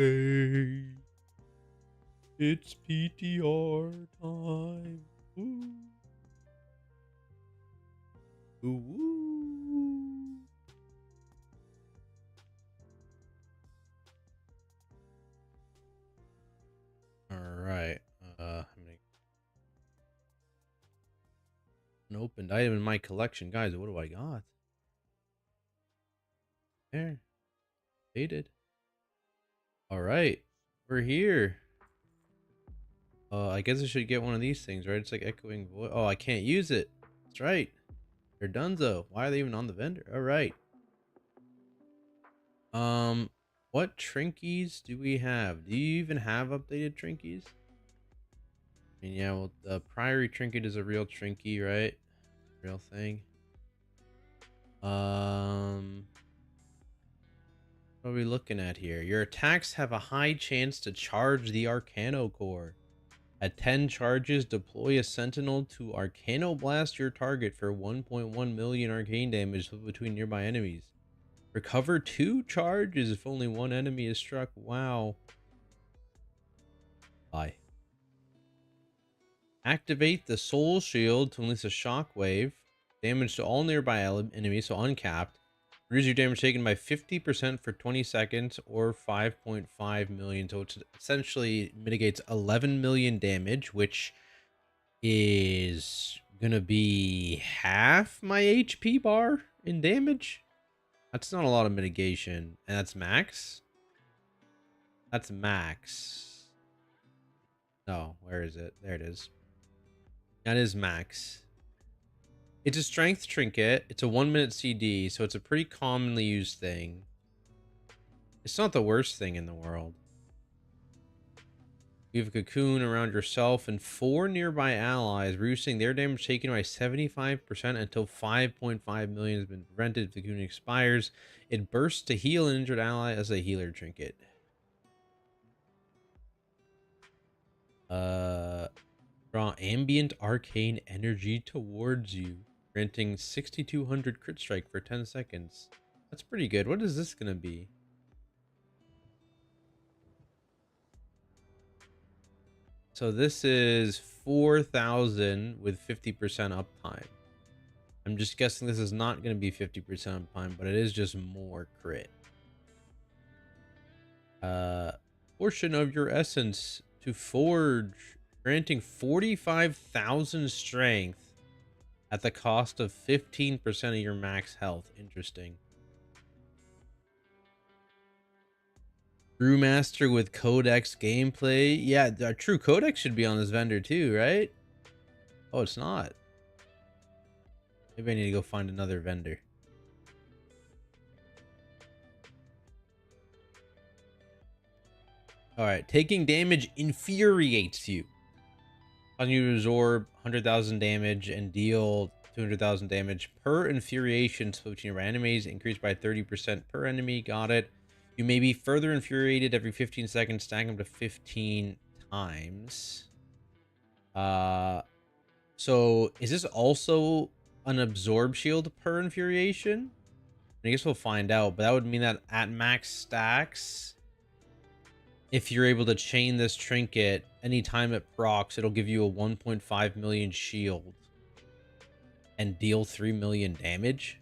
Hey, it's PTR time. Ooh. Ooh, ooh. All right. I'm gonna an opened item in my collection, guys. What do I got? There, dated. All right, we're here. I guess I should get one of these things, right? It's like echoing voice. Oh, I can't use it. That's right. They're donezo. Why are they even on the vendor? All right. What trinkies do we have? Do you even have updated trinkies? I mean, yeah, well, the Priory trinket is a real trinky, right? Real thing. What are we looking at here? Your attacks have a high chance to charge the Arcano Core. At 10 charges, deploy a Sentinel to Arcano Blast your target for 1.1 million arcane damage between nearby enemies. Recover 2 charges if only one enemy is struck. Wow. Bye. Activate the Soul Shield to unleash a shockwave. Damage to all nearby enemies, so uncapped. Reduce your damage taken by 50% for 20 seconds or 5.5 million. So it essentially mitigates 11 million damage, which is gonna be half my HP bar in damage. That's not a lot of mitigation. And that's max? That's max. No, where is it? There it is. That is max. It's a strength trinket. It's a 1-minute CD, so it's a pretty commonly used thing. It's not the worst thing in the world. You have a cocoon around yourself and 4 nearby allies, reducing their damage taken by 75% until 5.5 million has been prevented. If the cocoon expires, it bursts to heal an injured ally as a healer trinket. Draw ambient arcane energy towards you, granting 6200 crit strike for 10 seconds. That's pretty good. What is this gonna be? So this is 4,000 with 50% uptime. I'm just guessing this is not going to be 50% uptime, but it is just more crit. Portion of your essence to forge, granting 45,000 strength at the cost of 15% of your max health. Interesting. Brewmaster with Codex gameplay. Yeah, the true Codex should be on this vendor too, right? Oh, it's not. Maybe I need to go find another vendor. Alright, taking damage infuriates you. Causing you to absorb 100,000 damage and deal 200,000 damage per infuriation switching your enemies, increased by 30% per enemy. Got it. You may be further infuriated every 15 seconds, stack them to 15 times. So is this also an absorb shield per infuriation? I guess we'll find out, but that would mean that at max stacks, if you're able to chain this trinket anytime it procs, it'll give you a 1.5 million shield and deal 3 million damage.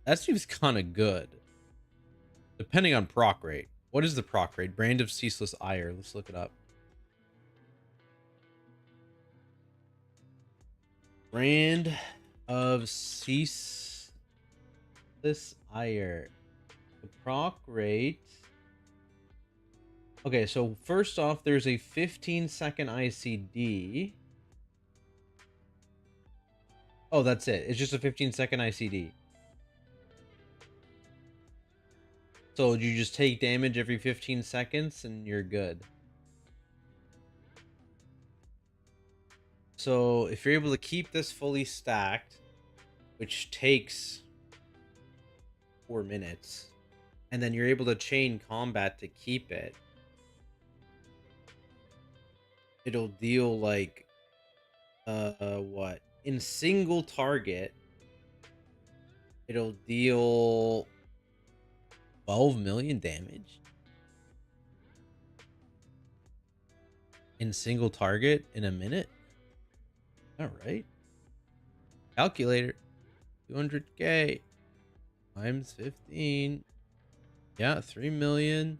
That seems kind of good, depending on proc rate. What is the proc rate? Brand of Ceaseless Ire. Let's look it up. Brand of Ceaseless Ire. The proc rate. Okay, so first off, there's a 15-second ICD. Oh, that's it. It's just a 15-second ICD. So you just take damage every 15 seconds and you're good. So if you're able to keep this fully stacked, which takes 4 minutes, and then you're able to chain combat to keep it, it'll deal like what? In single target, it'll deal 12 million damage in single target in a minute. All right. Calculator. 200k times 15. Yeah, 3 million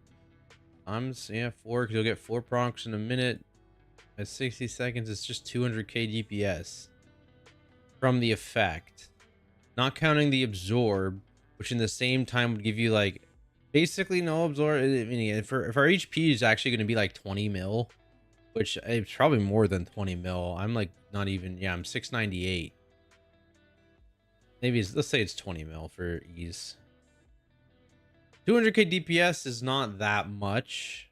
times, yeah, 4, because you'll get 4 procs in a minute. At 60 seconds, it's just 200k DPS from the effect. Not counting the absorb, which in the same time would give you like basically no absorb. I mean, if our HP is actually going to be like 20 mil, which it's probably more than 20 mil. I'm like not even, yeah, I'm 698. Maybe let's say it's 20 mil for ease. 200k DPS is not that much.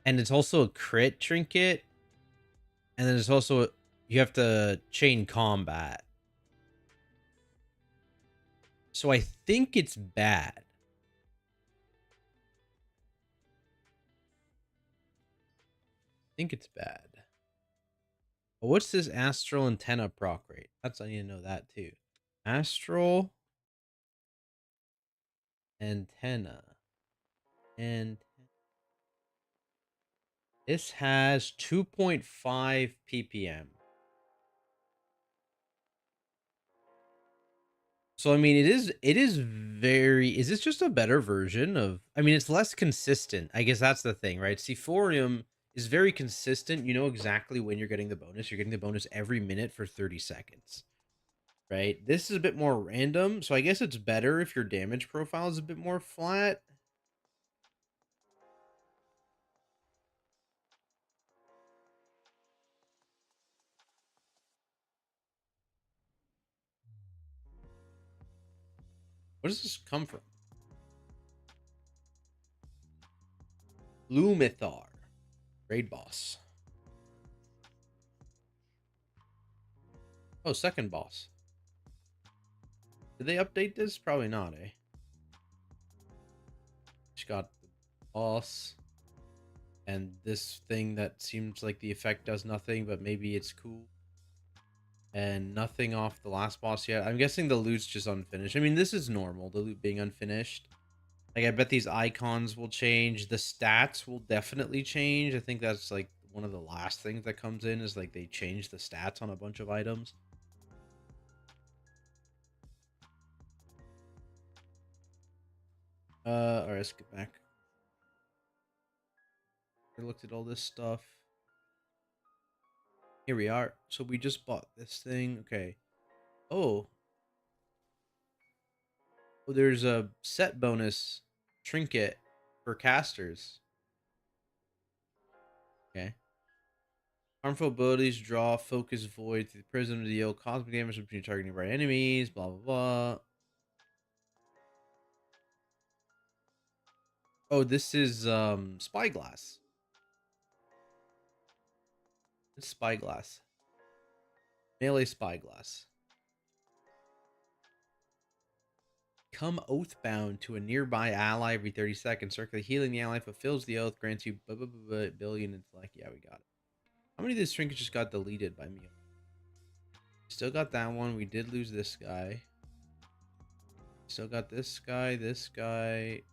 And it's also a crit trinket. And then it's also, you have to chain combat. So I think it's bad. I think it's bad. But what's this astral antenna proc rate? That's, I need to know that too. Astral antenna. And this has 2.5 ppm. So I mean, it is very, is this just a better version of, I mean, it's less consistent. I guess that's the thing, right? Sephorium is very consistent. You know exactly when you're getting the bonus. You're getting the bonus every minute for 30 seconds. Right? This is a bit more random, so I guess it's better if your damage profile is a bit more flat. Where does this come from? Lumithar. Raid boss. Oh, second boss. Did they update this? Probably not, eh? Just got the boss. And this thing that seems like the effect does nothing, but maybe it's cool. And nothing off the last boss yet. I'm guessing the loot's just unfinished. I mean, this is normal, the loot being unfinished. Like, I bet these icons will change. The stats will definitely change. I think that's, like, one of the last things that comes in is, like, they change the stats on a bunch of items. Alright, let's get back. I looked at all this stuff. Here we are. So we just bought this thing. Okay. Oh. Oh, there's a set bonus trinket for casters. Okay. Harmful abilities draw focus void through the prism to deal cosmic damage between targeting nearby enemies. Blah blah blah. Oh, this is spyglass. It's spyglass. Melee spyglass. Become oathbound to a nearby ally every 30 seconds. Circular healing the ally fulfills the oath, grants you billion intellect. Yeah, we got it. How many of these trinkets just got deleted by me? Still got that one. We did lose this guy. Still got this guy, this guy,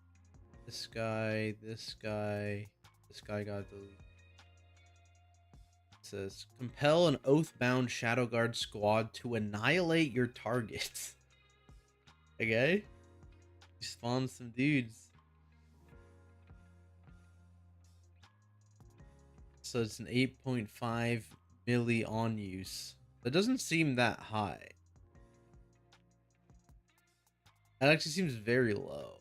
this guy, this guy. This guy got deleted. It says, compel an oath-bound Shadow Guard squad to annihilate your targets. Okay? You spawn some dudes. So it's an 8.5 milli on use. That doesn't seem that high. That actually seems very low.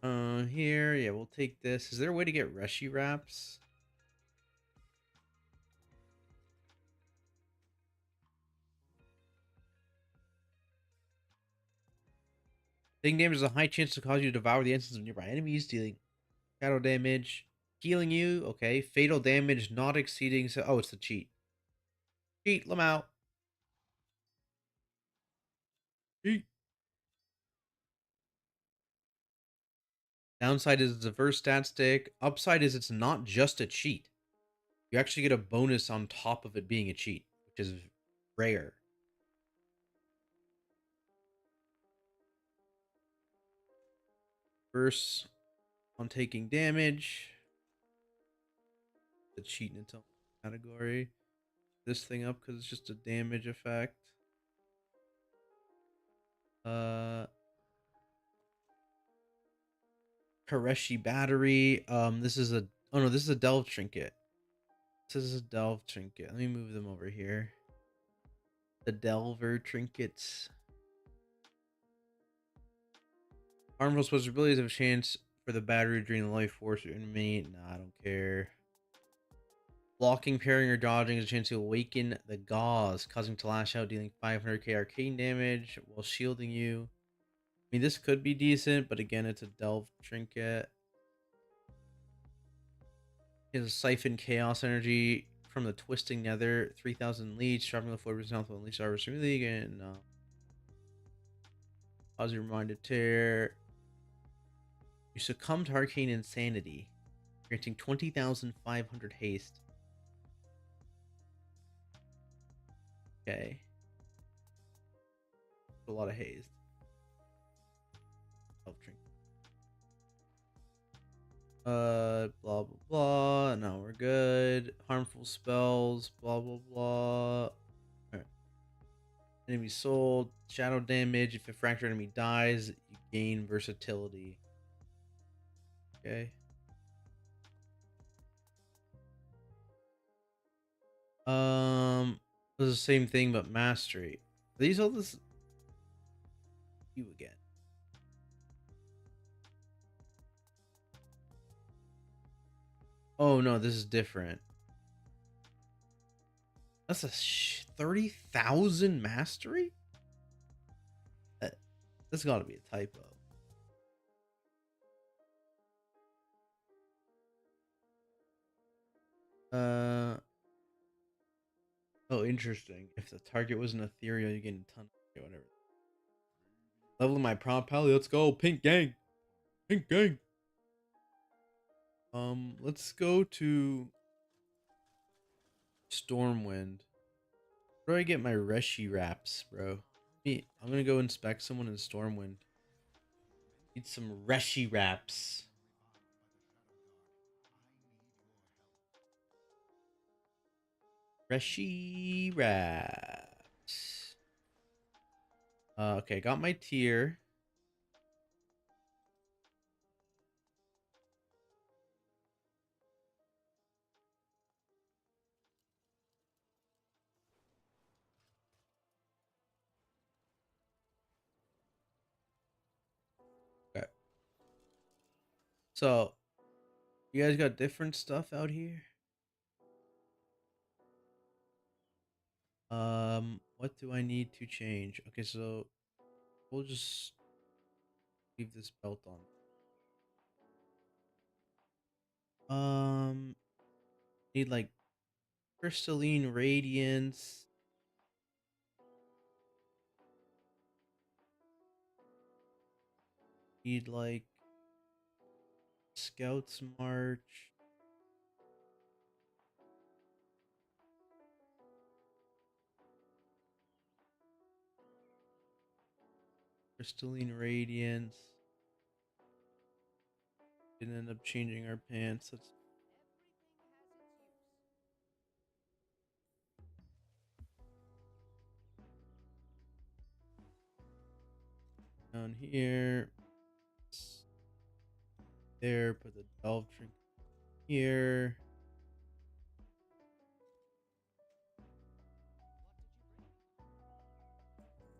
Here, yeah, we'll take this. Is there a way to get Reshi wraps? Taking damage has a high chance to cause you to devour the essence of nearby enemies, dealing shadow damage, healing you. Okay, fatal damage not exceeding. So, oh, it's the cheat. Cheat, let 'em out. Cheat. Downside is it's a verse stat stick. Upside is it's not just a cheat. You actually get a bonus on top of it being a cheat, which is rare. First on taking damage. The cheat in its own category. This thing up because it's just a damage effect. Kareshi battery. This is a oh no, this is a delve trinket. This is a delve trinket. Let me move them over here. The delver trinkets. Harmful supposed abilities have a chance for the battery to drain the life force or enemy. Nah, I don't care. Blocking, parrying, or dodging is a chance to awaken the gauze, causing to lash out, dealing 500k arcane damage while shielding you. I mean, this could be decent, but again, it's a delve trinket. It has a siphon chaos energy from the twisting nether, 3000 leech, dropping the 4% health will unleash harvest league, and cause your mind to tear. You succumb to arcane insanity, granting 20,500 haste. Okay. A lot of haste. Delve trinket. Blah blah blah. Now we're good. Harmful spells. Blah blah blah. Alright. Enemy soul. Shadow damage. If a fractured enemy dies, you gain versatility. Okay. This is the same thing but mastery. Are these all this? You again. Oh no, this is different. That's a 30,000 mastery? That's got to be a typo. Oh, interesting. If the target was an ethereal, you get a ton. Okay, whatever. Level my prompt pally. Let's go, pink gang. Pink gang. Let's go to Stormwind. Where do I get my Reshi wraps, bro? I'm gonna go inspect someone in Stormwind. Need some Reshi wraps. Reshi wraps. Okay, got my tier. Okay. So, you guys got different stuff out here? What do I need to change? Okay, so we'll just leave this belt on. Need like crystalline radiance. Need like Scouts March. Crystalline radiance. Didn't end up changing our pants. Let's down here. There, put the delve trinket here.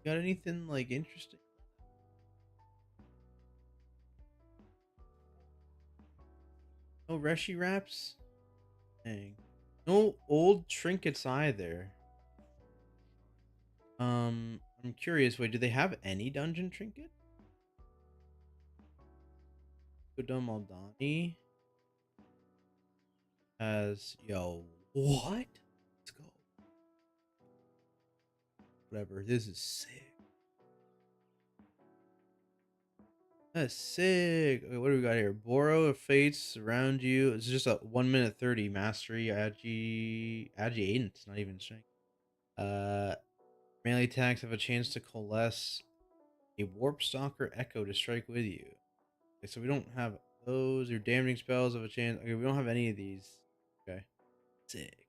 Got anything like interesting? No Reshi wraps? Dang. No old trinkets either. I'm curious. Wait, do they have any dungeon trinket? Kudum Aldani has what? Let's go. Whatever. This is sick. That's sick. Okay, what do we got here? Borrow of Fates around you. It's just a 1 minute 30 mastery. Agi 8. It's not even strength. Melee attacks have a chance to coalesce a warp stalker echo to strike with you. Okay, so we don't have those. Your damaging spells have a chance. Okay, we don't have any of these. Okay. Sick.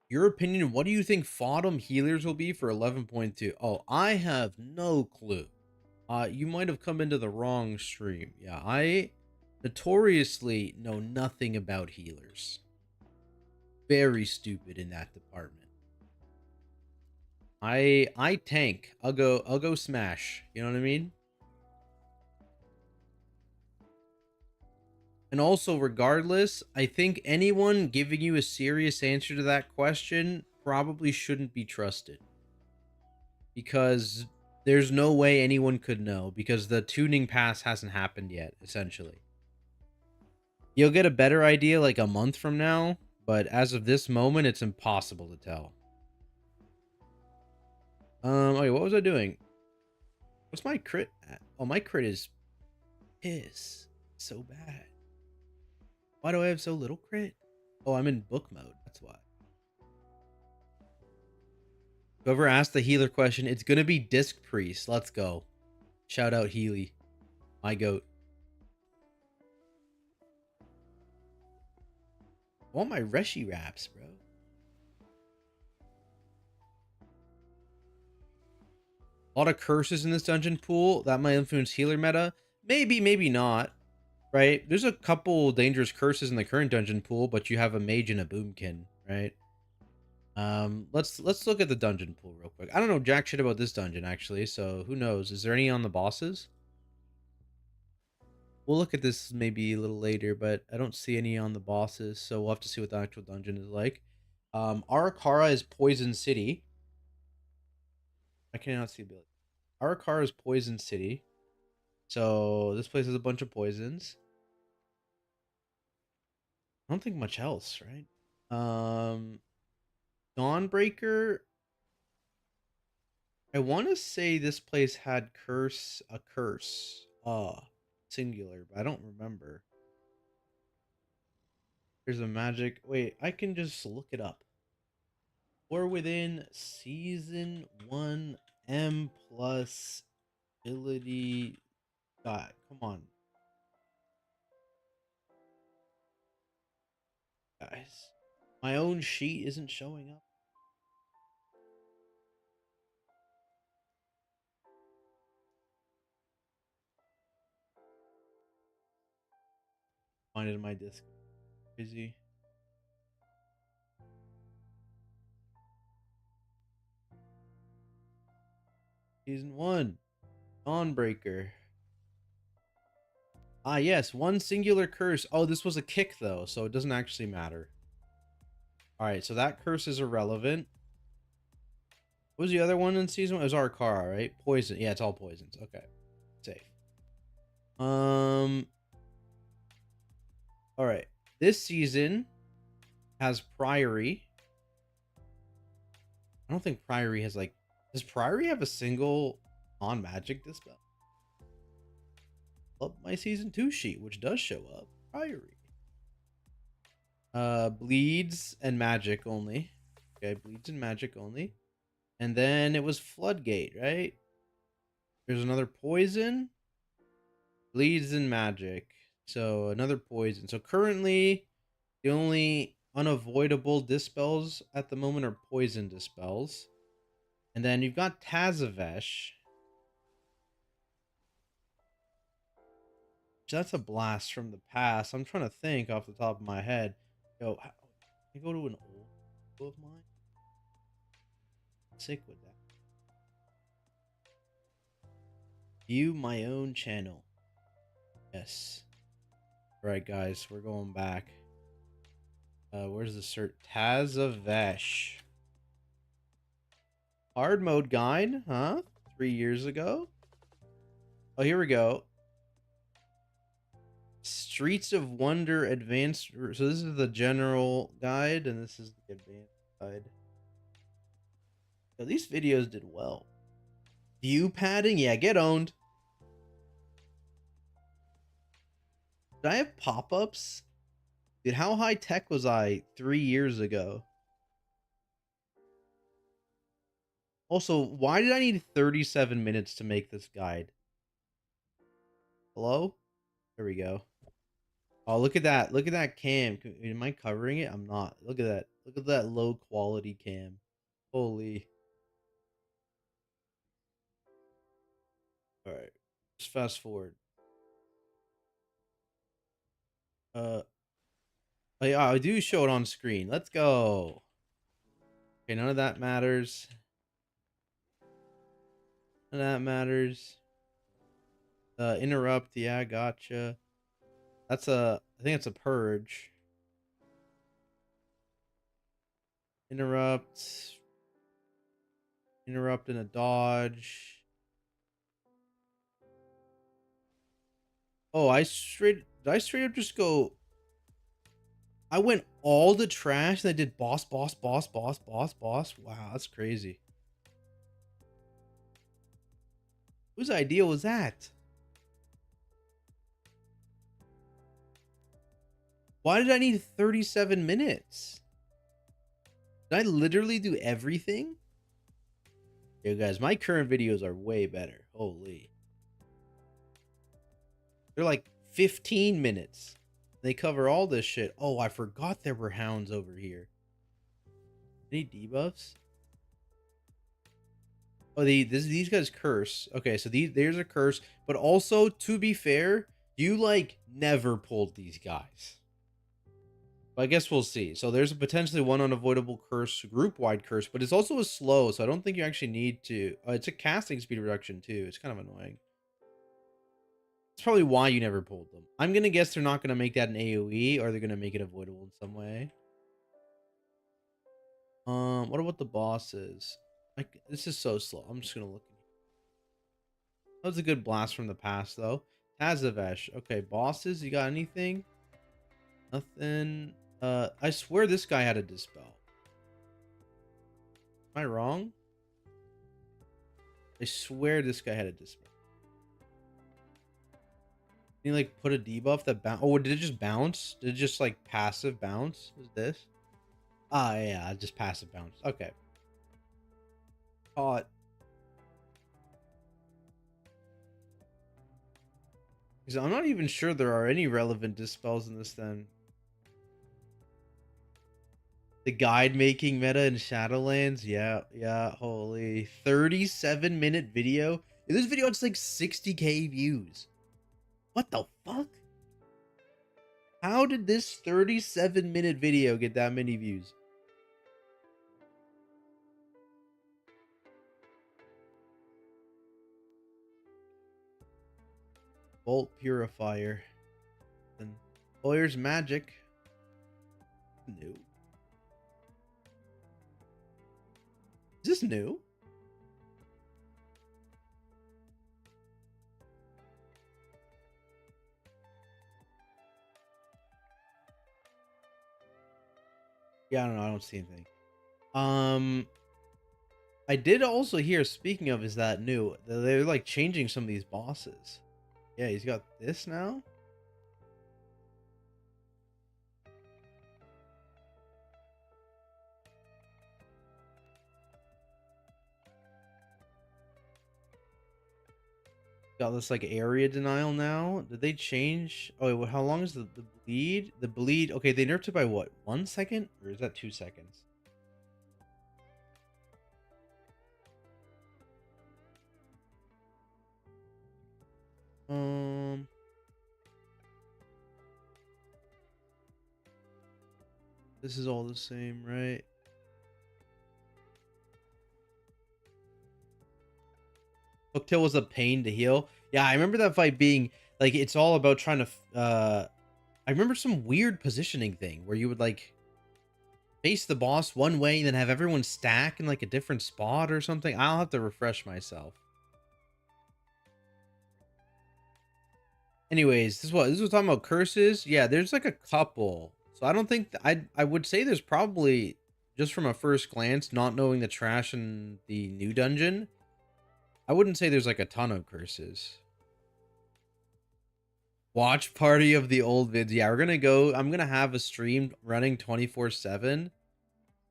Your opinion, what do you think Fodom healers will be for 11.2? Oh, I have no clue. You might have come into the wrong stream. Yeah, I notoriously know nothing about healers. Very stupid in that department. I tank. I'll go smash. You know what I mean? And also, regardless, I think anyone giving you a serious answer to that question probably shouldn't be trusted. Because there's no way anyone could know, because the tuning pass hasn't happened yet, essentially. You'll get a better idea like a month from now, but as of this moment, it's impossible to tell. Okay, what was I doing? What's my crit at? Oh, my crit is piss. So bad. Why do I have so little crit? Oh, I'm in book mode. That's why. Whoever asked the healer question, it's gonna be Disc Priest. Let's go. Shout out Healy. My goat. I want my Reshi wraps, bro. A lot of curses in this dungeon pool. That might influence healer meta. Maybe, maybe not. Right? There's a couple dangerous curses in the current dungeon pool, but you have a mage and a boomkin, right? Let's look at the dungeon pool real quick. I don't know jack shit about this dungeon actually, so who knows? Is there any on the bosses? We'll look at this maybe a little later, but I don't see any on the bosses, so we'll have to see what the actual dungeon is like. Arakara is Poison City. I cannot see ability. Arakara is Poison City. So this place has a bunch of poisons. I don't think much else, right? Dawnbreaker. I want to say this place had a curse. Singular, but I don't remember. There's a magic. Wait, I can just look it up. Or within season 1 M plus ability. God, come on, guys. My own sheet isn't showing up. Find it in my disc. Crazy. Season 1. Dawnbreaker. Ah, yes. One singular curse. Oh, this was a kick, though, so it doesn't actually matter. Alright, so that curse is irrelevant. What was the other one in season 1? It was Arakara, right? Poison. Yeah, it's all poisons. Okay. Safe. Alright. This season has Priory. I don't think Priory has, like... Does Priory have a single non-magic dispel? Up my season 2 sheet, which does show up. Priory. Bleeds and magic only. Okay, bleeds and magic only. And then it was Floodgate, right? There's another poison. Bleeds and magic. So another poison. So currently, the only unavoidable dispels at the moment are poison dispels. And then you've got Tazavesh. That's a blast from the past. I'm trying to think off the top of my head. Yo, can I go to an old photo of mine? Sick with that. View my own channel. Yes. All right, guys, we're going back. Where's the cert? Tazavesh. Hard mode guide, huh? 3 years ago. Oh, here we go. Streets of Wonder Advanced. So this is the general guide, and this is the advanced guide. So these videos did well. View padding? Yeah, get owned. Did I have pop-ups? Dude, how high tech was I 3 years ago? Also, why did I need 37 minutes to make this guide? Hello? There we go. Oh, look at that. Look at that cam. Am I covering it? I'm not. Look at that. Look at that low quality cam. Holy. All right. Just fast forward. Uh, oh, yeah, I do show it on screen. Let's go. Okay, none of that matters. None of that matters. Interrupt. Yeah, gotcha. That's I think it's a purge. Interrupt. Interrupt and a dodge. Oh, did I straight up just go? I went all the trash and I did boss, boss, boss, boss, boss, boss. Wow, that's crazy. Whose idea was that? Why did I need 37 minutes? Did I literally do everything? Yo, guys, my current videos are way better. Holy. They're like 15 minutes. They cover all this shit. Oh, I forgot there were hounds over here. Any debuffs? Oh, these guys curse. Okay, so there's a curse. But also, to be fair, you like never pulled these guys. But I guess we'll see. So there's a potentially one unavoidable curse, group-wide curse, but it's also a slow, so I don't think you actually need to. It's a casting speed reduction too. It's kind of annoying. That's probably why you never pulled them. I'm gonna guess they're not gonna make that an AoE, or they're gonna make it avoidable in some way. What about the bosses? Like, this is so slow. I'm just gonna look. That was a good blast from the past, though. Tazavesh. Okay, bosses. You got anything? Nothing. I swear this guy had a dispel. Am I wrong? I swear this guy had a dispel. Can you like put a debuff that bounce? Oh, did it just bounce? Did it just like passive bounce? Is this? Ah, yeah, just passive bounce. Okay. Caught. Because I'm not even sure there are any relevant dispels in this then. The guide making meta in Shadowlands? Yeah, holy. 37-minute video? This video has like 60k views. What the fuck? How did this 37-minute video get that many views? Bolt Purifier. And Lawyer's Magic. New. Is this new? Yeah, I don't know. I don't see anything. I did also hear, speaking of, is that new? They're like changing some of these bosses. Yeah, he's got this now. Got this like area denial now. Did they change? Oh, wait, how long is the bleed? The bleed. Okay, they nerfed it by what? 1 second? Or is that 2 seconds? This is all the same, right? Hooktail was a pain to heal. Yeah, I remember that fight being like, it's all about trying to I remember some weird positioning thing where you would like face the boss one way and then have everyone stack in like a different spot or something. I'll have to refresh myself. Anyways, this was talking about curses. Yeah, there's like a couple. So I don't think I would say there's probably, just from a first glance, not knowing the trash in the new dungeon, I wouldn't say there's like a ton of curses. Watch party of the old vids. Yeah, I'm gonna have a stream running 24/7.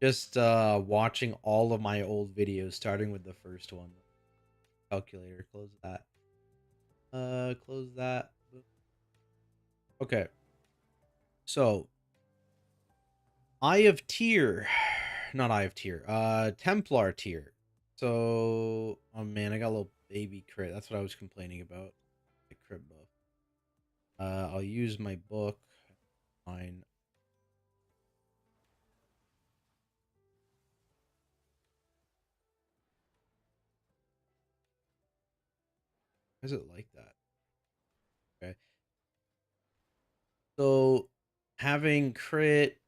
Just watching all of my old videos, starting with the first one. Calculator, close that. Close that. Okay. So, Eye of Tyr. Not Eye of Tyr. Templar tier. So, oh man, I got a little baby crit. That's what I was complaining about. The crit buff. I'll use my book. Fine. Why is it like that? Okay. So, having crit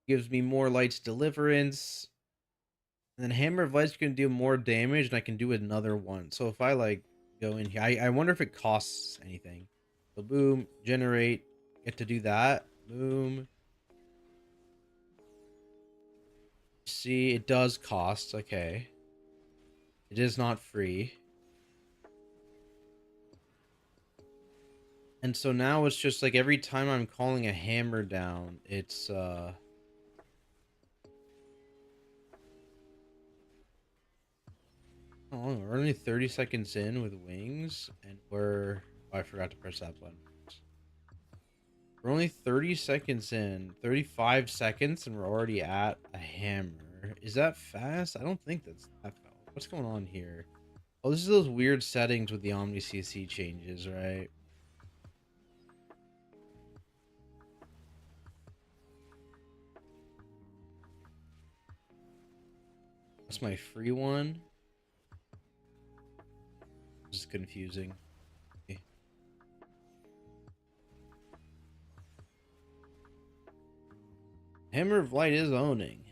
gives me more Light's Deliverance. And then Hammer of Light's going to do more damage, and I can do another one. So if I, like, go in here... I wonder if it costs anything. So, boom. Generate. Get to do that. Boom. See, it does cost. Okay. It is not free. And so now it's just, like, every time I'm calling a hammer down, it's, Oh, we're only 30 seconds in with wings, and we're... Oh, I forgot to press that button. We're only 30 seconds in, 35 seconds, and we're already at a hammer. Is that fast? I don't think that's that fast. What's going on here? Oh, this is those weird settings with the Omni CC changes, right? That's my free one. This is confusing. Okay. Hammer of Light is owning.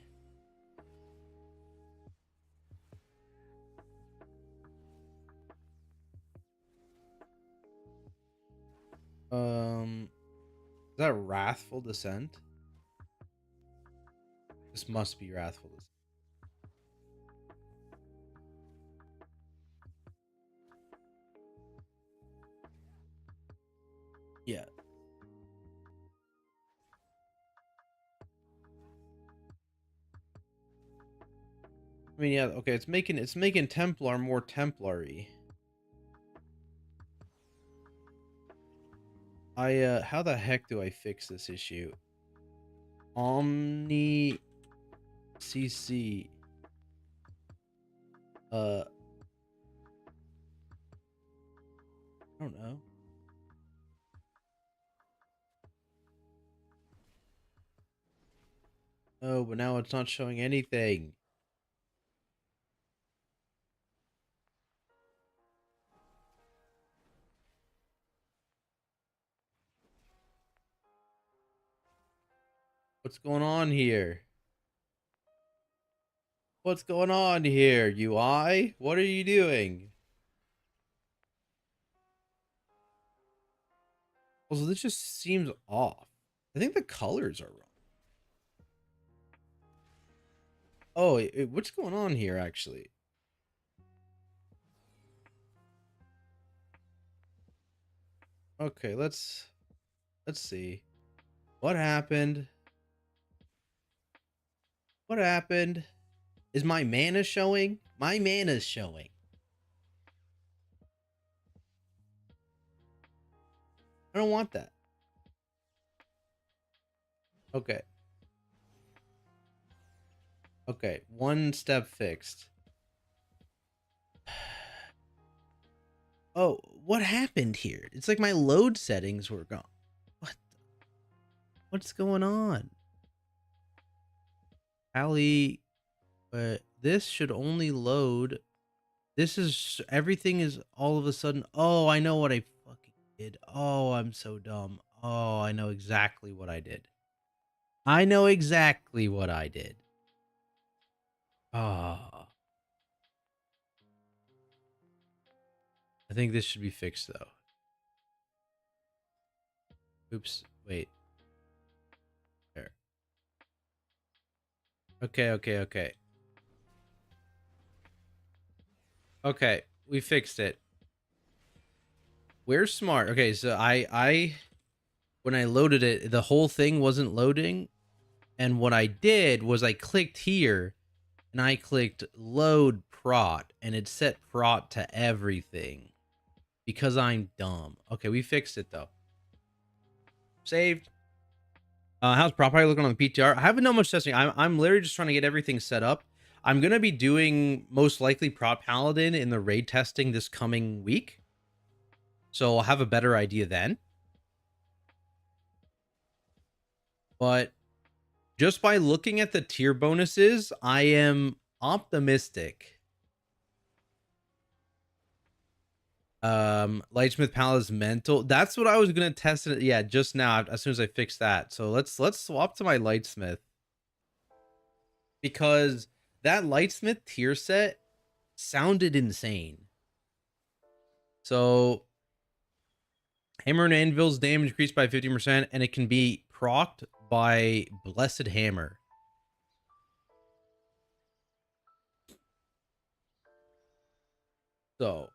Is that Wrathful Descent? This must be Wrathful Descent. Yeah. I mean, yeah, okay, it's making Templar more Templar-y. How the heck do I fix this issue? Omni CC. I don't know. Oh, but now it's not showing anything. What's going on here? What's going on here, UI? What are you doing? Also, this just seems off. I think the colors are wrong. Oh, what's going on here, actually? Okay, let's see. What happened? What happened? Is my mana showing? My mana's showing. I don't want that. Okay. Okay, one step fixed. Oh, what happened here? It's like my load settings were gone. What? What's going on? Ali, this should only load. This is... Everything is all of a sudden... Oh, I know what I fucking did. Oh, I'm so dumb. Oh, I know exactly what I did. I know exactly what I did. Oh. I think this should be fixed, though. Oops. Wait. There. Okay, okay, okay. Okay, we fixed it. We're smart. Okay, so I when I loaded it, the whole thing wasn't loading. And what I did was I clicked here and I clicked load prot, and it set prot to everything. Because I'm dumb. Okay, we fixed it though. Saved. How's prop looking on the PTR? I haven't done much testing. I'm literally just trying to get everything set up. I'm gonna be doing most likely prop paladin in the raid testing this coming week, so I'll have a better idea then. But just by looking at the tier bonuses, I am optimistic. Lightsmith Palace mental. That's what I was gonna test it. Yeah, just now as soon as I fix that. So let's swap to my Lightsmith, because that Lightsmith tier set sounded insane. So hammer and anvil's damage increased by 50%, and it can be procced by Blessed Hammer. So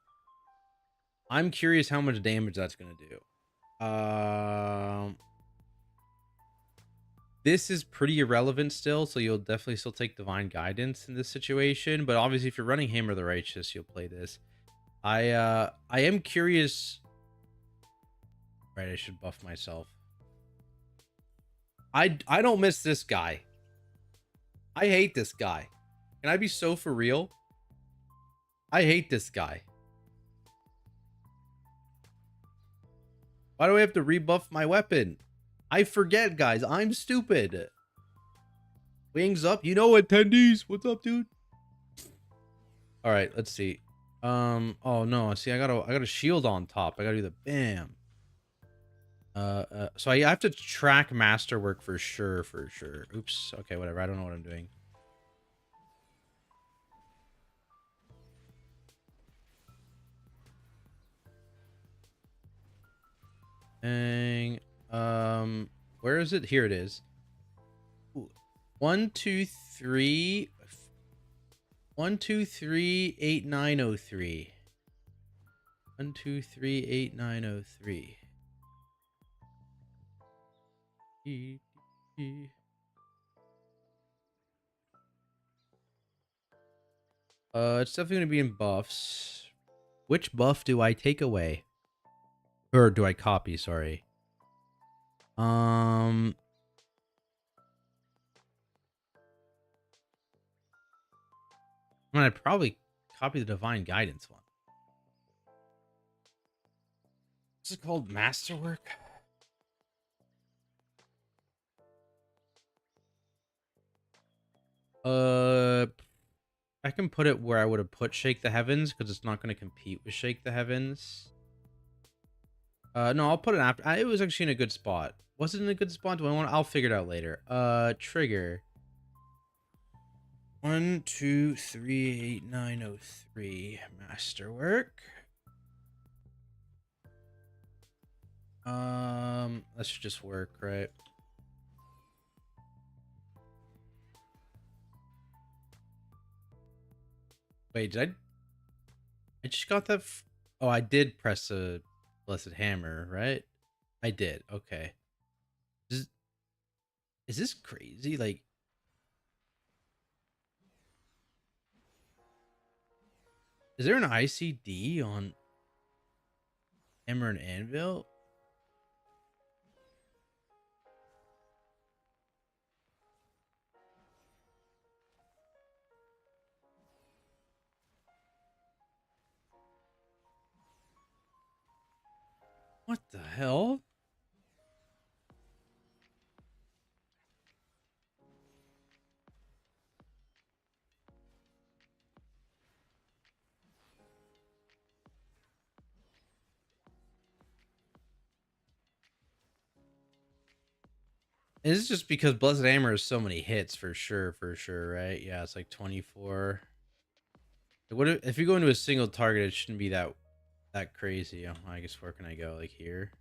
I'm curious how much damage that's gonna do. This is pretty irrelevant still, so you'll definitely still take Divine Guidance in this situation. But obviously, if you're running Hammer the Righteous, you'll play this. I am curious. Right, I should buff myself. I don't miss this guy. I hate this guy. Can I be so for real? I hate this guy. Why do I have to rebuff my weapon? I forget, guys. I'm stupid. Wings up. You know, attendees. What's up, dude? All right, let's see. Oh no, see, I got a shield on top. I gotta do the bam. So I have to track masterwork for sure. Oops. Okay, whatever. I don't know what I'm doing. Dang. Where is it? Here it is. Ooh. 1, 2, 3. 1, 2, 3, 8, 9, 0, 3. 1, 2, 3, 8, 9, 0, 3. It's definitely gonna be in buffs. Which buff do I take away? Or do I copy? Sorry. I'm gonna probably copy the Divine Guidance one. Is it called Masterwork? I can put it where I would have put Shake the Heavens, because it's not going to compete with Shake the Heavens. No, I'll put it after. It was actually in a good spot. Was it in a good spot? Do I want? I'll figure it out later. Trigger. 1, 2, 3, 8, 9, 0, 3. Masterwork. That should just work, right? Wait, did I just got that? Oh, I did press a Blessed Hammer, right? I did. Okay. Is this crazy? Like, is there an ICD on Hammer and Anvil? What the hell? It's just because Blessed Hammer has so many hits for sure, right? Yeah, it's like 24. What if you go into a single target? It shouldn't be that crazy. Oh, I guess where can I go? Like here.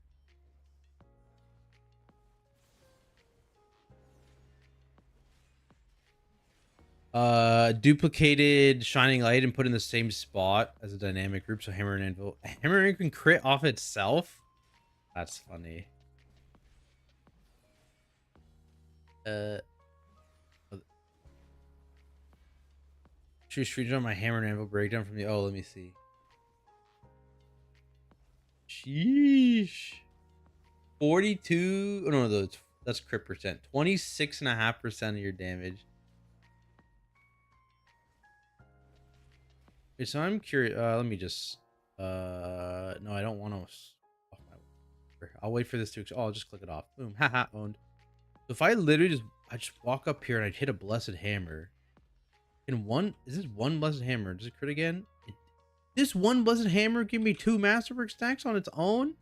Duplicated Shining Light and put in the same spot as a dynamic group. So Hammer and Anvil. Hammer and Anvil can crit off itself. That's funny. Choose street on my Hammer and Anvil breakdown from the. Oh, let me see. Sheesh. 42. Oh, no, that's crit percent. 26.5% of your damage. Okay, so I'm curious. Let me just. No, I don't want to. I'll wait for this to. Oh, I'll just click it off. Boom. Haha. Owned. So if I literally I just walk up here and I'd hit a blessed hammer. In one, is this one blessed hammer? Does it crit again? This one blessed hammer give me 2 masterwork stacks on its own?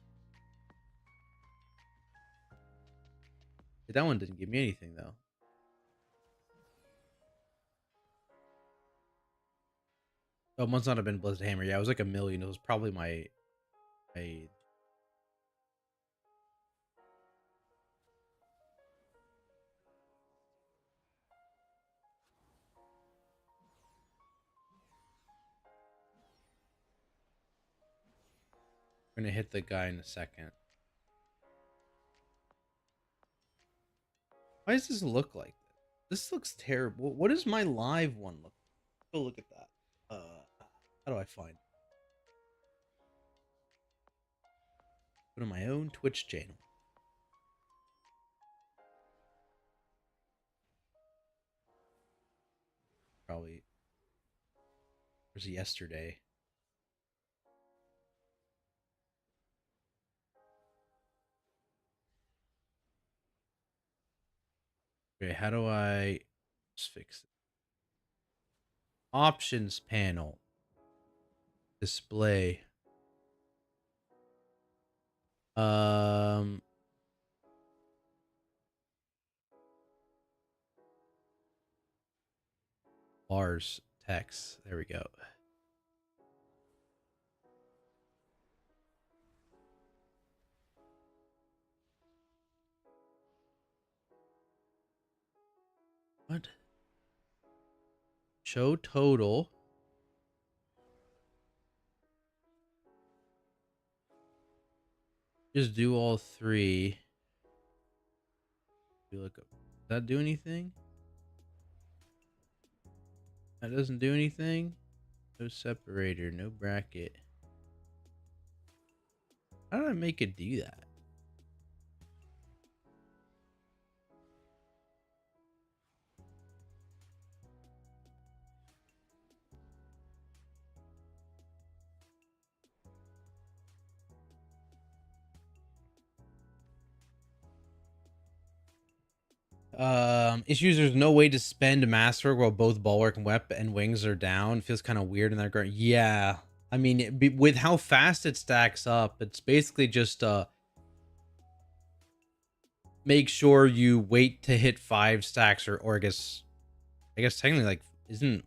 That one didn't give me anything though. Oh, it must not have been blessed hammer. Yeah, it was like 1,000,000. It was probably my. I'm gonna hit the guy in a second. Why does this look like this? This looks terrible. What does my live one look like? Go look at that. How do I find it? Go to my own Twitch channel. Probably. There's yesterday. Okay, how do I just fix it? Options panel. Display. Bars. Text. There we go. What? Show total. Just do all 3. You look up. Does that do anything? That doesn't do anything. No separator, no bracket. How did I make it do that? Issues. There's no way to spend a masterwork while both bulwark and weapon and wings are down. Feels kind of weird in that regard. Yeah, I mean, with how fast it stacks up, it's basically just make sure you wait to hit 5 stacks, or I guess technically like isn't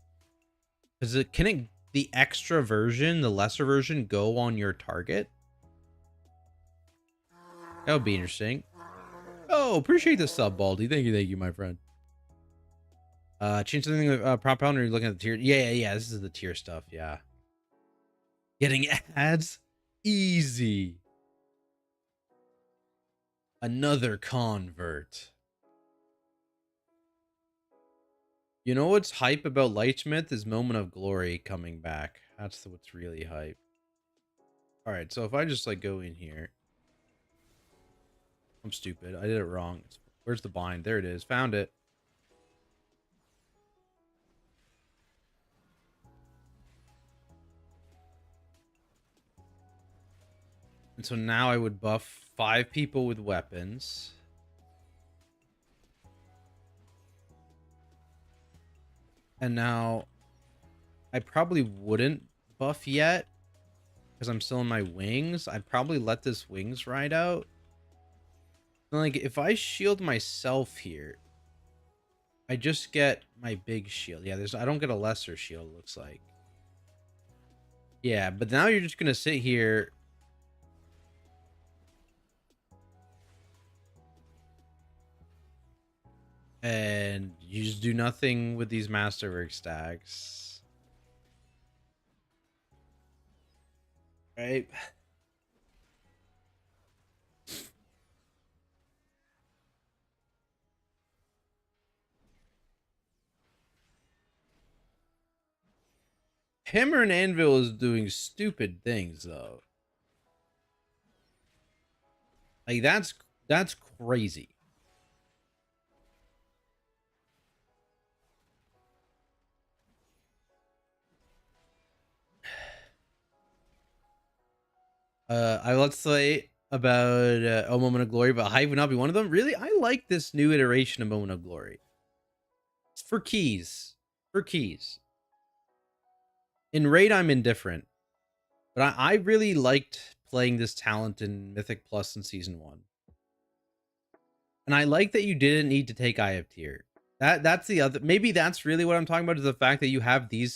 because it can it the extra version, the lesser version, go on your target. That would be interesting. Oh, appreciate the sub, Baldy. Thank you, my friend. Change something with prop pounder. You're looking at the tier. Yeah. This is the tier stuff. Yeah. Getting ads, easy. Another convert. You know what's hype about Lightsmith is Moment of Glory coming back. That's what's really hype. All right, so if I just like go in here, I'm stupid. I did it wrong. Where's the bind? There it is. Found it. And so now I would buff 5 people with weapons. And now I probably wouldn't buff yet because I'm still in my wings. I'd probably let this wings ride out. Like if I shield myself here, I just get my big shield. Yeah, I don't get a lesser shield, it looks like. Yeah, but now you're just gonna sit here. And you just do nothing with these masterwork stacks. Right? Hammer and Anvil is doing stupid things, though. Like that's crazy. I let's say about a Moment of Glory, but Hive would not be one of them. Really, I like this new iteration of Moment of Glory. It's for keys. For keys. In raid, I'm indifferent, but I really liked playing this talent in Mythic Plus in Season 1. And I like that you didn't need to take Eye of Tyr. That's the other. Maybe that's really what I'm talking about, is the fact that you have the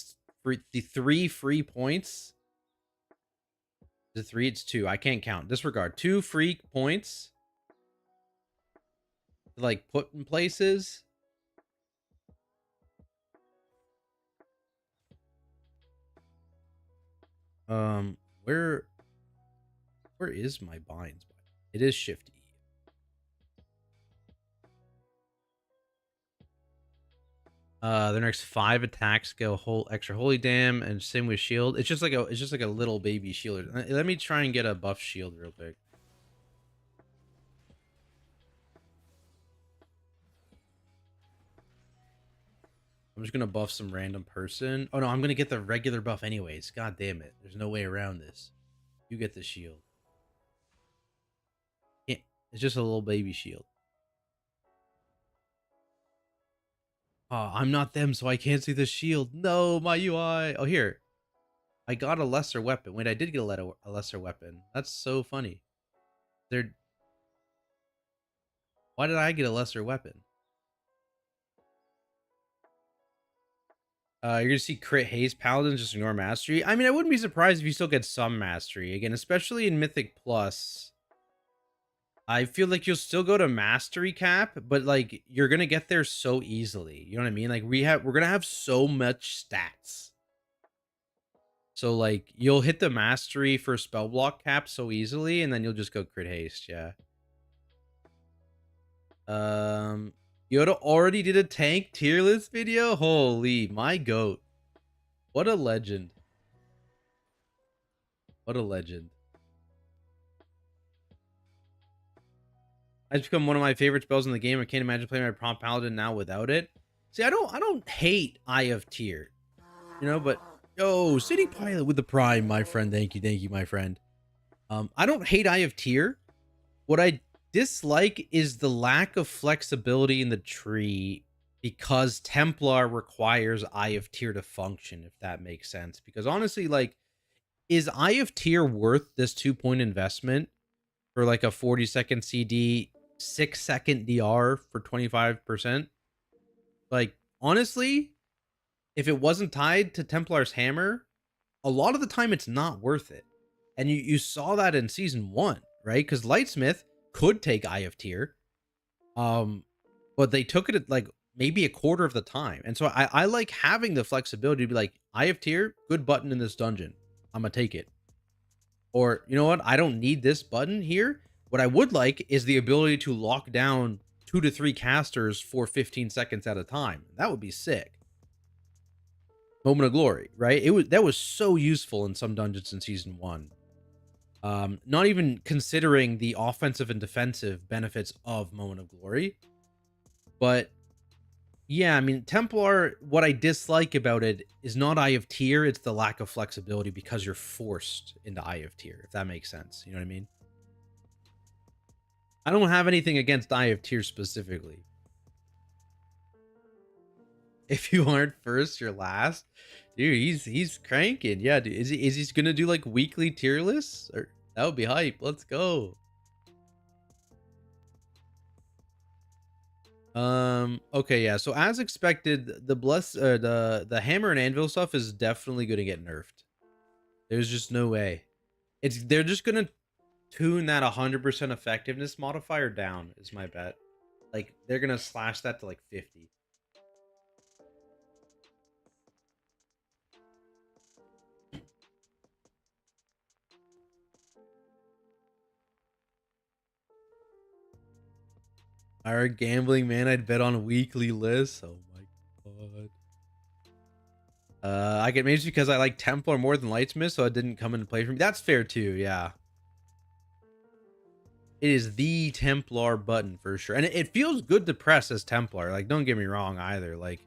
3 free points. The 3, it's 2. I can't count. Disregard. 2 free points to, like, put in places. Where is my binds? It is Shift E. The next 5 attacks go whole extra holy dam, and same with shield. It's just like a little baby shield. Let me try and get a buff shield real quick. I'm just gonna buff some random person. Oh no, I'm gonna get the regular buff anyways. God damn it. There's no way around this. You get the shield. It's just a little baby shield. I'm not them, so I can't see the shield. No, my UI. Oh, here. I got a lesser weapon. Wait, I did get a lesser weapon. That's so funny. Why did I get a lesser weapon? You're gonna see crit haste paladins just ignore mastery. I mean, I wouldn't be surprised if you still get some mastery again, especially in Mythic Plus. I feel like you'll still go to mastery cap, but like you're gonna get there so easily. You know what I mean? Like we're gonna have so much stats. So like you'll hit the mastery for spell block cap so easily, and then you'll just go crit haste. Yeah. Yoda already did a tank tier list video. Holy, my goat! What a legend! What a legend! It's become one of my favorite spells in the game. I can't imagine playing my prompt paladin now without it. See, I don't hate Eye of Tyr, you know, but yo, City Pilot with the Prime, my friend. Thank you, my friend. I don't hate Eye of Tyr. What I dislike is the lack of flexibility in the tree, because Templar requires Eye of Tyr to function, if that makes sense. Because honestly, like, is Eye of Tyr worth this 2-point investment for like a 40-second CD, 6-second DR for 25%? Like, honestly, if it wasn't tied to Templar's hammer, a lot of the time it's not worth it. And you saw that in Season 1, right? Because Lightsmith could take Eye of Tyr, but they took it at like maybe a quarter of the time. And so I like having the flexibility to be like, Eye of Tyr, good button in this dungeon, I'm gonna take it. Or, you know what, I don't need this button here. What I would like is the ability to lock down 2 to 3 casters for 15 seconds at a time. That would be sick. Moment of Glory, right? That was so useful in some dungeons in Season 1. Not even considering the offensive and defensive benefits of Moment of Glory. But yeah, I mean, Templar, what I dislike about it is not Eye of Tyr, it's the lack of flexibility because you're forced into Eye of Tyr, if that makes sense. You know what I mean? I don't have anything against Eye of Tyr specifically. If you aren't first, you're last. Dude, he's cranking. Yeah, dude. Is he gonna do like weekly tier lists? Or that would be hype. Let's go. Okay, yeah. So as expected, the hammer and anvil stuff is definitely gonna get nerfed. There's just no way. They're just gonna tune that 100% effectiveness modifier down, is my bet. Like they're gonna slash that to like 50. Our gambling man, I'd bet on weekly lists. Oh my god. I get maybe because I like Templar more than Lightsmith, so it didn't come into play for me. That's fair too, yeah. It is the Templar button for sure. And it feels good to press as Templar. Like, don't get me wrong either. Like,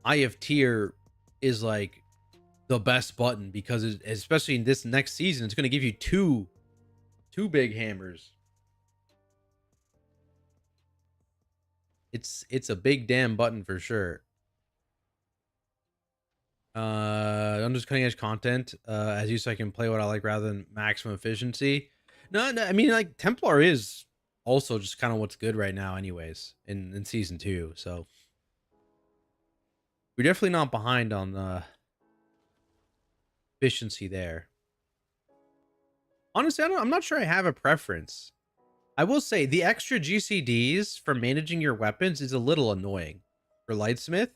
Eye of Tyr is like the best button because especially in this next season, it's going to give you two big hammers. It's a big damn button for sure. I'm just cutting edge content as you, so I can play what I like rather than maximum efficiency. No, I mean, like, Templar is also just kind of what's good right now anyways in season 2, so we're definitely not behind on efficiency there. Honestly, I'm not sure I have a preference. I will say the extra GCDs for managing your weapons is a little annoying for Lightsmith.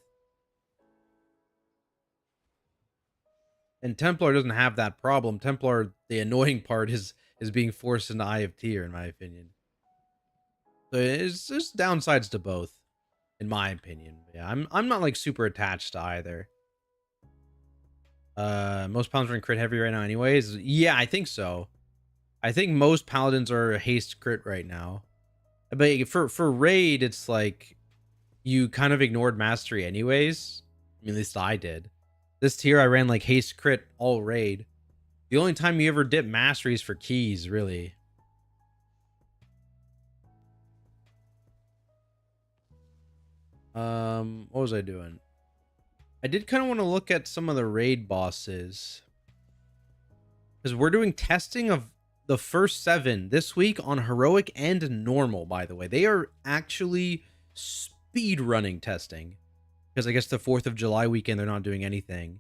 And Templar doesn't have that problem. Templar, the annoying part is being forced into Eye of Tyr, in my opinion. So there's downsides to both, in my opinion. Yeah, I'm not like super attached to either. Most paladins are in crit heavy right now anyways. Yeah, I think so. I think most paladins are haste crit right now. But for raid, it's like you kind of ignored mastery anyways. I mean, at least I did. This tier, I ran like haste crit all raid. The only time you ever dip mastery is for keys, really. What was I doing? I did kind of want to look at some of the raid bosses. Because we're doing testing of the first 7 this week on heroic and normal, by the way. They are actually speed running testing. Because I guess the 4th of July weekend, they're not doing anything.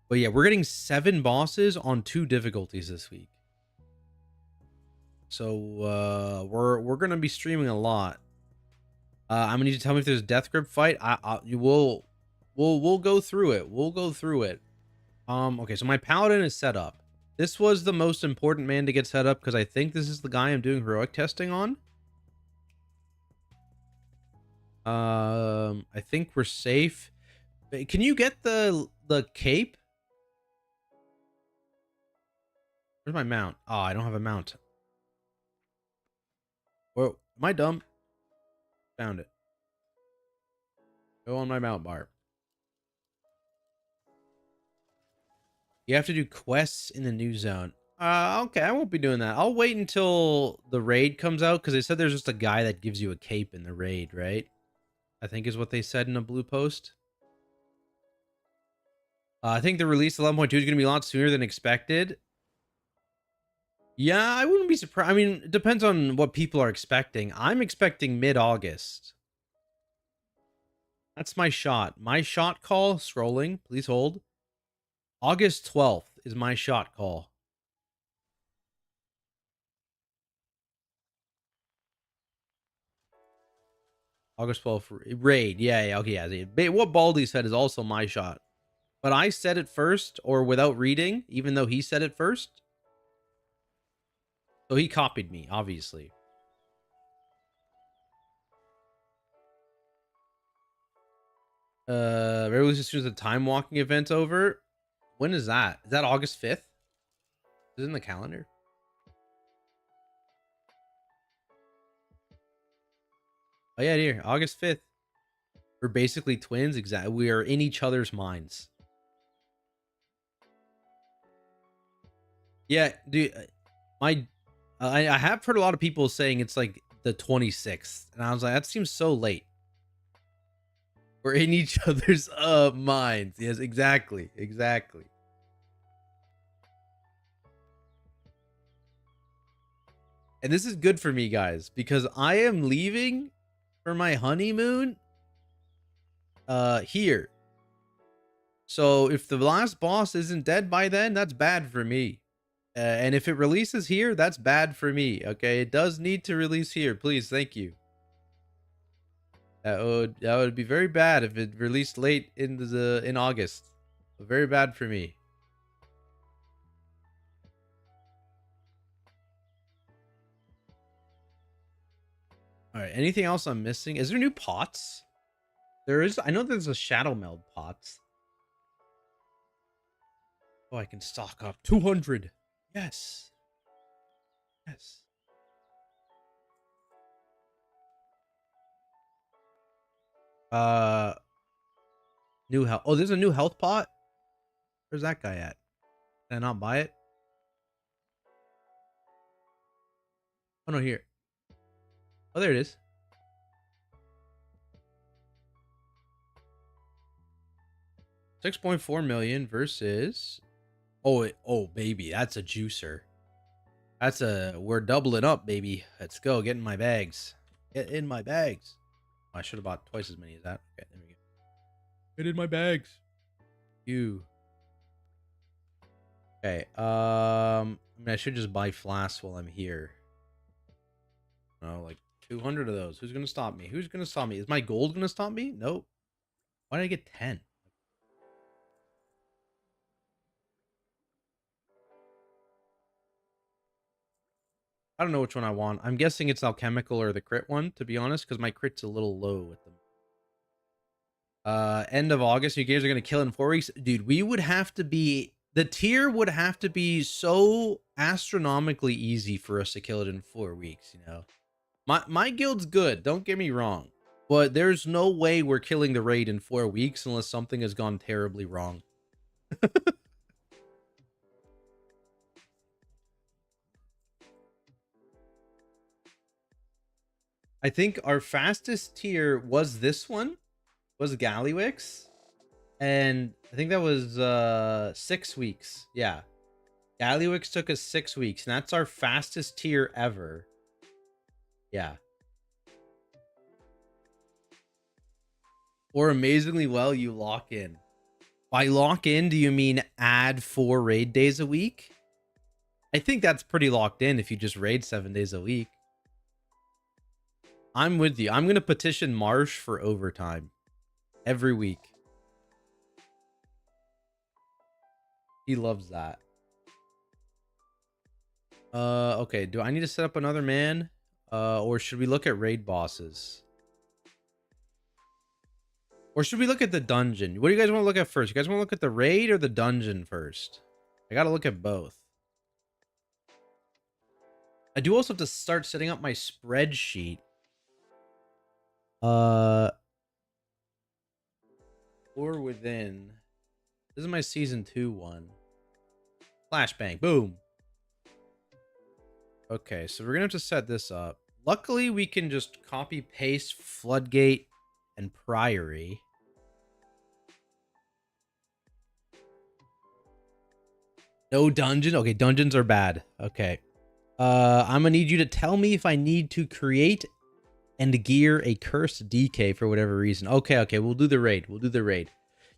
But yeah, we're getting 7 bosses on 2 difficulties this week. So we're gonna be streaming a lot. I'm gonna need you to tell me if there's a death grip fight. We'll go through it. We'll go through it. Okay, so my paladin is set up. This was the most important man to get set up because I think this is the guy I'm doing heroic testing on. I think we're safe. Can you get the cape? Where's my mount? Oh, I don't have a mount. Whoa, am I dumb? Found it. Go on my mount bar. You have to do quests in the new zone. Okay, I won't be doing that. I'll wait until the raid comes out because they said there's just a guy that gives you a cape in the raid, right? I think is what they said in a blue post. I think the release 11.2 is going to be a lot sooner than expected. Yeah, I wouldn't be surprised. I mean, it depends on what people are expecting. I'm expecting mid-August. That's my shot. My shot call, scrolling, please hold. August 12th is my shot call. August 12th, raid. Yeah, okay, yeah. What Baldy said is also my shot. But I said it first, or without reading, even though he said it first. So he copied me, obviously. Release as soon as the time walking event's over. When is that? Is that August 5th? Is it in the calendar? Oh yeah, dear. August 5th. We're basically twins. Exactly. We are in each other's minds. Yeah, dude. I have heard a lot of people saying it's like the 26th, and I was like, that seems so late. We're in each other's minds. Yes, exactly. Exactly. And this is good for me, guys, because I am leaving for my honeymoon here. So if the last boss isn't dead by then, that's bad for me. And if it releases here, that's bad for me. Okay, it does need to release here, please. Thank you. That would be very bad if it released late in August. Very bad for me. All right. Anything else I'm missing? Is there new pots? There is. I know there's a shadow meld pots. Oh, I can stock up 200. Yes. Yes. New health. Oh, there's a new health pot. Where's that guy at? Can I not buy it? Oh no, here. Oh, there it is. 6.4 million versus. Oh, baby, that's a juicer. We're doubling up, baby. Let's go. Get in my bags. Get in my bags. Oh, I should have bought twice as many as that. Okay, there we go. Get in my bags. You. Okay. I mean, I should just buy flasks while I'm here. No, like 200 of those. Who's gonna stop me? Who's gonna stop me? Is my gold gonna stop me? Nope. Why did I get 10? I don't know which one I want. I'm guessing it's alchemical or the crit one, to be honest, because my crit's a little low with them. End of August, you guys are gonna kill it in 4 weeks. Dude, we would have to be the tier would have to be so astronomically easy for us to kill it in 4 weeks, you know. My guild's good, don't get me wrong. But there's no way we're killing the raid in 4 weeks unless something has gone terribly wrong. I think our fastest tier was this one, was Gallywix. And I think that was 6 weeks. Yeah. Gallywix took us 6 weeks, and that's our fastest tier ever. Yeah. Or amazingly well, you lock in. By lock in, do you mean add 4 raid days a week? I think that's pretty locked in if you just raid 7 days a week. I'm with you. I'm going to petition Marsh for overtime every week. He loves that. Okay. Do I need to set up another man? Or should we look at raid bosses? Or should we look at the dungeon? What do you guys want to look at first? You guys want to look at the raid or the dungeon first? I got to look at both. I do also have to start setting up my spreadsheet. Or within. This is my season 2 one. Flashbang. Boom. Okay, so we're gonna have to set this up. Luckily, we can just copy paste Floodgate and Priory. No dungeon. Okay, dungeons are bad. Okay. I'm gonna need you to tell me if I need to create and gear a cursed DK for whatever reason. Okay, we'll do the raid. We'll do the raid.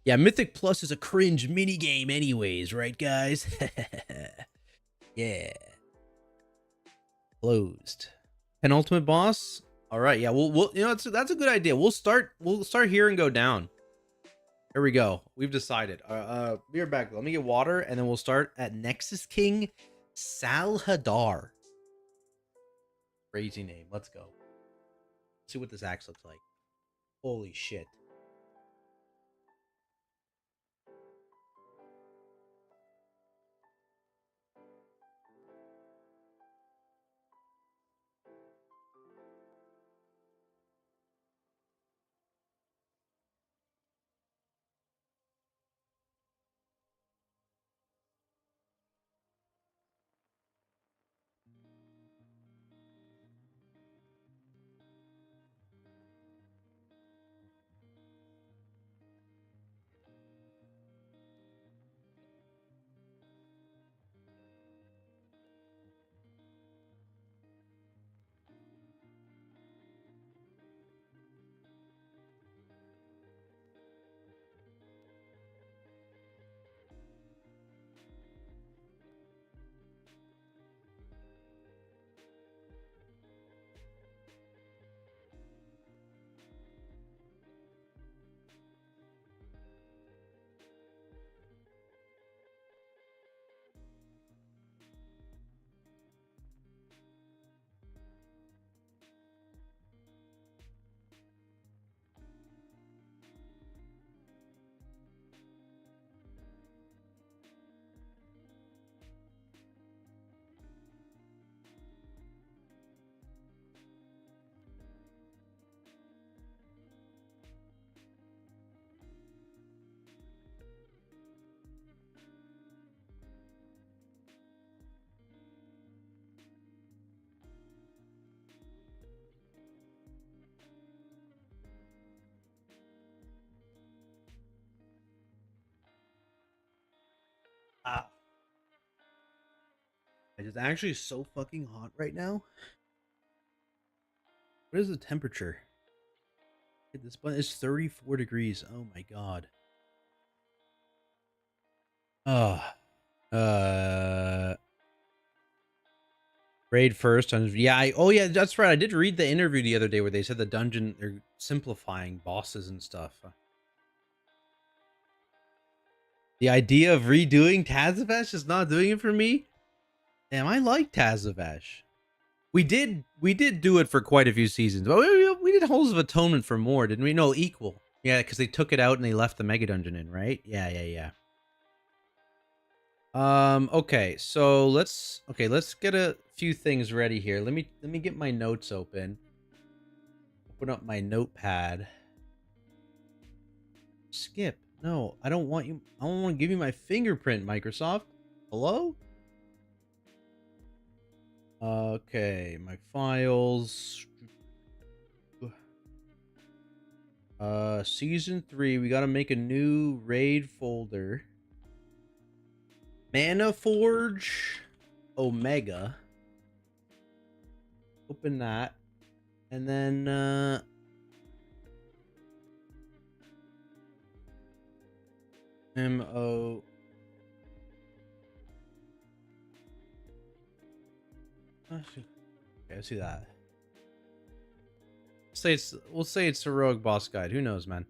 Yeah, Mythic Plus is a cringe minigame anyways, right, guys? Yeah. Closed. Penultimate boss? All right, yeah, we'll you know, that's a good idea. We'll start here and go down. Here we go. We've decided. Be right back. Let me get water, and then we'll start at Nexus King Salhadaar. Crazy name. Let's go. See what this axe looks like. Holy shit. It's actually so fucking hot right now. What is the temperature? This button is 34 degrees. Oh my god. Oh. Raid first. Yeah, oh yeah, that's right. I did read the interview the other day where they said the dungeon, they're simplifying bosses and stuff. The idea of redoing Tazavesh is not doing it for me. Damn, I like Tazavesh. We did do it for quite a few seasons. But we did Halls of Atonement for more, didn't we? No, equal. Yeah, because they took it out and they left the mega dungeon in, right? Yeah. Okay, so let's get a few things ready here. Let me get my notes open. Open up my notepad. Skip. No, I don't want you. I don't want to give you my fingerprint, Microsoft. Hello? Okay, my files. Season 3, we gotta make a new raid folder. Mana Forge Omega. Open that. And then MO. Okay, I see that. We'll say it's a rogue boss guide. Who knows, man?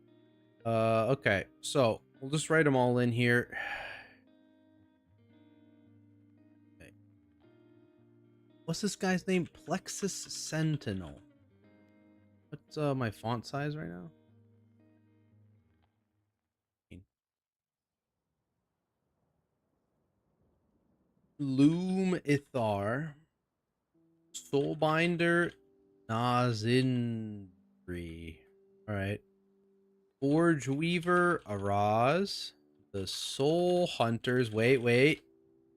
Okay, so we'll just write them all in here. Okay. What's this guy's name? Plexus Sentinel. What's my font size right now? Loom Ithar. Soulbinder Nazindri. Alright. Forge Weaver Araz. The Soul Hunters. Wait.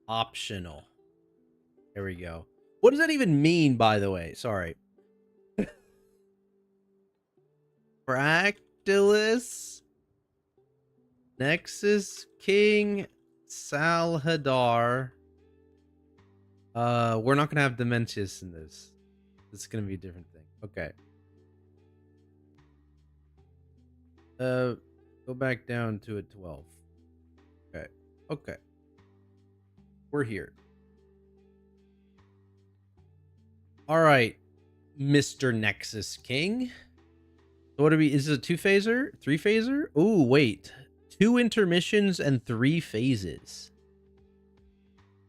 Optional. There we go. What does that even mean, by the way? Sorry. Fractalus. Nexus King. Salhadaar. We're not gonna have Dementius in this. It's gonna be a different thing. Okay. Go back down to a 12. Okay. We're here. All right, Mr. Nexus King. So what are we? Is it a 2-phaser? 3-phaser? Oh, wait. 2 intermissions and 3 phases.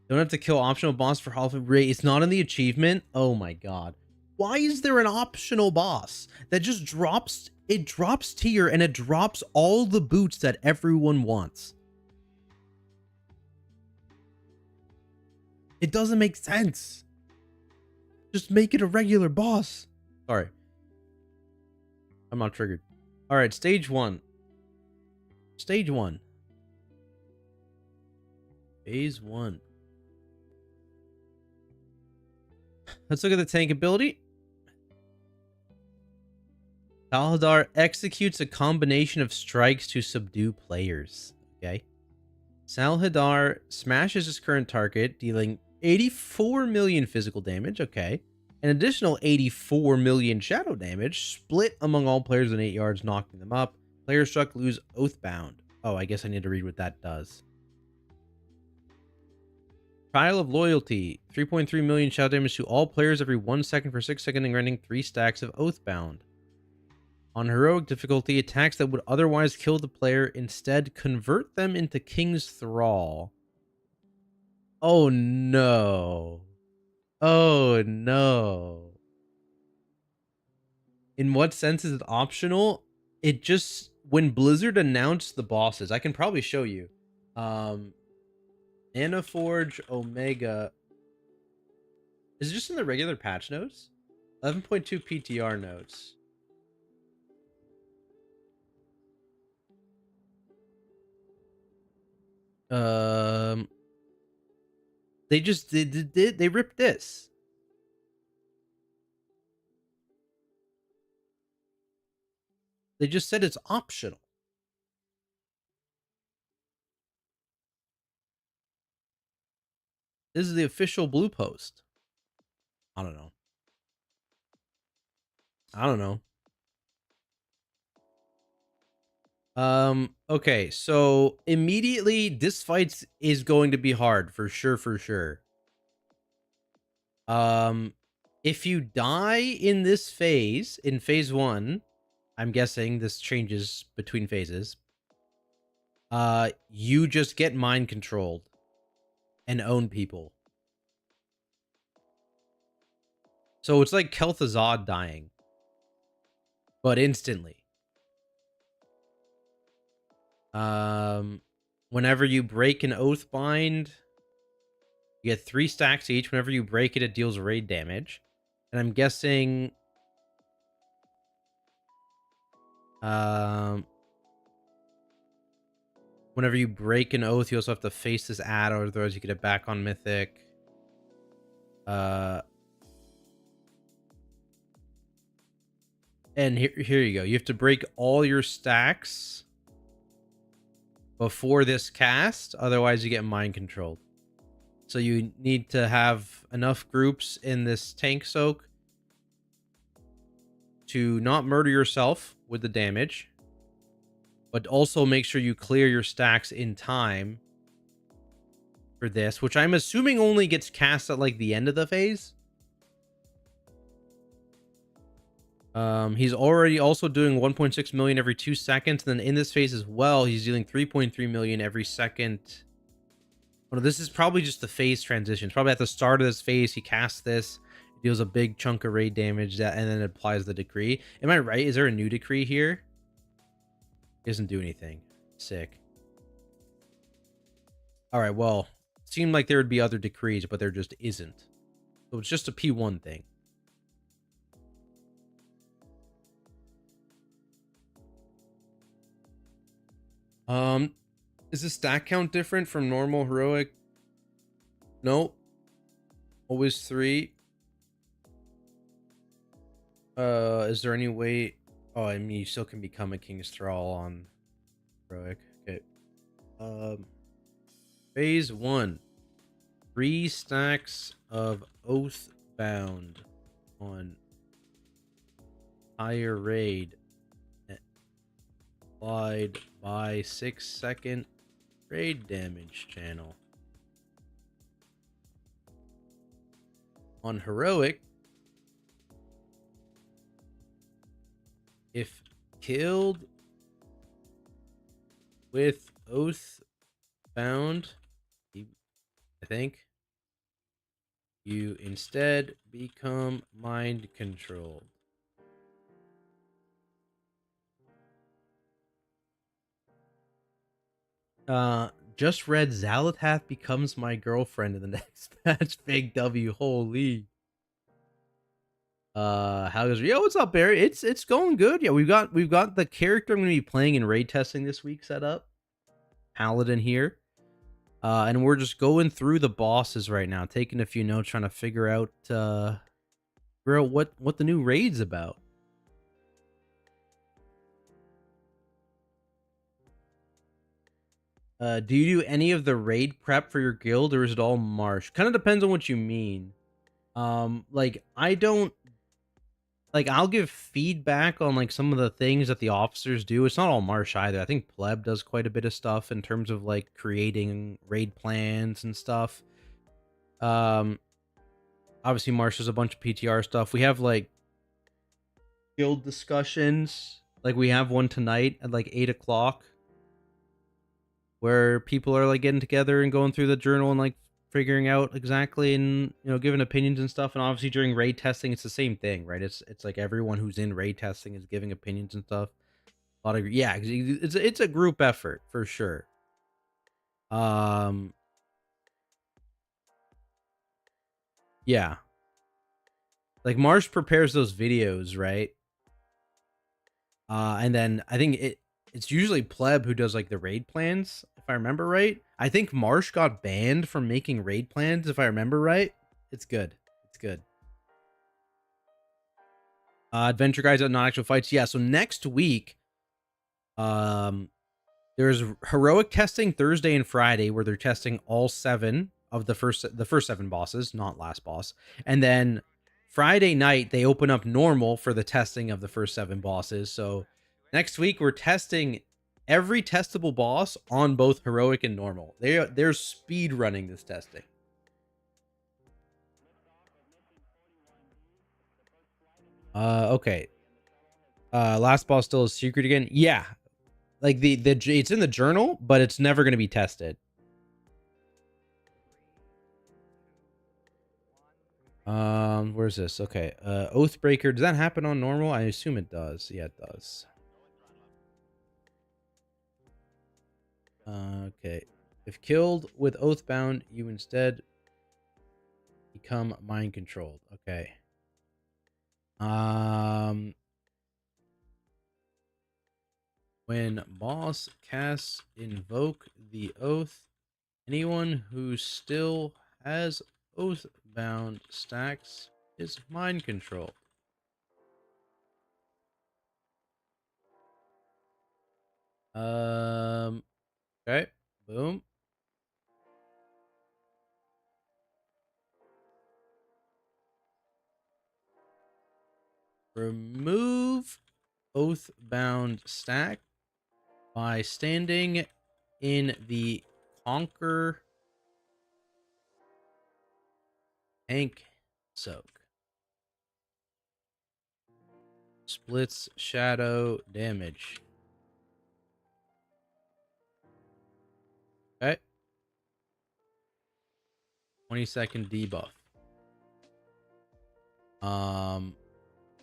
Don't have to kill optional boss for half of rate. It's not in the achievement. Oh my god. Why is there an optional boss that just drops? It drops tier and it drops all the boots that everyone wants. It doesn't make sense. Just make it a regular boss. Sorry. I'm not triggered. All right, stage 1. Stage 1. Phase 1. Let's look at the tank ability. Salhadaar executes a combination of strikes to subdue players. Okay. Salhadaar smashes his current target, dealing 84 million physical damage. Okay. An additional 84 million shadow damage, split among all players in 8 yards, knocking them up. Players struck lose Oathbound. Oh, I guess I need to read what that does. Trial of Loyalty. 3.3 million shadow damage to all players every 1 second for 6 seconds, and granting 3 stacks of Oathbound. On heroic difficulty, attacks that would otherwise kill the player instead convert them into King's Thrall. Oh no. Oh no. In what sense is it optional? It just, when Blizzard announced the bosses, I can probably show you. Anaforge Omega. Is it just in the regular patch notes? 11.2 PTR notes. They just they ripped this. They just said it's optional. This is the official blue post. I don't know. I don't know. Okay, so immediately this fight is going to be hard for sure, for sure. If you die in this phase, in phase 1, I'm guessing this changes between phases. You just get mind controlled and own people. So it's like Kel'Thuzad dying, but instantly. Whenever you break an oath bind, you get 3 stacks each. Whenever you break it, it deals raid damage. And I'm guessing whenever you break an oath, you also have to face this ad, or otherwise you get it back on Mythic. And here you go. You have to break all your stacks before this cast, otherwise you get mind controlled. So you need to have enough groups in this tank soak to not murder yourself with the damage, but also make sure you clear your stacks in time for this, which I'm assuming only gets cast at like the end of the phase. He's already also doing 1.6 million every 2 seconds. And then in this phase as well, he's dealing 3.3 million every second. Oh, no, this is probably just the phase transition. It's probably at the start of this phase, he casts this, deals a big chunk of raid damage, that, and then applies the decree. Am I right? Is there a new decree here? He doesn't do anything. Sick. All right, well, it seemed like there would be other decrees, but there just isn't. So it's just a P1 thing. Is the stack count different from normal heroic? Nope. Always 3. Is there any way? Oh, I mean, you still can become a King's Thrall on heroic. Okay. Phase 1. 3 stacks of Oath Bound on higher raid. Applied by 6-second raid damage channel. On heroic, if killed with Oath Bound, I think, you instead become mind controlled. Just read Salhadaar becomes my girlfriend in the next match. Big W, holy. How goes? Yo, what's up, Barry? It's going good. Yeah, we've got the character I'm gonna be playing in raid testing this week set up. Paladin here. And we're just going through the bosses right now, taking a few notes, trying to figure out what the new raid's about. Do you do any of the raid prep for your guild, or is it all marsh? Kind of depends on what you mean. Like, I don't, like, I'll give feedback on like some of the things that the officers do. It's not all marsh either. I think pleb does quite a bit of stuff in terms of like creating raid plans and stuff. Obviously marsh does a bunch of PTR stuff. We have like guild discussions. Like, we have one tonight at like 8 o'clock. Where people are like getting together and going through the journal and like figuring out exactly and, you know, giving opinions and stuff. And obviously during raid testing, it's the same thing, right? It's like everyone who's in raid testing is giving opinions and stuff. A lot of, yeah, it's a group effort for sure. Yeah, like Marsh prepares those videos, right? And then I think it's usually pleb who does like the raid plans, if I remember right. I think Marsh got banned from making raid plans, if I remember right. It's good. It's good. Adventure guides not actual fights. Yeah, so next week, there's heroic testing Thursday and Friday where they're testing all 7 of the first 7 bosses, not last boss. And then Friday night they open up normal for the testing of the first 7 bosses. So next week we're testing every testable boss on both heroic and normal. They're speed running this testing. Okay. Last boss still is secret again. Yeah, like the it's in the journal, but it's never going to be tested. Where's this? Okay. Oathbreaker. Does that happen on normal? I assume it does. Yeah, it does. Okay. If killed with Oathbound, you instead become mind controlled. Okay. When boss casts invoke the oath, anyone who still has Oathbound stacks is mind controlled. Okay. Boom. Remove Oathbound stack by standing in the Conquer tank soak. Splits shadow damage. Okay. 20-second debuff.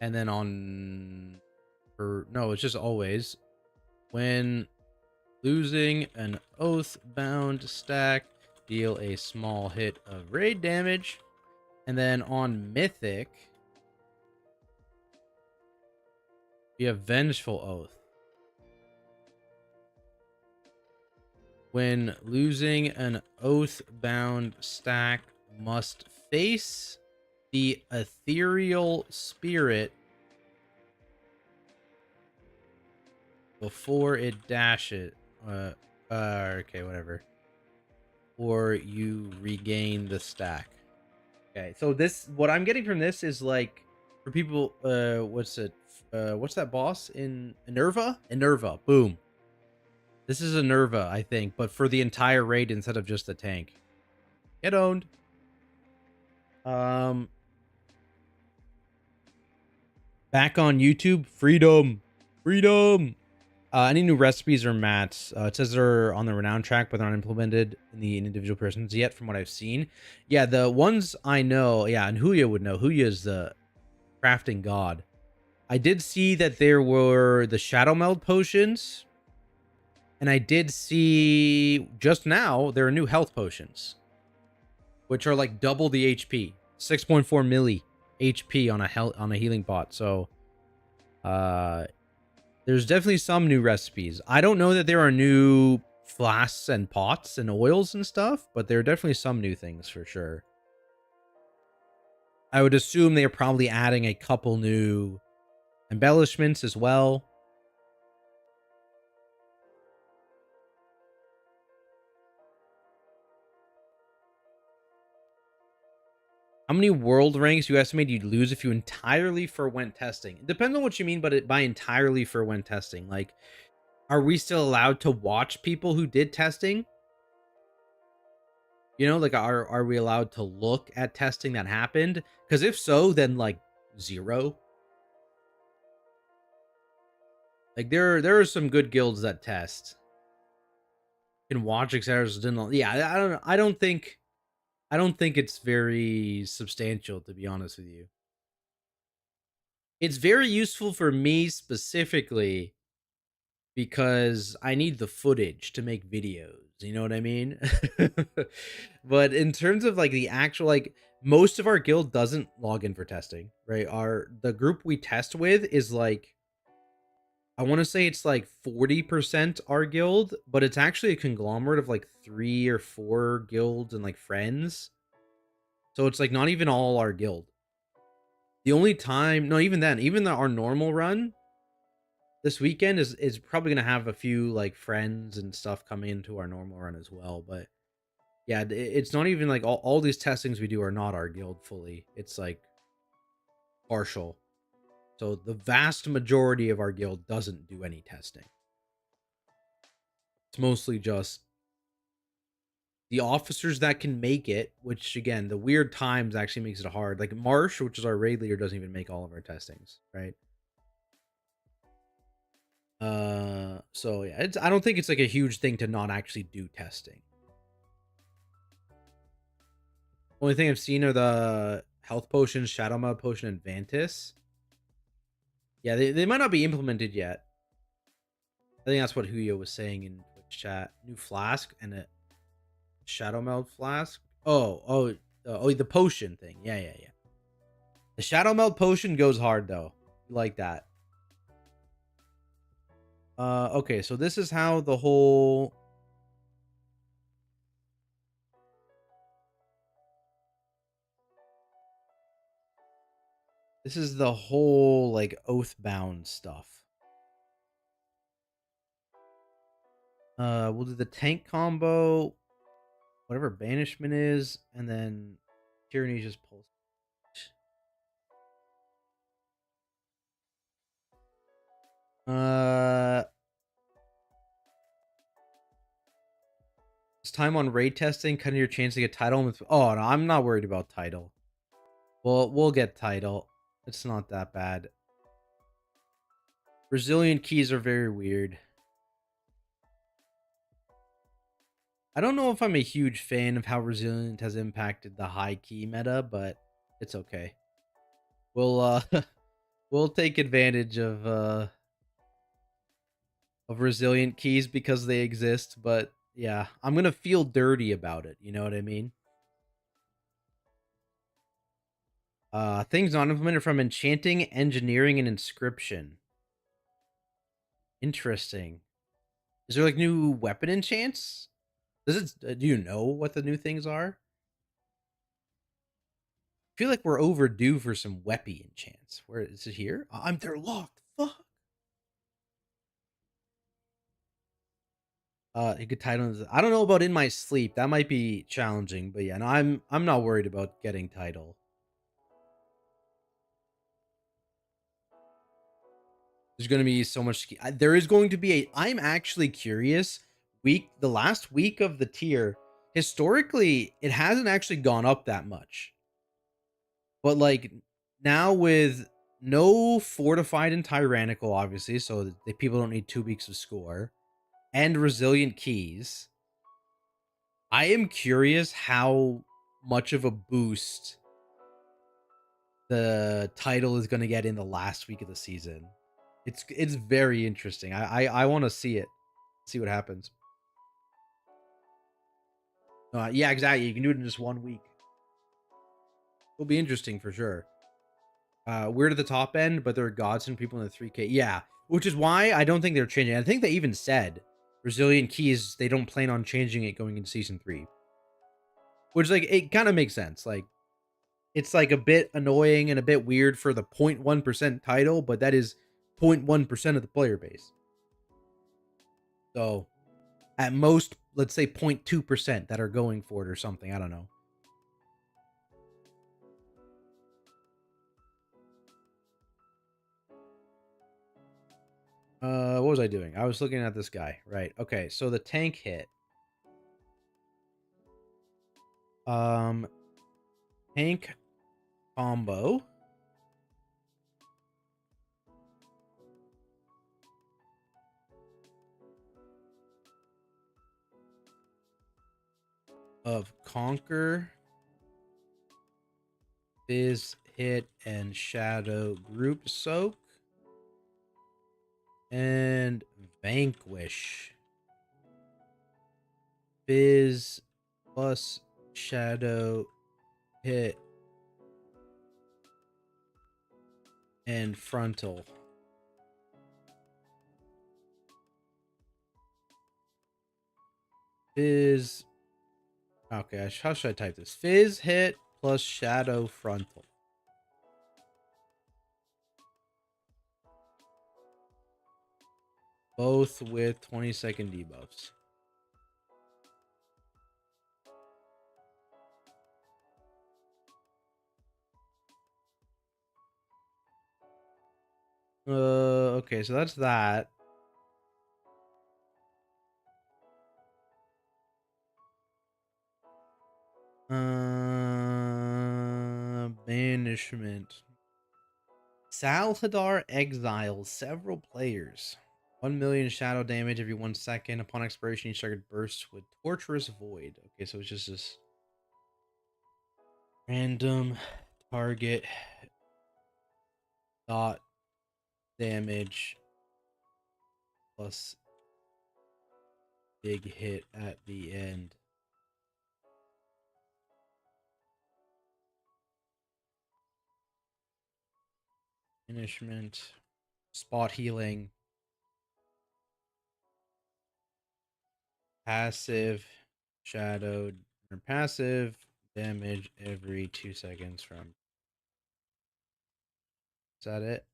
And then no, it's just always when losing an Oathbound stack, deal a small hit of raid damage. And then on Mythic, you have Vengeful Oath. When losing an Oathbound stack, must face the ethereal spirit before it dashes. Okay, whatever. Or you regain the stack. Okay, so this, what I'm getting from this is like, for people, what's that boss in Enerva? Enerva, boom. This is Enerva, I think, but for the entire raid instead of just the tank. Get owned. Back on YouTube, freedom. Any new recipes or mats? It says they're on the renown track, but they're not implemented in the individual persons yet, from what I've seen. Yeah, the ones I know, yeah, and Huya would know. Huya is the crafting god. I did see that there were the Shadow Meld potions, and I did see just now there are new health potions, which are like double the HP, 6.4 milli HP on a healing pot. So, there's definitely some new recipes. I don't know that there are new flasks and pots and oils and stuff, but there are definitely some new things for sure. I would assume they're probably adding a couple new embellishments as well. How many world ranks do you estimate you'd lose if you entirely forwent testing? It depends on what you mean by entirely forwent testing. Like, are we still allowed to watch people who did testing? You know, like, are we allowed to look at testing that happened? Because if so, then like 0. Like, there are some good guilds that test. You can watch etc. Yeah, I don't think it's very substantial, to be honest with you. It's very useful for me specifically because I need the footage to make videos. You know what I mean? But in terms of like the actual, like, most of our guild doesn't log in for testing, right? The group we test with is like, I want to say it's like 40% our guild, but it's actually a conglomerate of like 3 or 4 guilds and like friends. So it's like not even all our guild. The only time, no, even then, even our normal run this weekend is probably gonna have a few like friends and stuff coming into our normal run as well. But Yeah, it's not even like all these testings we do are not our guild fully. It's like partial. So the vast majority of our guild doesn't do any testing. It's mostly just the officers that can make it, which again, the weird times actually makes it hard. Like Marsh, which is our raid leader, doesn't even make all of our testings, right? So yeah, I don't think it's like a huge thing to not actually do testing. Only thing I've seen are the health potions, Shadow Meld potion, and Vantis. Yeah, they might not be implemented yet. I think that's what Huyo was saying in Twitch chat. New flask and a Shadow Meld flask. Oh, the potion thing. Yeah. The Shadow Meld potion goes hard though. Like that. Okay, so this is how the whole like Oathbound stuff. We'll do the tank combo, whatever banishment is, and then Tyranny just pulls. It's time on raid testing, cutting your chance to get title. Oh no, I'm not worried about title. We'll get title. It's not that bad. Resilient keys are very weird. I don't know if I'm a huge fan of how resilient has impacted the high key meta, but it's okay. We'll we'll take advantage of resilient keys because they exist, but yeah, I'm gonna feel dirty about it, you know what I mean? Things not implemented from enchanting, engineering, and inscription. Interesting. Is there like new weapon enchants? Does it? Do you know what the new things are? I feel like we're overdue for some weapy enchants. Where is it here? They're locked. Fuck. A good title. I don't know about in my sleep. That might be challenging, but yeah, no, I'm not worried about getting title. There's going to be so much. There is going to be a. I'm actually curious. The last week of the tier, historically, it hasn't actually gone up that much. But like now with no fortified and tyrannical, obviously, so that people don't need 2 weeks of score, and resilient keys. I am curious how much of a boost the title is going to get in the last week of the season. It's very interesting. I want to see it, see what happens. Yeah, exactly. You can do it in just 1 week. It'll be interesting for sure. We're to the top end, but there are gods and people in the 3K. Yeah, which is why I don't think they're changing. I think they even said resilient keys. They don't plan on changing it going into season 3, which like it kind of makes sense. Like it's like a bit annoying and a bit weird for the 0.1% title, but that is 0.1% of the player base. So at most, let's say 0.2% that are going for it or something. I don't know. What was I doing? I was looking at this guy. Right. Okay. So the tank hit. Tank combo. Of Conquer, Fizz, Hit, and Shadow Group Soak. And Vanquish. Fizz plus Shadow Hit and Frontal. Fizz. Okay, how should I type this? Fizz Hit plus Shadow Frontal. Both with 20-second debuffs. Okay, so that's that. Banishment. Salhadaar exiles several players. 1 million shadow damage every 1 second. Upon expiration, each target bursts with torturous void. Okay, so it's just this random target dot damage plus big hit at the end. Punishment, spot healing, passive, shadowed, or passive damage every 2 seconds from. Is that it?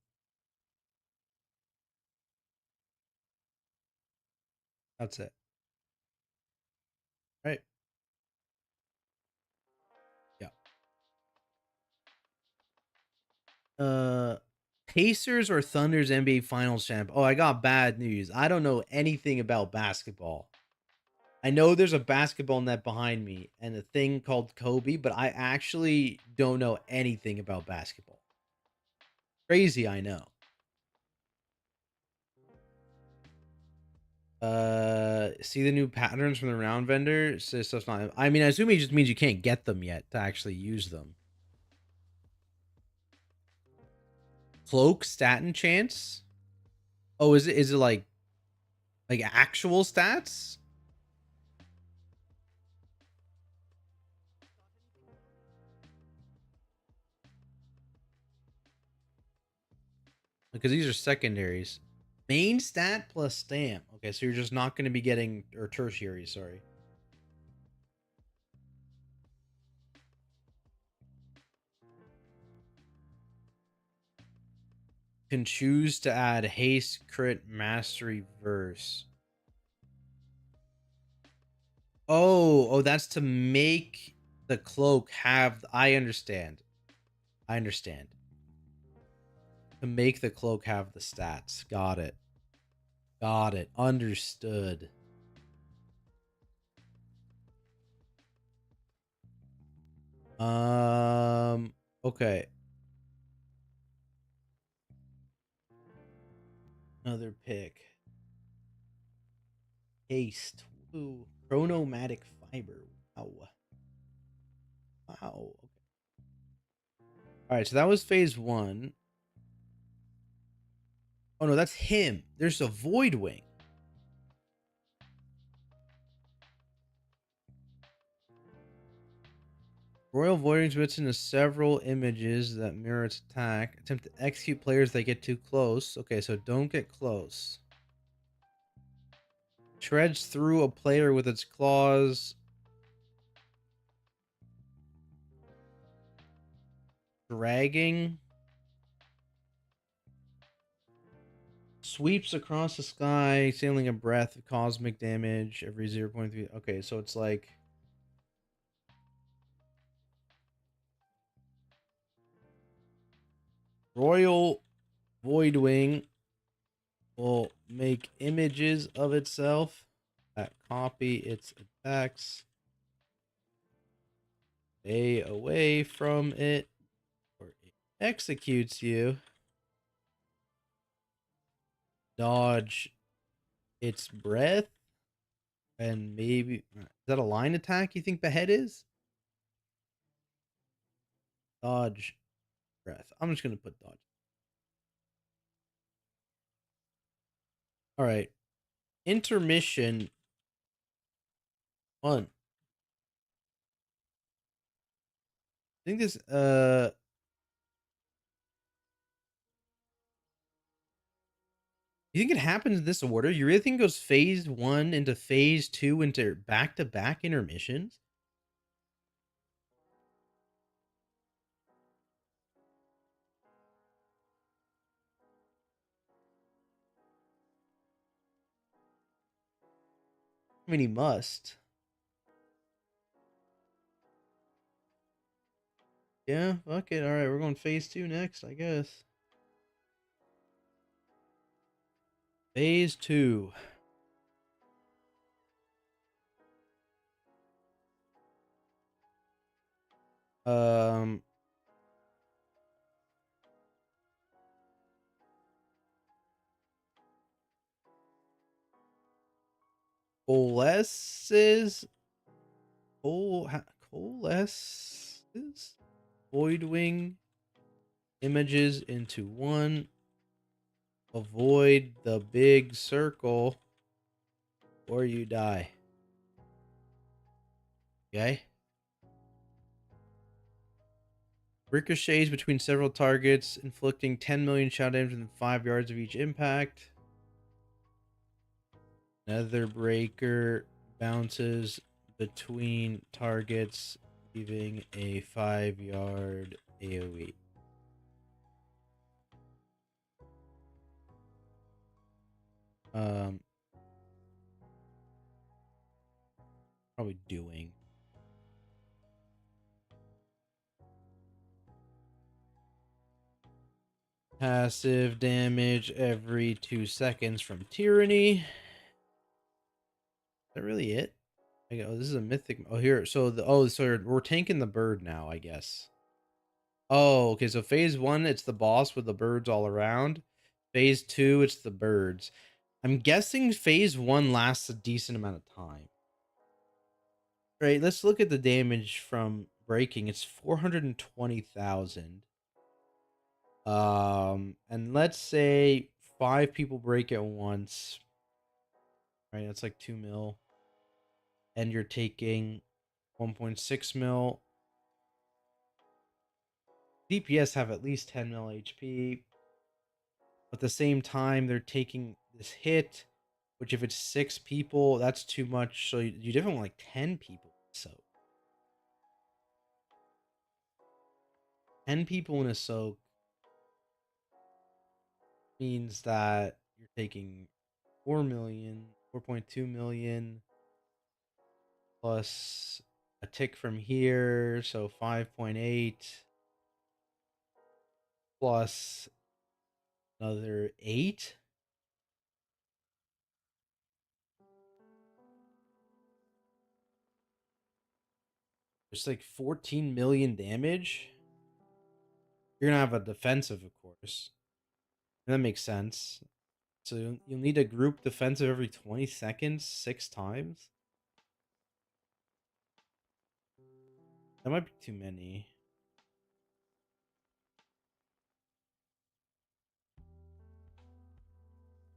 That's it. Right. Yeah. Uh, Pacers or Thunder's NBA Finals champ? Oh, I got bad news. I don't know anything about basketball. I know there's a basketball net behind me and a thing called Kobe, but I actually don't know anything about basketball. Crazy, I know. See the new patterns from the round vendor? So stuff's not. I mean, I assume it just means you can't get them yet to actually use them. Cloak stat and chance? Oh, is it like actual stats? Because these are secondaries. Main stat plus stamp. Okay, so you're just not going to be getting, or tertiary, sorry. Can choose to add haste, crit, mastery, verse. Oh, that's to make the cloak have. I understand. I understand. To make the cloak have the stats. Got it. Got it. Understood. Okay. Another pick. Haste. Ooh. Chronomatic fiber. Wow. Wow. Okay. All right, so that was phase 1. Oh no, that's him. There's a void wing. Royal Voiding splits into several images that mirror its attack. Attempt to execute players that get too close. Okay, so don't get close. Treads through a player with its claws. Dragging. Sweeps across the sky, sailing a breath of cosmic damage every 0.3. Okay, so it's like Royal Voidwing will make images of itself that copy its attacks. Stay away from it, or it executes you. Dodge its breath, and maybe is that a line attack? You think behead is? Dodge breath. I'm just gonna put dodge. All right. Intermission 1. I think this you think it happens in this order? You really think it goes phase 1 into phase 2 into back-to-back intermissions? I mean, he must. Yeah, fuck it. All right, we're going phase 2 next, I guess. Phase 2. Um, coalesces, coalesces Voidwing images into one. Avoid the big circle or you die. Okay. Ricochets between several targets, inflicting 10 million shot damage within 5 yards of each impact. Nether Breaker bounces between targets, leaving a 5-yard AoE. Probably doing. Passive damage every 2 seconds from Tyranny. Is that really it? Oh, this is a mythic. Oh, here. So so we're tanking the bird now, I guess. Oh, okay. So phase 1, it's the boss with the birds all around. Phase 2, it's the birds. I'm guessing phase 1 lasts a decent amount of time. Right. Let's look at the damage from breaking. It's 420,000. And let's say 5 people break at once. Right. That's like 2 mil. And you're taking 1.6 mil. DPS have at least 10 mil HP. At the same time, they're taking this hit, which if it's 6 people, that's too much. So you definitely want like 10 people. So 10 people in a soak means that you're taking 4 million, 4.2 million plus a tick from here, so 5.8 plus another 8. There's like 14 million damage. You're gonna have a defensive, of course. And that makes sense. So you'll need a group defensive every 20 seconds, 6 times. That might be too many.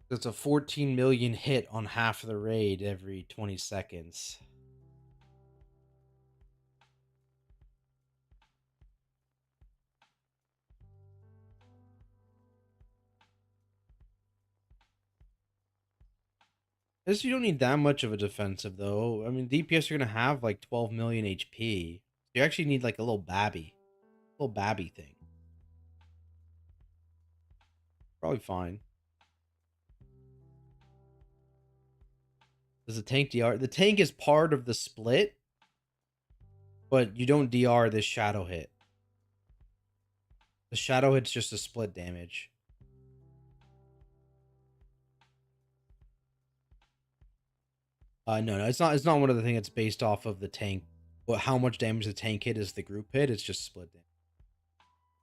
It's a 14 million hit on half of the raid every 20 seconds. This you don't need that much of a defensive though. I mean, DPS are gonna have like 12 million HP. You actually need like a little babby thing. Probably fine. Does the tank DR? The tank is part of the split, but you don't DR this shadow hit. The shadow hit's just a split damage. No, it's not. It's not one of the things that's based off of the tank. But how much damage the tank hit is the group hit. It's just split damage.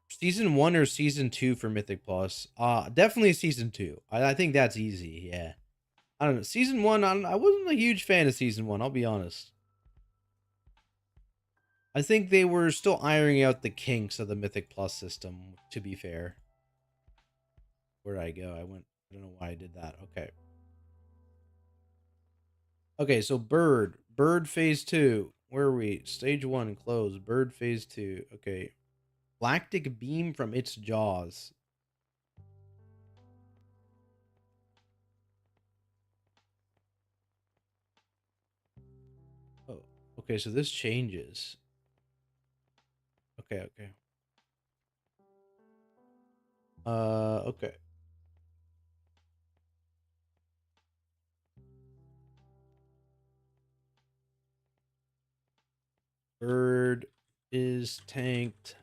Season 1 or season 2 for Mythic Plus? Definitely season 2. I think that's easy. Yeah. I don't know. Season 1, I wasn't a huge fan of season 1. I'll be honest. I think they were still ironing out the kinks of the Mythic Plus system. To be fair. Where'd I go? I don't know why I did that. Okay. Okay, so Bird phase 2. Where are we? Stage 1 closed. Bird phase 2. Okay. Lactic beam from its jaws. Oh, okay, so this changes. Okay. Okay. Bird is tanked.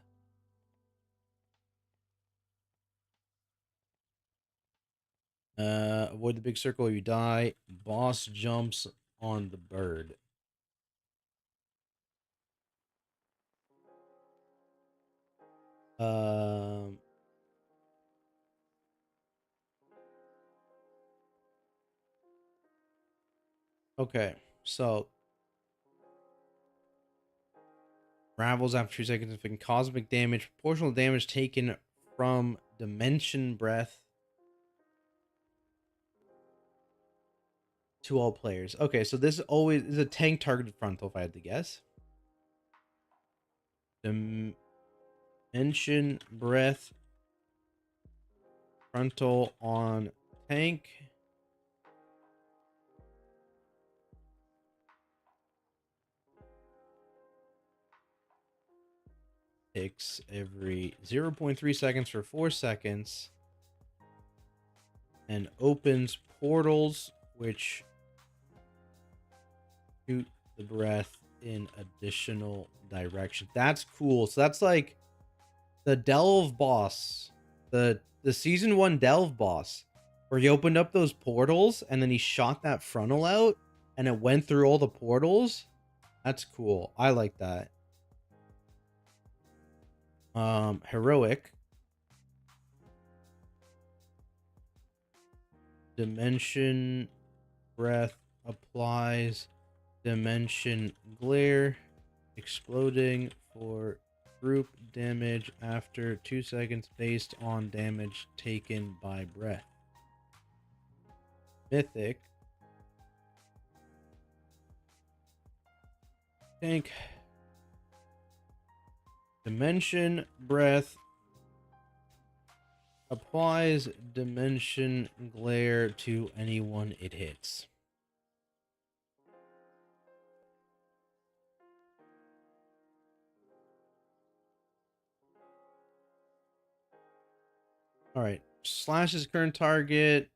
Avoid the big circle, you die. Boss jumps on the bird. Okay, so ravels after 2 seconds, inflicting cosmic damage, proportional damage taken from dimension breath to all players. Okay, so this always is a tank targeted frontal, if I had to guess. Dimension breath frontal on tank. Takes every 0.3 seconds for 4 seconds. And opens portals which shoot the breath in additional direction. That's cool. So that's like the Delve boss, the season 1 Delve boss, where he opened up those portals and then he shot that frontal out and it went through all the portals. That's cool. I like that. Heroic. Dimension breath applies dimension glare, exploding for group damage after 2 seconds based on damage taken by breath. Mythic. Tank. Dimension breath applies dimension glare to anyone it hits. All right. Slashes current target.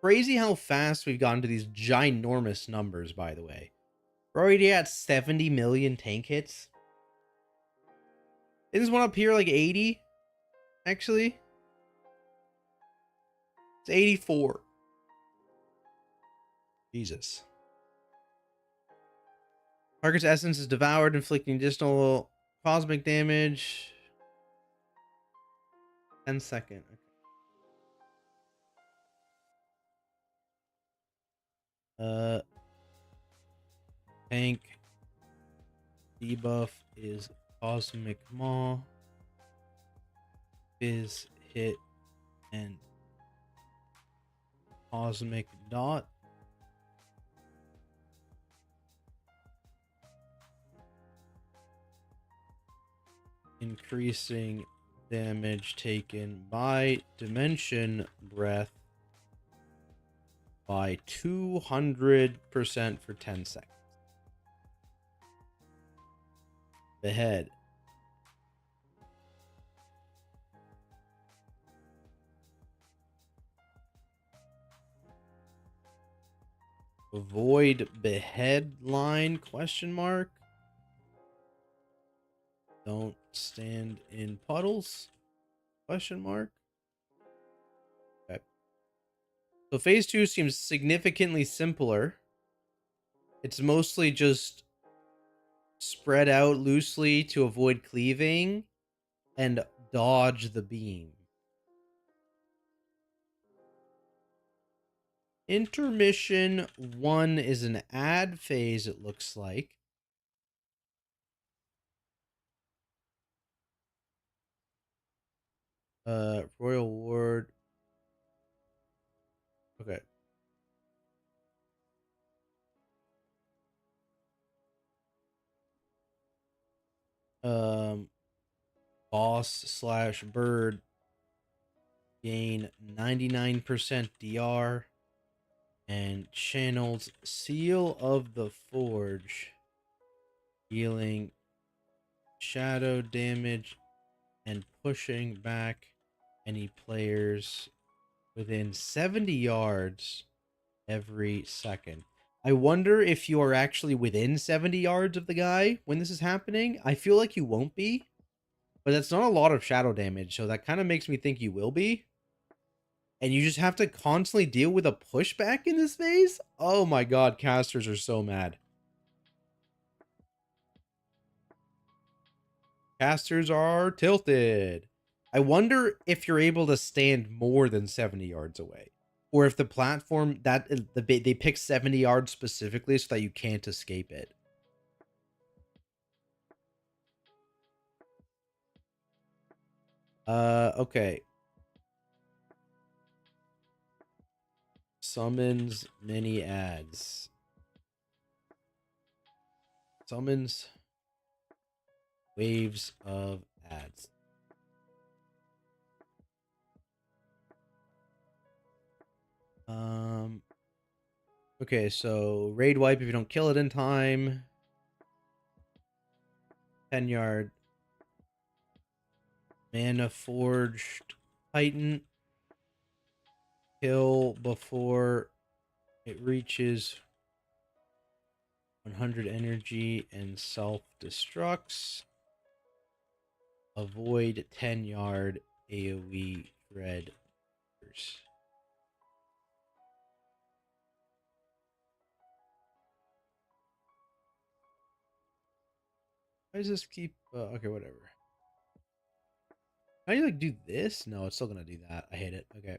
Crazy how fast we've gotten to these ginormous numbers, by the way. We're already at 70 million tank hits. Isn't this one up here like 80? Actually, it's 84. Jesus. Target's essence is devoured, inflicting additional cosmic damage. 10 second. Tank debuff is Cosmic Maw. Fizz hit and Cosmic Dot. Increasing damage taken by Dimension Breath by 200% for 10 seconds. Behead. Avoid behead line, question mark. Don't stand in puddles, question mark. Okay. So phase 2 seems significantly simpler. It's mostly just spread out loosely to avoid cleaving and dodge the beam. Intermission 1 is an ad phase, it looks like. Royal Ward. Okay. Boss / bird gain 99% DR and channels Seal of the Forge, dealing shadow damage and pushing back any players within 70 yards every second. I wonder if you are actually within 70 yards of the guy when this is happening. I feel like you won't be, but that's not a lot of shadow damage, so that kind of makes me think you will be. and you just have to constantly deal with a pushback in this phase? Oh my god, casters are so mad. Casters are tilted. I wonder if you're able to stand more than 70 yards away. Or if the platform that they pick 70 yards specifically so that you can't escape it. Okay. Summons mini ads. Summons waves of ads. Okay, so raid wipe if you don't kill it in time. 10 yard. Mana forged Titan. Kill before it reaches 100 energy and self-destructs. Avoid 10 yard AoE thread. Why does this keep... okay, whatever. Can I like do this? No, it's still gonna do that. I hate it. Okay.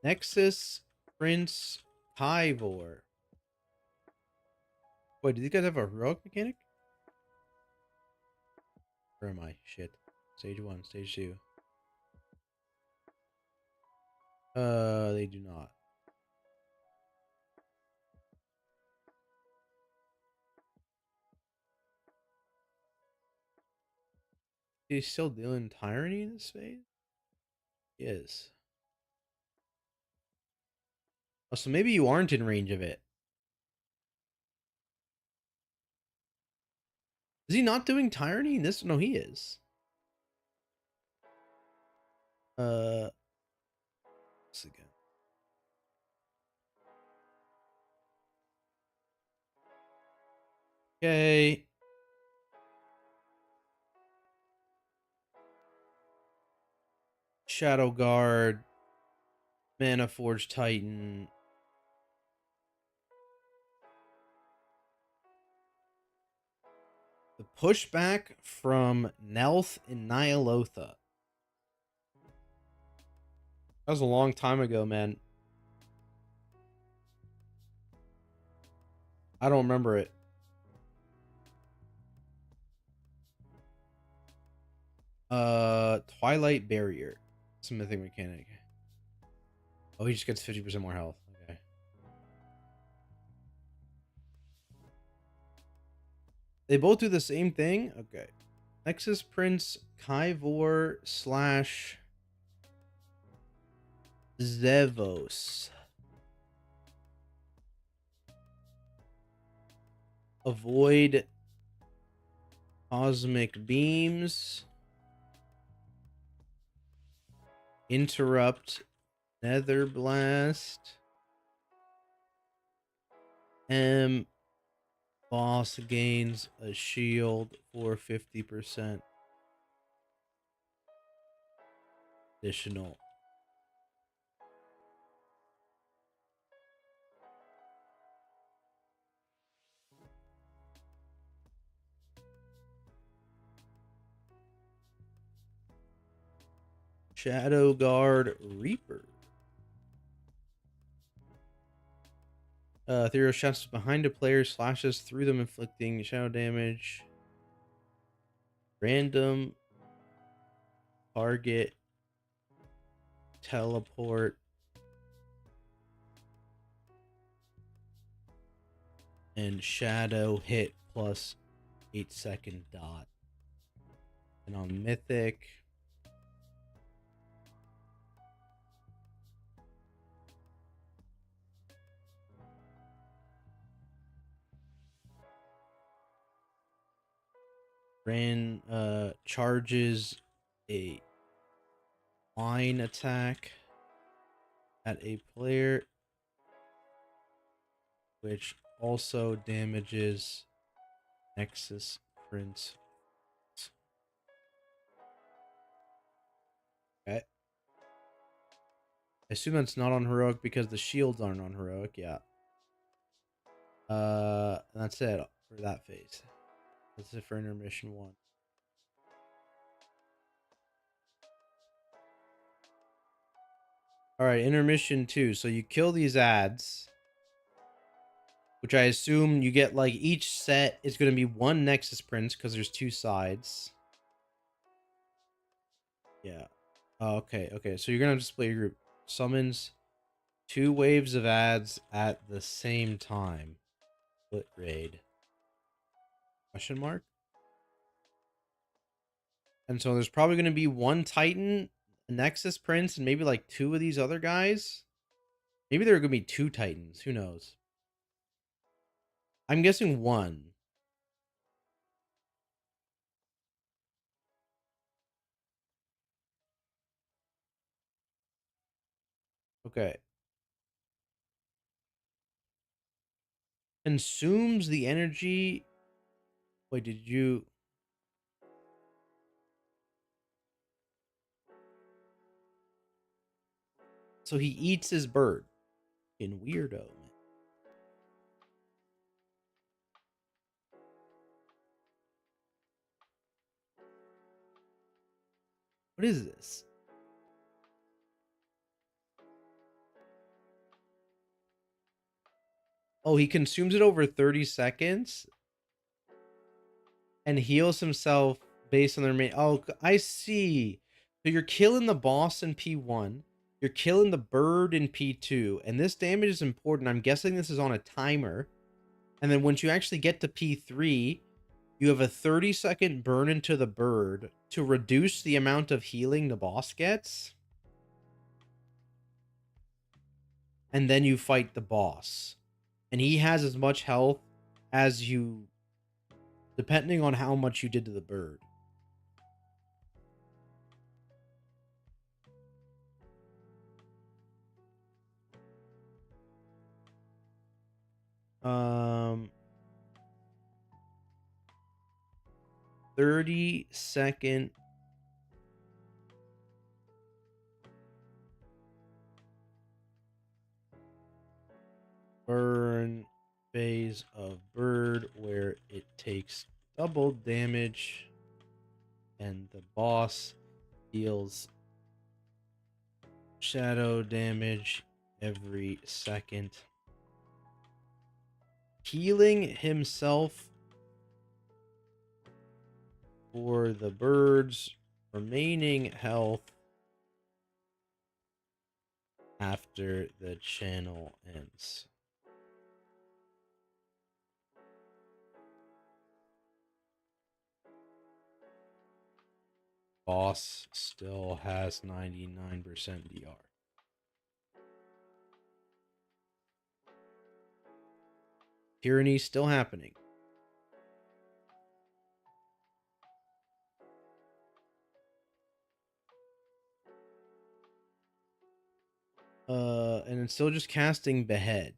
Nexus Prince Kyvor. Wait, do these guys have a heroic mechanic? Where am I? Shit. Stage 1, stage 2. They do not. He's still dealing tyranny in this phase? He is. Oh, so maybe you aren't in range of it. Is he not doing tyranny in this? No, he is. This again. Okay. Shadow Guard. Mana Forge Titan. The pushback from Nelth and Nyalotha. That was a long time ago, man. I don't remember it. Twilight Barrier. It's a mythic mechanic. Oh, he just gets 50% more health. Okay. They both do the same thing? Okay. Nexus Prince Kyvor slash Zevos. Avoid cosmic beams. Interrupt Nether Blast. Boss gains a shield for 50% additional. Shadow Guard Reaper. Ethereal shots behind a player, slashes through them, inflicting shadow damage. Random target teleport and shadow hit plus 8-second dot. And on Mythic, charges a line attack at a player, which also damages Nexus Prince. I assume that's not on heroic because the shields aren't on heroic. Yeah. That's it for that phase. That's it for intermission 1. All right, intermission 2. So you kill these ads, which I assume you get, like, each set is going to be 1 Nexus Prince because there's 2 sides. Yeah. Oh, okay, okay. So you're going to display your group. Summons 2 waves of ads at the same time. Split raid. Question mark? And so there's probably going to be 1 Titan, a Nexus Prince, and maybe like 2 of these other guys. Maybe there are going to be 2 Titans. Who knows? I'm guessing 1. Okay. Consumes the energy. Wait, did you... So he eats his bird. In weirdo, man. What is this? Oh, he consumes it over 30 seconds and heals himself based on their main... Oh, I see. So you're killing the boss in P1. You're killing the bird in P2. And this damage is important. I'm guessing this is on a timer. And then once you actually get to P3, you have a 30-second burn into the bird to reduce the amount of healing the boss gets. And then you fight the boss. And he has as much health as you, depending on how much you did to the bird. Um, 30-second burn phase of bird where it takes double damage and the boss deals shadow damage every second. Healing himself for the bird's remaining health after the channel ends. Boss still has 99% DR. Tyranny still happening. And it's still just casting Behead.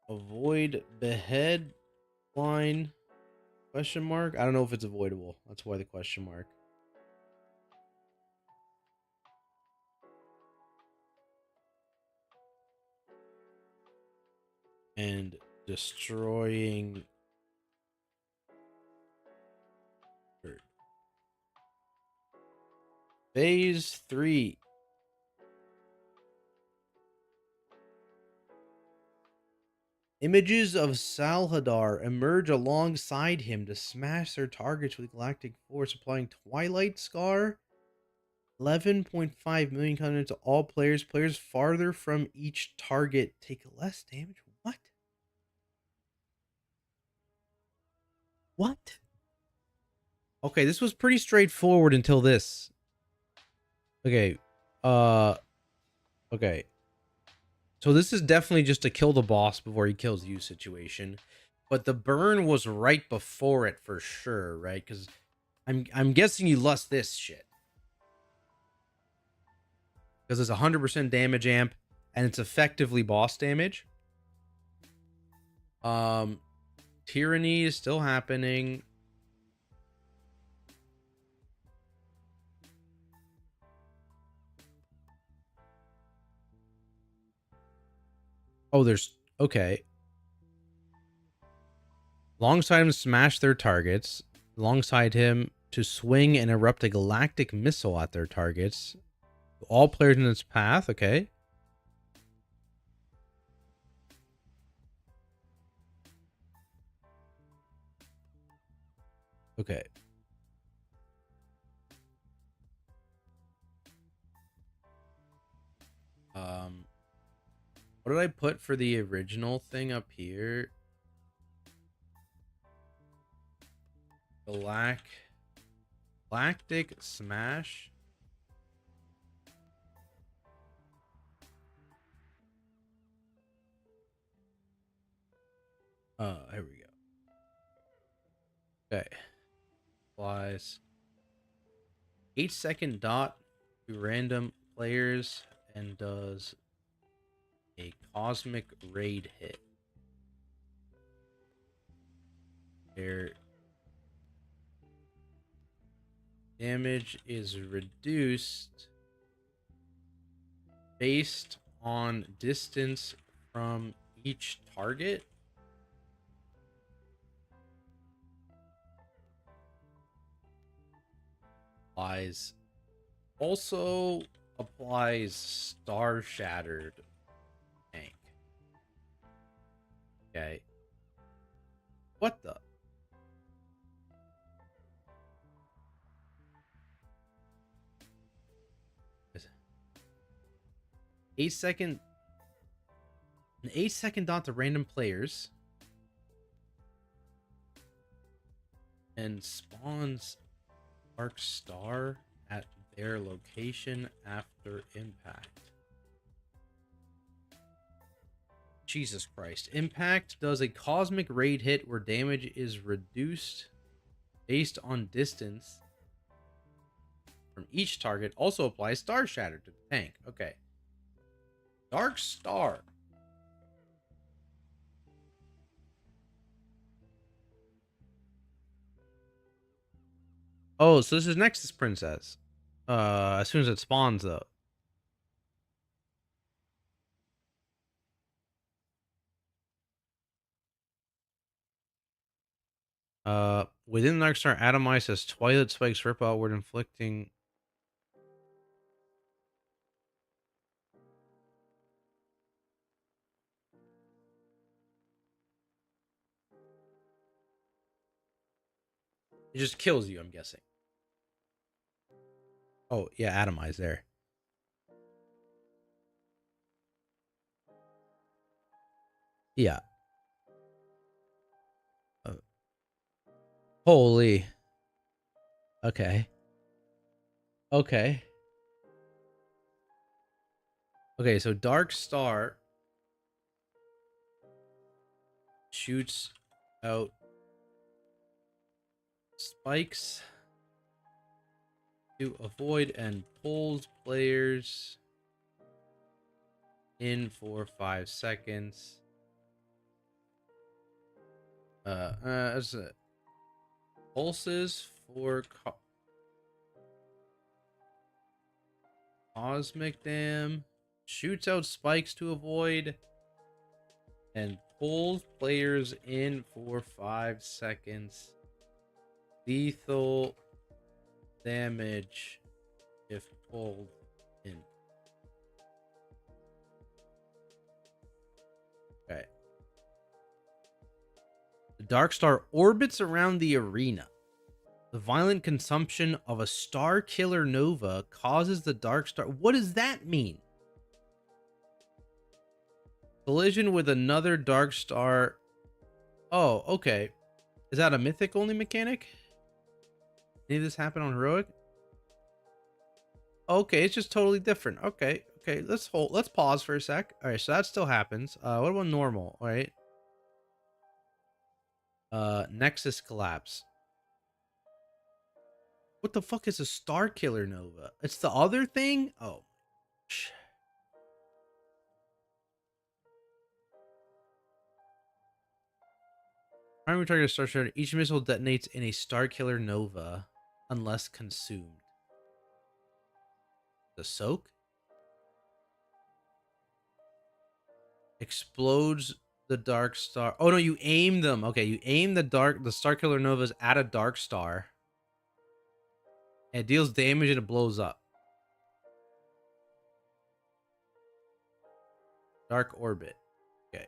Avoid Behead line? Question mark? I don't know if it's avoidable. That's why the question mark. And destroying bird. Phase 3. Images of Salhadaar emerge alongside him to smash their targets with galactic force, applying Twilight Scar. 11.5 million continents to all players. Players farther from each target take less damage. What? What? Okay, this was pretty straightforward until this. Okay. Okay. So this is definitely just to kill the boss before he kills you situation. But the burn was right before it for sure, right? Because I'm guessing you lost this shit. Because it's 100% damage amp, and it's effectively boss damage. Tyranny is still happening. Oh, there's... Okay. Alongside him, smash their targets. Alongside him, to swing and erupt a galactic missile at their targets. All players in its path. Okay. Okay. What did I put for the original thing up here? Galactic Smash. Here we go. Okay. Applies 8-second dot to random players and does a cosmic raid hit. Their damage is reduced based on distance from each target. Also applies Star Shattered tank. Okay. What the? An 8-second dot to random players and spawns Dark Star at their location after impact. Jesus Christ. Impact does a cosmic raid hit where damage is reduced based on distance from each target. Also applies Star Shatter to the tank. Okay. Dark Star. Oh, so this is Nexus Princess. As soon as it spawns, though. Within the Darkstar, Atomize as Twilight Spikes rip outward, inflicting. It just kills you, I'm guessing. Oh, yeah, Atomize there. Yeah. Holy. Okay. Okay. Okay, so Dark Star shoots out spikes to avoid and pulls players in for 5 seconds. As pulses for cosmic dam, shoots out spikes to avoid, and pulls players in for 5 seconds. Lethal damage if pulled in. Okay. The Dark Star orbits around the arena. The violent consumption of a star killer nova causes the Dark Star. What does that mean? Collision with another Dark Star. Oh, okay. Is that a mythic only mechanic? Any of this happen on heroic? Okay, it's just totally different. Okay, okay. Let's pause for a sec. All right, so that still happens. What about normal? All right. Nexus collapse. What the fuck is a star killer nova? It's the other thing? Oh. Primary target star shatter. Each missile detonates in a star killer nova unless consumed. The soak? Explodes the dark star. Oh no, you aim them. Okay, you aim the star killer novas at a dark star. And it deals damage and it blows up. Dark orbit. Okay.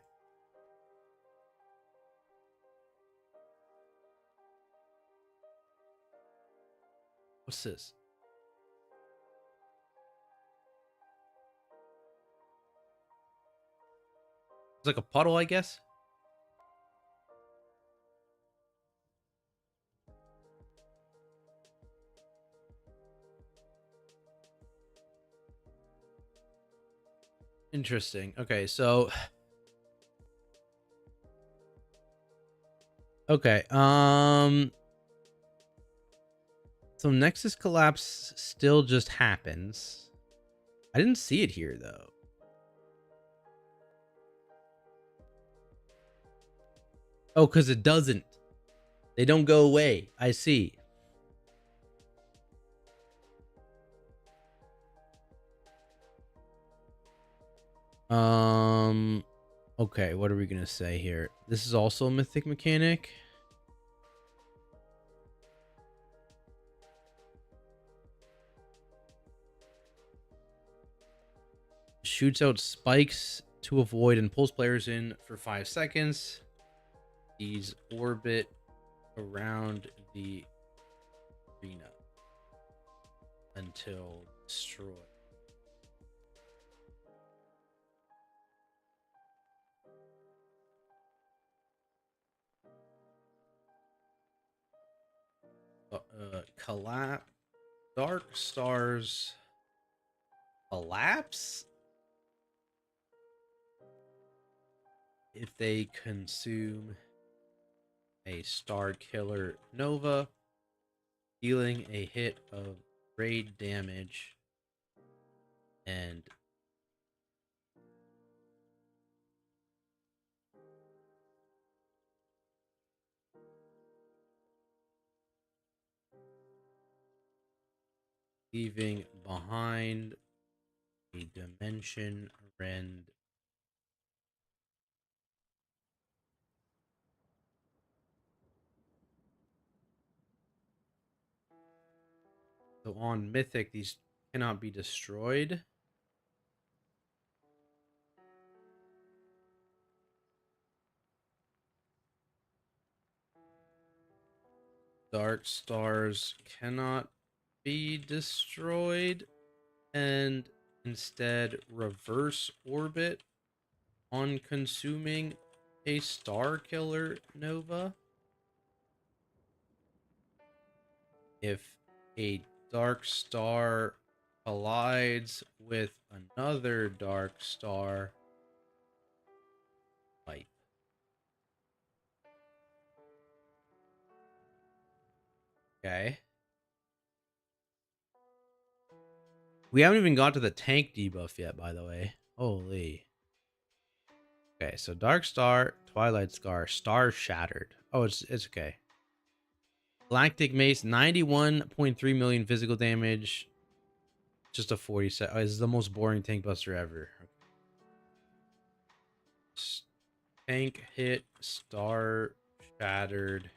What's this? It's like a puddle, I guess. Interesting. Okay, so okay. So Nexus collapse still just happens. I didn't see it here though. Oh, because it doesn't. They don't go away. I see. Okay, what are we gonna say here? This is also a mythic mechanic. Shoots out spikes to avoid and pulls players in for 5 seconds. These orbit around the arena until destroyed. Collapse. Dark stars collapse if they consume a star killer nova, dealing a hit of raid damage and leaving behind a dimension rend. So on Mythic, these cannot be destroyed. Dark stars cannot be destroyed, and instead reverse orbit on consuming a star killer nova. If a dark star collides with another dark star, wipe. Okay. We haven't even got to the tank debuff yet, by the way. Holy. Okay, so Dark Star, Twilight Scar, Star Shattered. Oh, it's okay. Galactic Mace, 91.3 million physical damage. Just a 40 set. Oh, this is the most boring tank buster ever. Tank hit, Star Shattered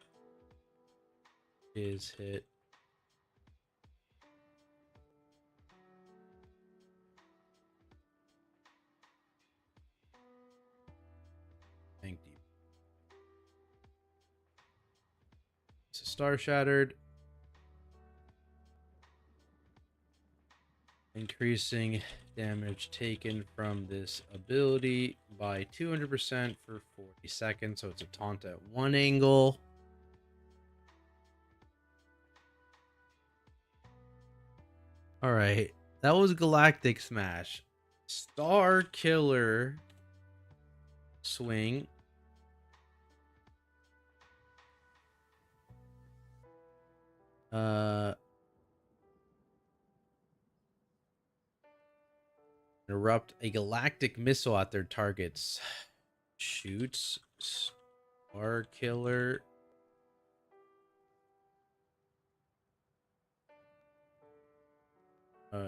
is hit. Tank deep. So Star Shattered. Increasing damage taken from this ability by 200% for 40 seconds. So it's a taunt at one angle. All right. That was Galactic Smash. Star Killer swing. Erupt a galactic missile at their targets. Shoots Star Killer.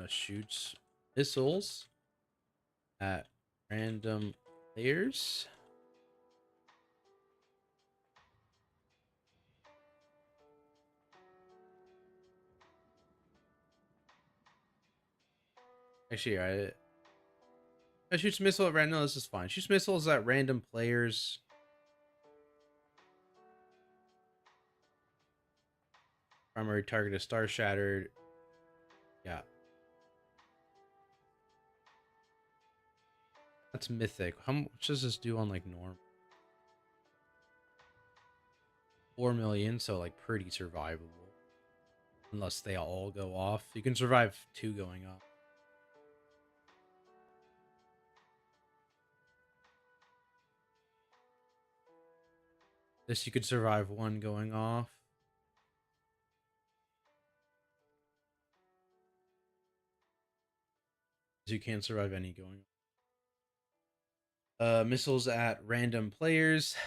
Shoots missiles at random Players. Actually, I shoots missile at random. No, this is fine. Shoots missiles at random players. Primary target is star shattered. Yeah. That's mythic. How much does this do on like norm? 4 million, so like pretty survivable. Unless they all go off. You can survive 2 going off. This you could survive 1 going off. You can't survive any going off. Missiles at random players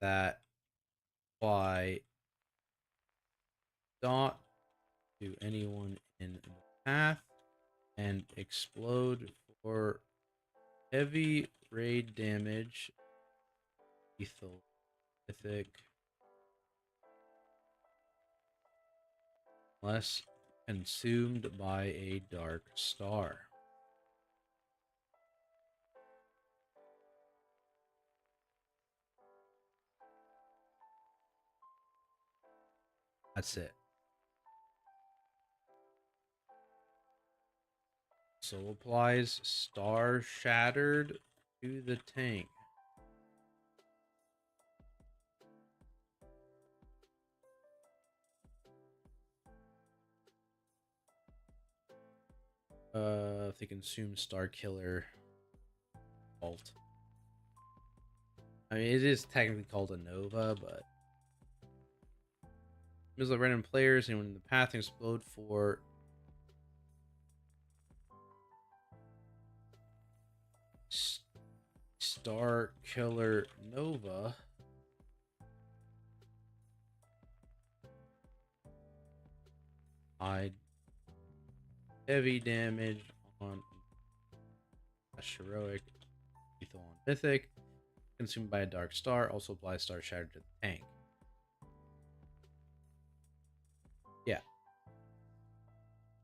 that fly dot to anyone in the path and explode for heavy raid damage. Lethal, mythic, unless consumed by a dark star. That's it. So applies star shattered to the tank. If they consume Star Killer Vault. I mean, it is technically called a Nova, but missile random players, and when the path explode for Star Killer Nova. I heavy damage on heroic, lethal on mythic, consumed by a dark star, also applies star shattered to the tank. Yeah.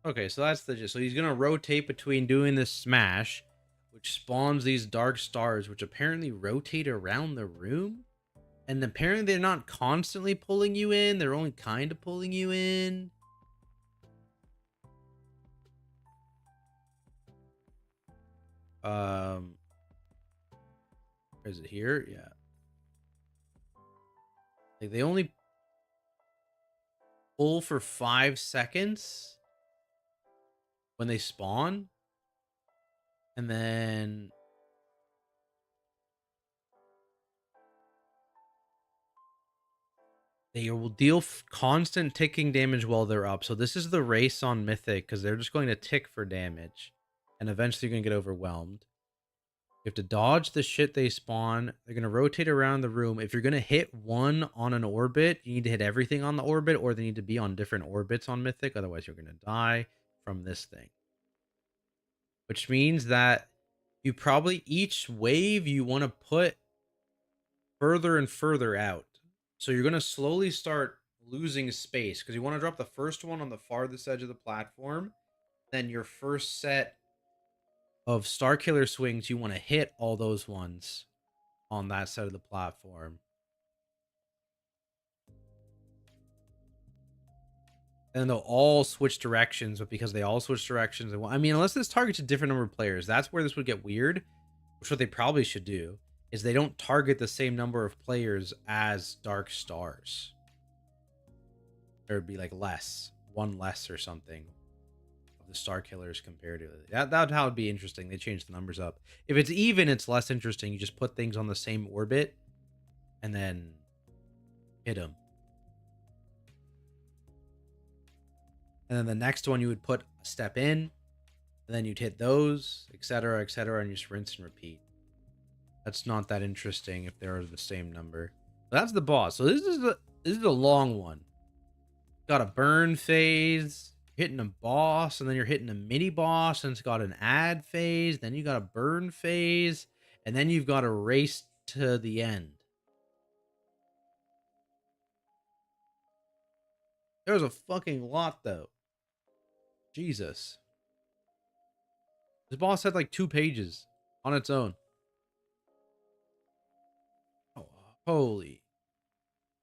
Okay, so that's the gist. So he's gonna rotate between doing this smash, which spawns these dark stars, which apparently rotate around the room. And apparently they're not constantly pulling you in, they're only kind of pulling you in. Is it here? Yeah. Like they only pull for 5 seconds when they spawn. And then they will deal constant ticking damage while they're up. So this is the race on Mythic, because they're just going to tick for damage. And eventually you're going to get overwhelmed. You have to dodge the shit they spawn. They're going to rotate around the room. If you're going to hit one on an orbit, you need to hit everything on the orbit, or they need to be on different orbits on Mythic. Otherwise, you're going to die from this thing. Which means that you probably, each wave you want to put further and further out. So you're going to slowly start losing space, because you want to drop the first one on the farthest edge of the platform. Then your first set of Star Killer swings, you want to hit all those ones on that side of the platform. And they'll all switch directions, but because they all switch directions, I mean, unless this targets a different number of players, that's where this would get weird. Which what they probably should do is they don't target the same number of players as Dark Stars. There would be like one less or something of the Star Killers comparatively. That would be interesting. They change the numbers up. If it's even, it's less interesting. You just put things on the same orbit and then hit them. And then the next one you would put a step in, and then you'd hit those, etc., and you just rinse and repeat. That's not that interesting if they're the same number. But that's the boss. So this is a long one. Got a burn phase. hitting a boss, and then you're hitting a mini boss, and it's got an add phase, then you got a burn phase, and then you've got a race to the end. There's a fucking lot, though. Jesus. This boss had like 2 pages on its own. Oh, holy.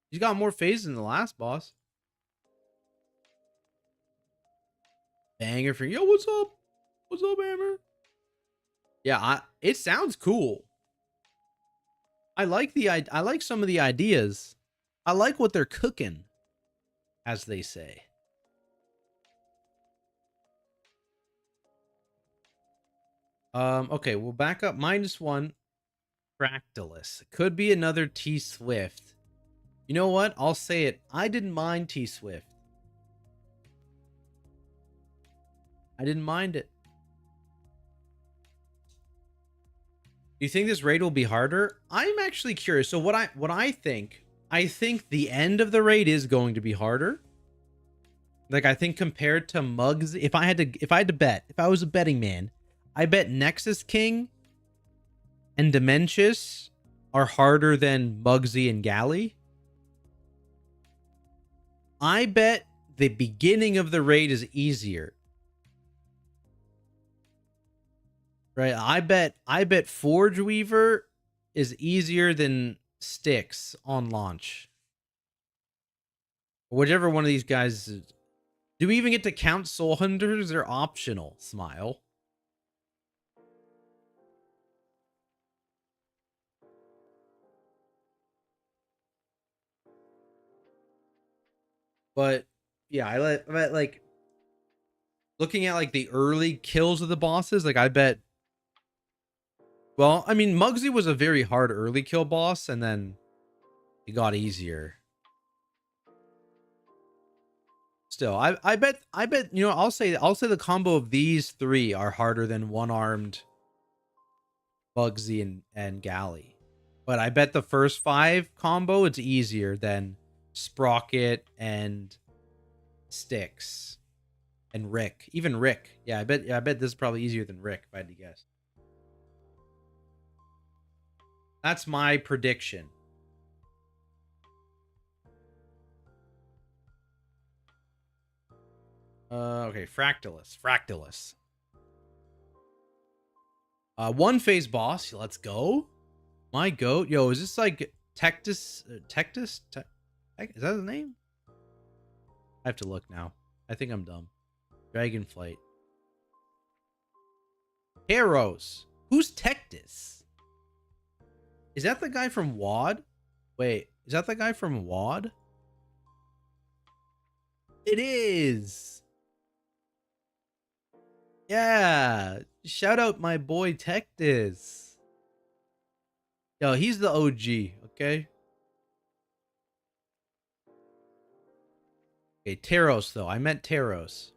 He's got more phases than the last boss. Banger for yo, what's up? What's up, Hammer? Yeah, it sounds cool. I like some of the ideas. I like what they're cooking, as they say. Okay, we'll back up. -1. Fractalus. Could be another T-Swift. You know what? I'll say it. I didn't mind T-Swift. I didn't mind it. Do you think this raid will be harder? I'm actually curious. So what I think the end of the raid is going to be harder. Like, I think compared to Mugs, if I had to bet, if I was a betting man, I bet Nexus King and Dementius are harder than Mugsy and Galley. I bet the beginning of the raid is easier. Right? I bet Forge Weaver is easier than Styx on launch. Whichever one of these guys is. Do we even get to count Soul Hunters? They're optional. Smile. But yeah, I bet like looking at like the early kills of the bosses, like I bet. Well, I mean, Mugsy was a very hard early kill boss, and then it got easier. Still, I bet you know, I'll say the combo of these 3 are harder than one-armed Mugsy and Galley. But I bet the first 5 combo it's easier than Sprocket and Styx and Rick. Even Rick. Yeah, I bet this is probably easier than Rick, if I had to guess. That's my prediction. Okay, Fractalus. One phase boss. Let's go. My goat. Yo, is this like Tectus? Is that his name? I have to look now. I think I'm dumb. Dragonflight. Heroes. Who's Tectus? Is that the guy from WoD? Wait, is that the guy from WoD? It is. Yeah. Shout out my boy Tectus. Yo, he's the OG, okay? Okay, Taros, though. I meant Taros.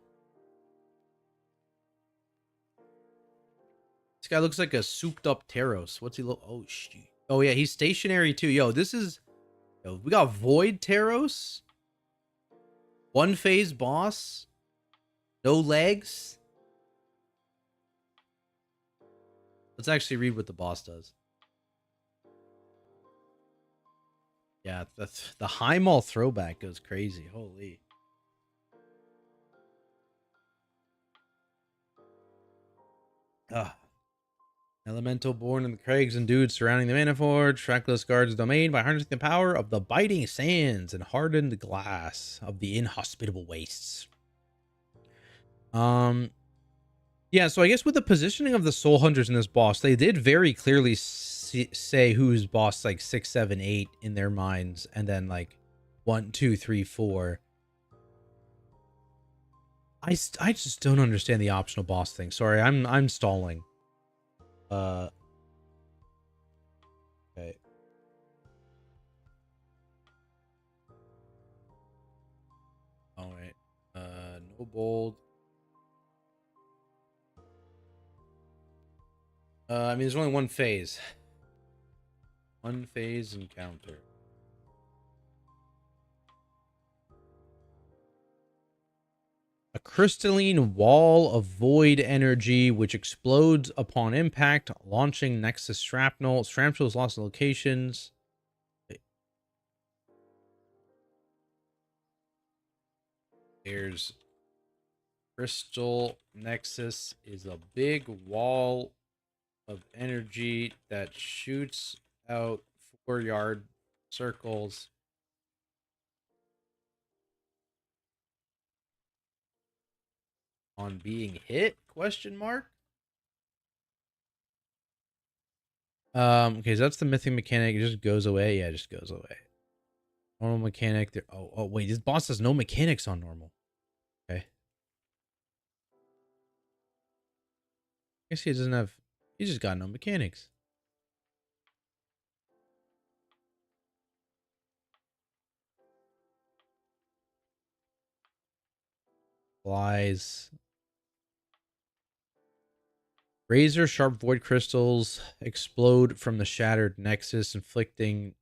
This guy looks like a souped up Taros. What's he look? Oh, shit. Oh, yeah, he's stationary, too. Yo, this is... Yo, we got Void Taros. One phase boss. No legs. Let's actually read what the boss does. Yeah, the Heimall throwback goes crazy. Holy. Ugh. Elemental born in the crags and dudes surrounding the Maniforge. Fractalus guards the domain by harnessing the power of the biting sands and hardened glass of the inhospitable wastes. Yeah, so I guess with the positioning of the Soul Hunters in this boss, they did very clearly say who's boss like 6, 7, 8 in their minds, and then like 1, 2, 3, 4. I just don't understand the optional boss thing. Sorry, I'm stalling. Okay. All right. No bold. I mean, there's only one phase. One phase encounter. A A crystalline wall of void energy which explodes upon impact, launching Nexus shrapnel. Shrapnel is lost locations. There's Crystal Nexus is a big wall of energy that shoots out 4-yard circles on being hit? Question mark. Okay, so that's the mythic mechanic. It just goes away. Yeah, it just goes away. Normal mechanic. There. Oh, wait. This boss has no mechanics on normal. Okay. I guess he doesn't have. He just got no mechanics. Flies. Razor sharp void crystals explode from the shattered nexus, inflicting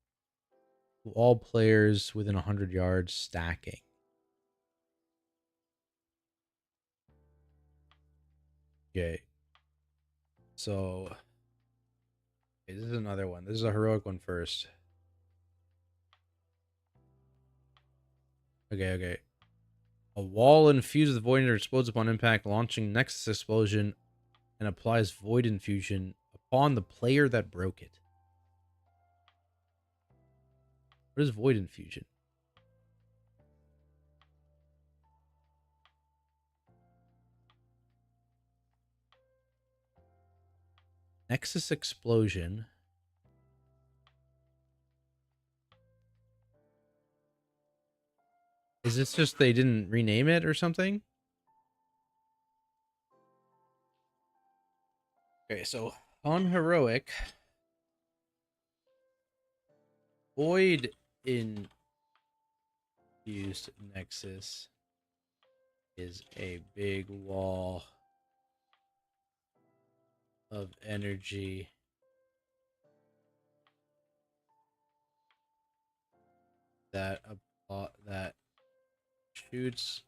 all players within 100 yards, stacking. Okay. So, okay, this is another one. This is a heroic one first. Okay. A wall infused with void explodes upon impact, launching Nexus explosion and applies void infusion upon the player that broke it. What is void infusion? Nexus explosion. Is this just they didn't rename it or something? Okay, so on heroic, void infused Nexus is a big wall of energy that shoots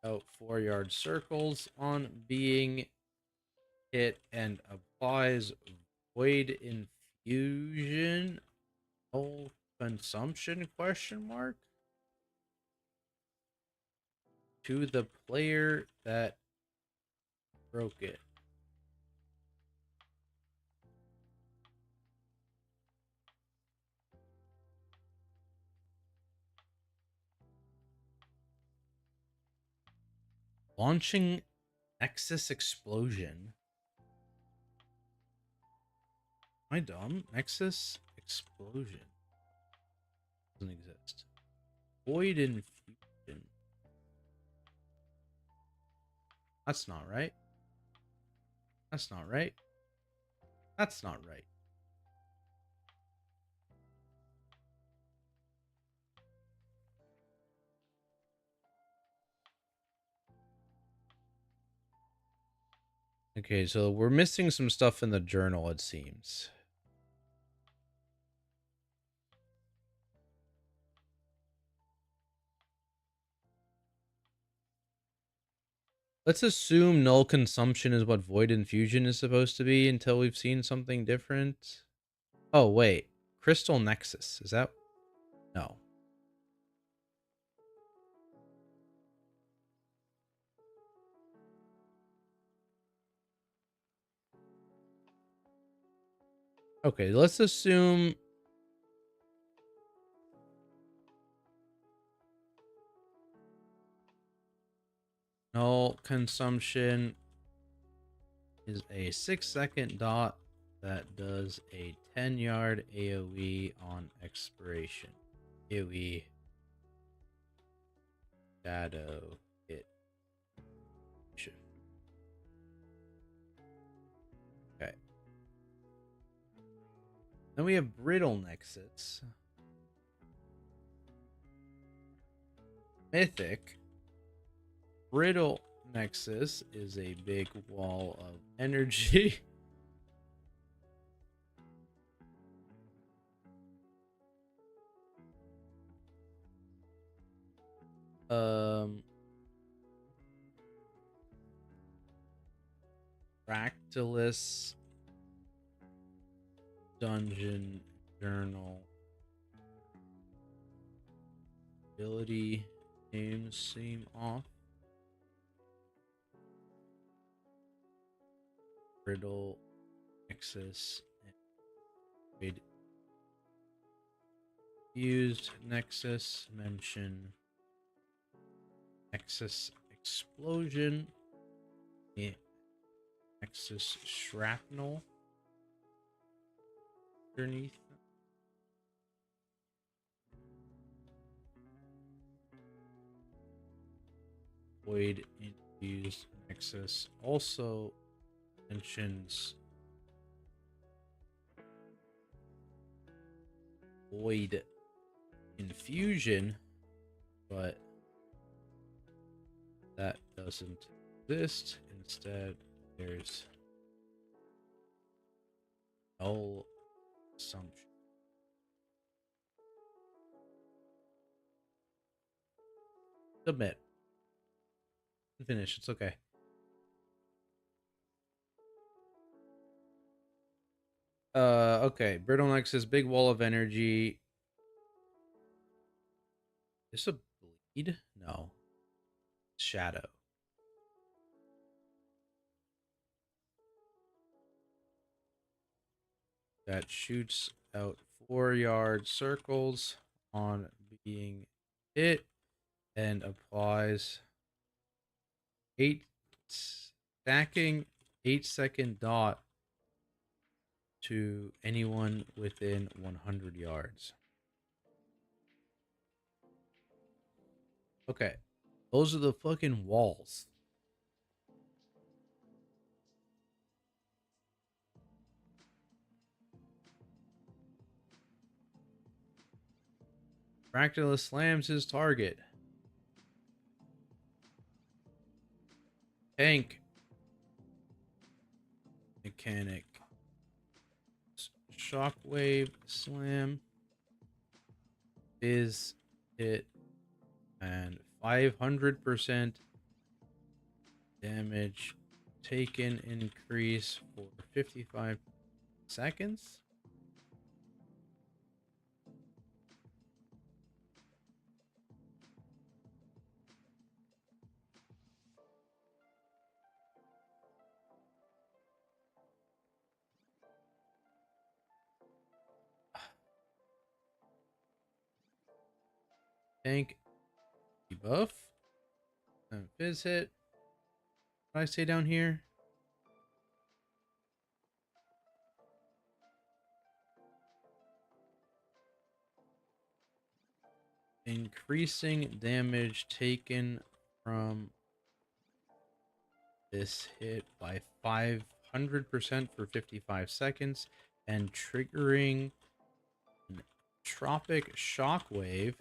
out 4-yard circles on being hit and applies void infusion. Oh, consumption? Question mark. To the player that broke it. Launching Nexus explosion. Am I dumb? Nexus explosion doesn't exist. Void infusion. That's not right. That's not right. That's not right. Okay, so we're missing some stuff in the journal, it seems. Let's assume null consumption is what void infusion is supposed to be until we've seen something different. Oh, wait. Crystal Nexus. Is that... No. Okay, let's assume... null consumption is a 6-second dot that does a 10-yard AoE on expiration. AoE shadow hit. Okay. Then we have Brittle Nexus. Mythic. Brittle Nexus is a big wall of energy. Fractalus Dungeon Journal. Ability names seem off. Brittle Nexus and used Nexus mention Nexus explosion. Yeah. Nexus shrapnel underneath. Void infused Nexus also mentions void infusion, but that doesn't exist. Instead, there's null assumption. Submit. Finish. It's okay. Okay. Brittle Nexus, big wall of energy. Is this a bleed? No. Shadow. That shoots out 4-yard circles on being hit and applies 8-second dot to anyone within 100 yards. Okay. Those are the fucking walls. Fractalus slams his target. Tank. Mechanic. Shockwave slam. Fizz hit. And 500% damage taken increase for 55 seconds. Tank debuff. And fizz hit. What did I say down here? Increasing damage taken from this hit by 500% for 55 seconds and triggering an tropic shockwave,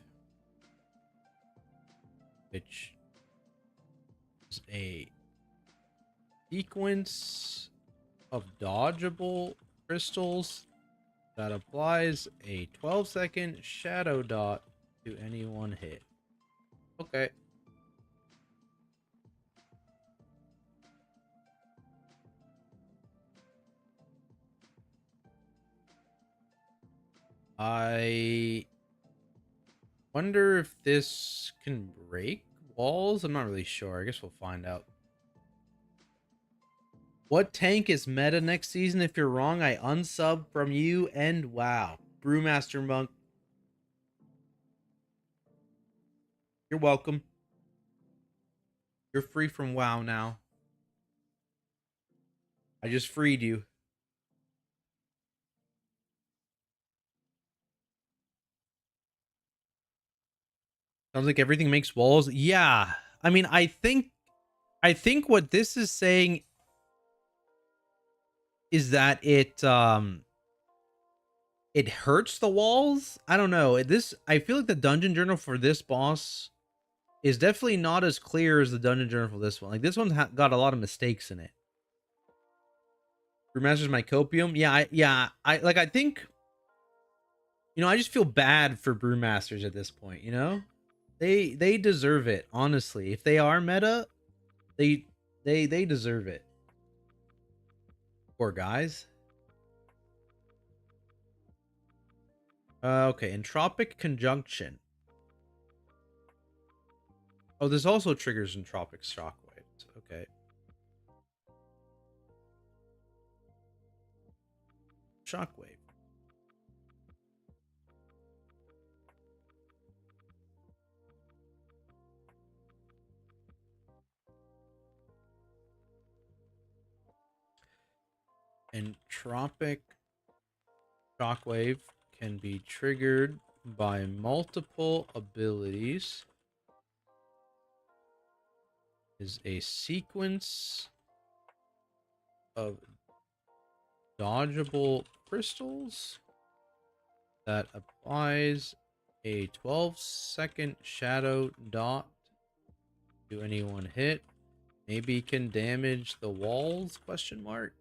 which is a sequence of dodgeable crystals that applies a 12-second shadow dot to any one hit. Okay. I wonder if this can break walls. I'm not really sure. I guess we'll find out. What tank is meta next season? If you're wrong, I unsub from you and wow. Brewmaster Monk. You're welcome. You're free from WoW now. I just freed you. Sounds like everything makes walls. Yeah. I mean, I think what this is saying is that it hurts the walls. I don't know. I feel like the dungeon journal for this boss is definitely not as clear as the dungeon journal for this one. Like this one's got a lot of mistakes in it. Brewmaster's my copium. Yeah, I think, you know, I just feel bad for brewmasters at this point, you know? They deserve it, honestly. If they are meta, they deserve it. Poor guys. Okay, entropic conjunction. Oh, this also triggers entropic shockwaves. Okay. Shockwave. Entropic shockwave can be triggered by multiple abilities. Is a sequence of dodgeable crystals that applies a 12-second shadow dot to any one hit. Maybe can damage the walls, question mark.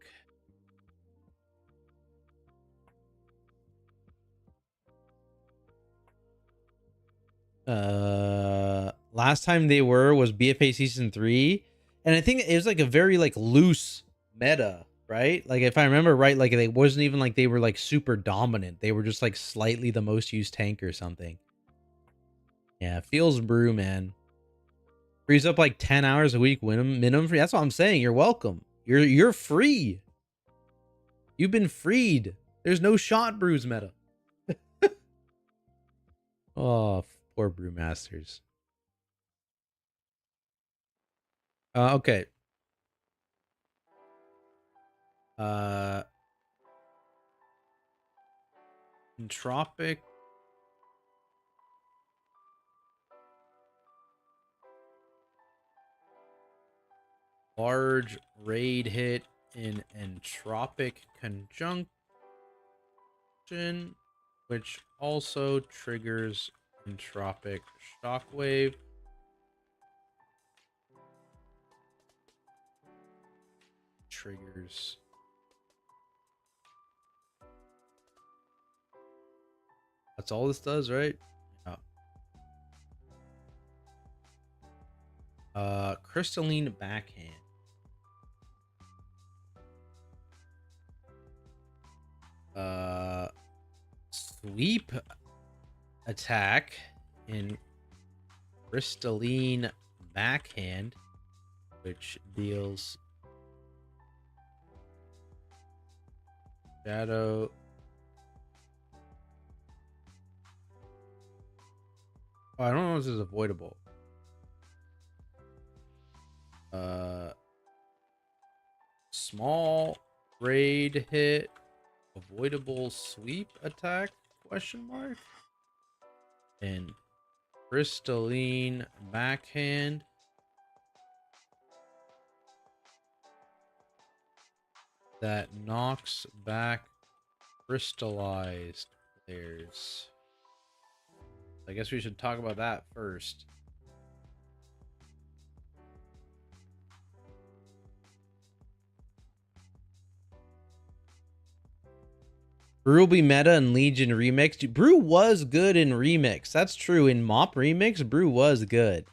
Last time they was BFA season 3, and I think it was like a very like loose meta, right? Like if I remember right, like it wasn't even like they were like super dominant. They were just like slightly the most used tank or something. Yeah, feels brew, man. Frees up like 10 hours a week minimum free. That's what I'm saying. You're welcome. You're free. You've been freed. There's no shot brews meta. Oh, poor brewmasters. Okay. Entropic. Large raid hit in entropic conjunction, which also triggers entropic shockwave. Triggers. That's all this does, right? Yeah. Crystalline backhand. Sweep attack in crystalline backhand, which deals shadow. Oh, I don't know if this is avoidable. Small raid hit, avoidable sweep attack, question mark, and crystalline backhand. That knocks back crystallized players. I guess we should talk about that first. Brew will be meta in Legion Remix. Dude, Brew was good in Remix. That's true. In Mop Remix, Brew was good.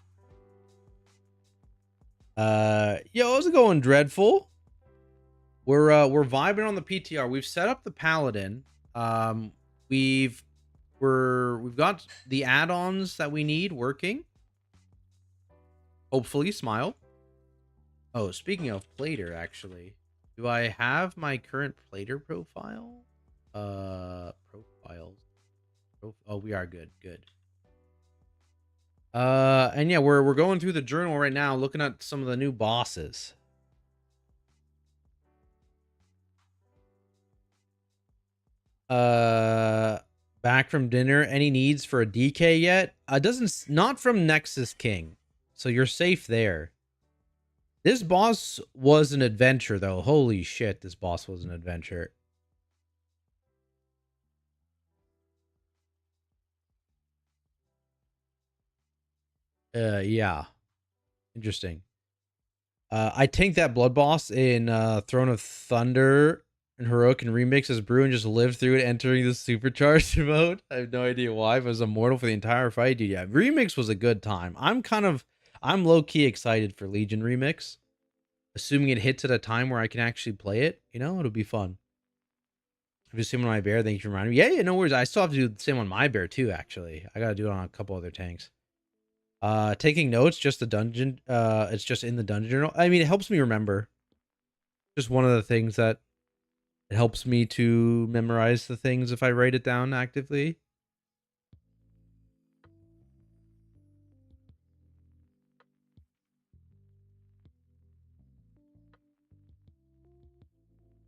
Yo, how's it going, Dreadful? We're vibing on the PTR. We've set up the Paladin. We've got the add-ons that we need working. Hopefully, smile. Oh, speaking of Plater, actually, do I have my current Plater profile? Profiles. Oh, we are good. And yeah, we're going through the journal right now, looking at some of the new bosses. Back from dinner. Any needs for a DK yet? Not from Nexus King, so you're safe there. This boss was an adventure, though. Holy shit, this boss was an adventure. Yeah. Interesting. I tanked that blood boss in Throne of Thunder and Heroic and Remix as Brew and just lived through it, entering the supercharged mode. I have no idea why. But I was immortal for the entire fight, dude. Yeah, Remix was a good time. I'm low-key excited for Legion Remix. assuming it hits at a time where I can actually play it, you know, it'll be fun. If you see on my bear, thank you for reminding me. Yeah, no worries. I still have to do the same on my bear too, actually. I gotta do it on a couple other tanks. Taking notes, just the dungeon. It's just in the dungeon journal. I mean, it helps me remember. Just one of the things that it helps me to memorize the things if I write it down actively.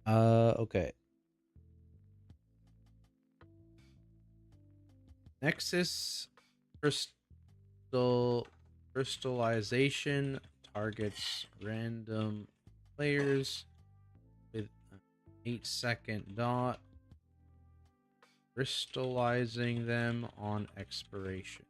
Okay. Nexus crystallization targets random players with an 8-second dot, crystallizing them on expiration.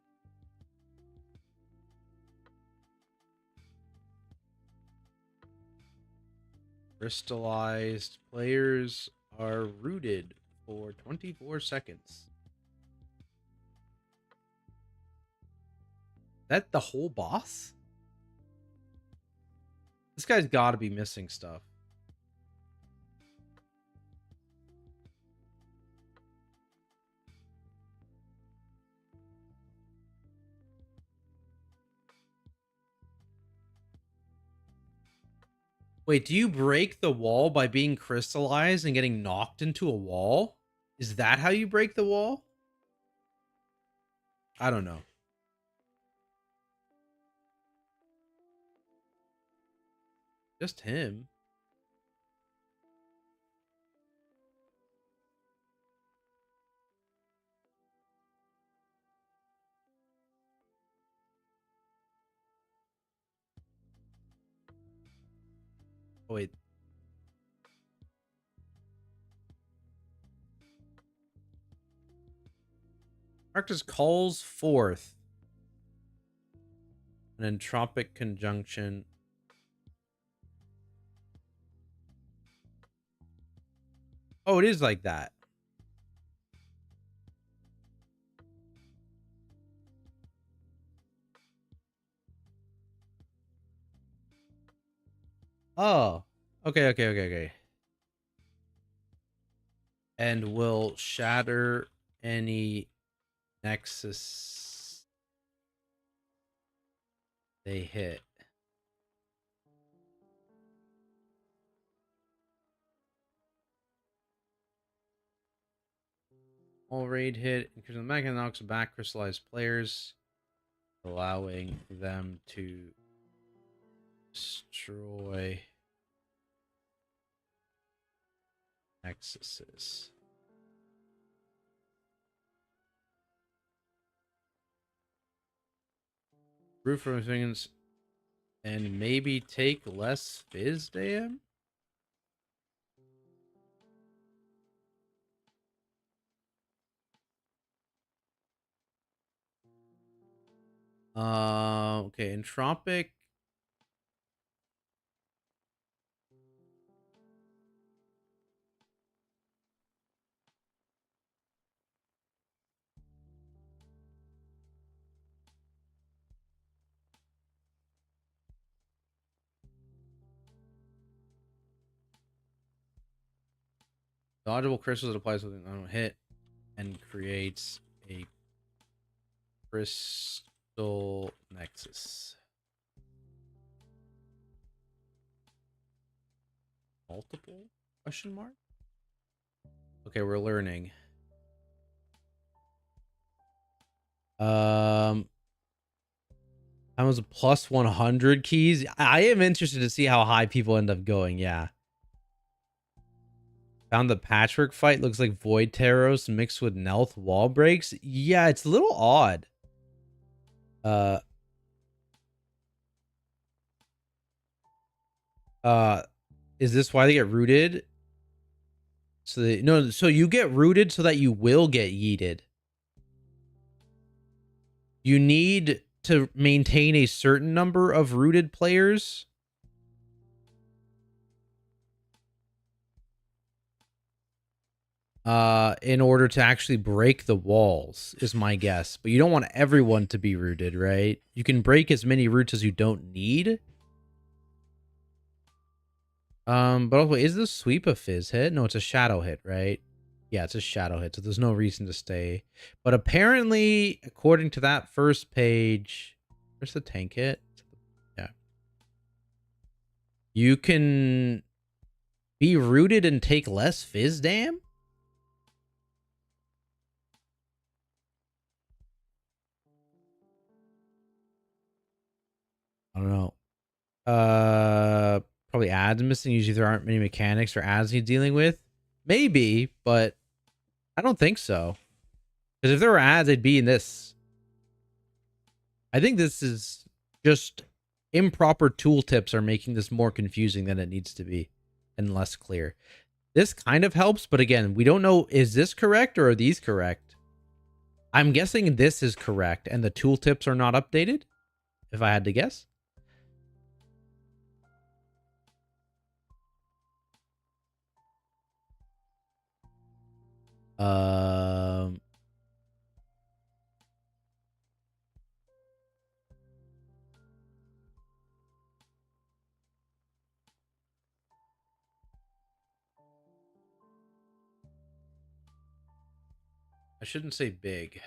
Crystallized players are rooted for 24 seconds. That the whole boss? This guy's got to be missing stuff. Wait, do you break the wall by being crystallized and getting knocked into a wall? Is that how you break the wall? I don't know. Just him. Oh, wait. Arctus calls forth an entropic conjunction. Oh, it is like that. Oh. Okay. And will shatter any nexus they hit. All raid hit increases the mega knocks back crystallized players, allowing them to destroy nexuses. Root from things and maybe take less fizz dam. Okay, entropic. Dodgeable crystals that applies with an auto hit and creates a crystal nexus. Multiple? Question mark? Okay, we're learning. That was a plus 100 keys. I am interested to see how high people end up going. Yeah. Found the patchwork fight. Looks like Void Taros mixed with Nelth wall breaks. Yeah, it's a little odd. Is this why they get rooted? So no, so you get rooted so that you will get yeeted. You need to maintain a certain number of rooted players. In order to actually break the walls, is my guess. But you don't want everyone to be rooted, right? You can break as many roots as you don't need. But also, is the sweep a fizz hit? No, it's a shadow hit, right? Yeah, it's a shadow hit, so there's no reason to stay. But apparently, according to that first page, where's the tank hit? Yeah. You can be rooted and take less fizz dam? I don't know. Probably ads missing. Usually there aren't many mechanics or ads he's dealing with. Maybe, but I don't think so. Because if there were ads, they'd be in this. I think this is just improper tooltips are making this more confusing than it needs to be and less clear. This kind of helps, but again, we don't know, is this correct or are these correct? I'm guessing this is correct and the tooltips are not updated, if I had to guess. Um, I shouldn't say big.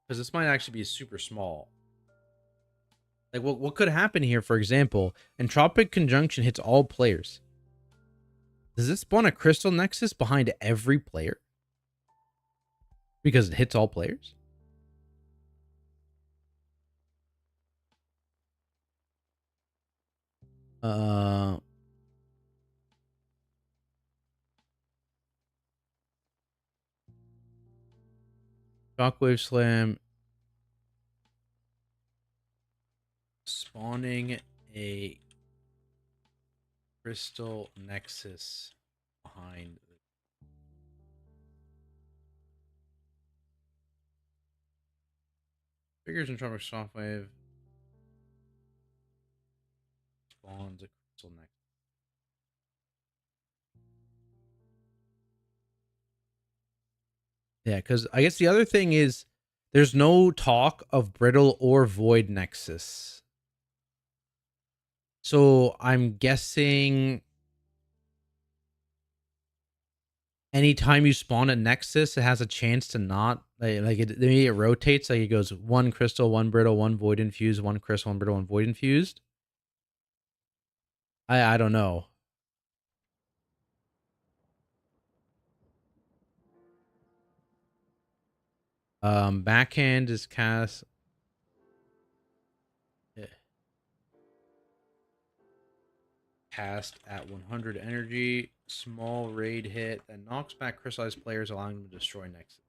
Because this might actually be super small. Like, what could happen here, for example, Entropic Conjunction hits all players. Does this spawn a Crystal Nexus behind every player? Because it hits all players? Shockwave Slam. Spawning a Crystal Nexus behind. Figures and Tropic Shockwave. Spawns a Crystal Nexus. Yeah, because I guess the other thing is there's no talk of Brittle or Void Nexus. So I'm guessing anytime you spawn a Nexus, it has a chance to not like it rotates. Like it goes one Crystal, one Brittle, one Void infused, one Crystal, one Brittle, one Void infused. I don't know. Backhand is cast. Cast at 100 energy. Small raid hit that knocks back crystallized players, allowing them to destroy Nexus.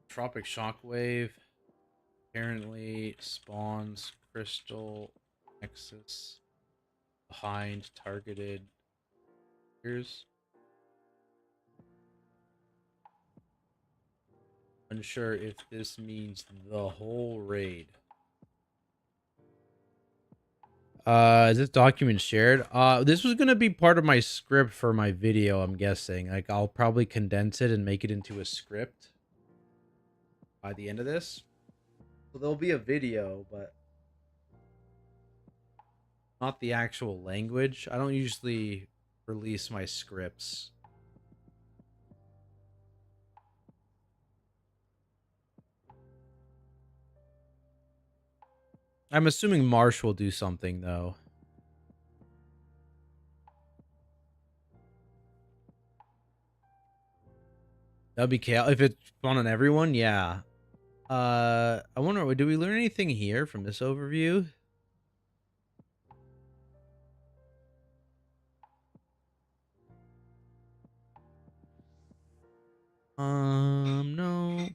Tropic Shockwave apparently spawns Crystal Nexus behind targeted players. Unsure if this means the whole raid. Is this document shared? This was gonna be part of my script for my video, I'm guessing. Like, I'll probably condense it and make it into a script by the end of this. So there'll be a video, but not the actual language. I don't usually release my scripts. I'm assuming Marsh will do something, though. That'd be chaos. If it's fun on everyone, yeah. I wonder, do we learn anything here from this overview? No.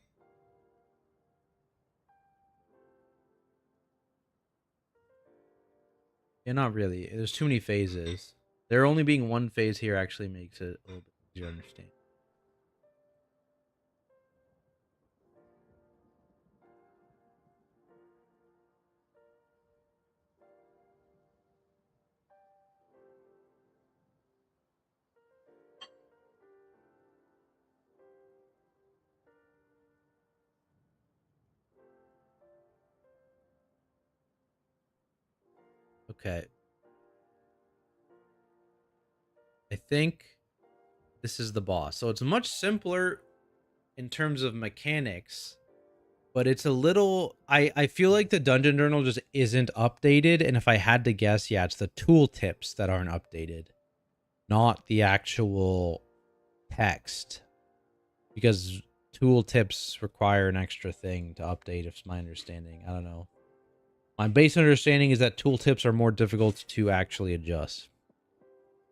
Yeah, not really. There's too many phases. There only being one phase here actually makes it a little bit easier to understand. Okay. I think this is the boss. So it's much simpler in terms of mechanics, but it's a little... I feel like the dungeon journal just isn't updated, and if I had to guess, yeah, it's the tooltips that aren't updated, not the actual text, because tooltips require an extra thing to update, if it's my understanding. I don't know. My base understanding is that tooltips are more difficult to actually adjust.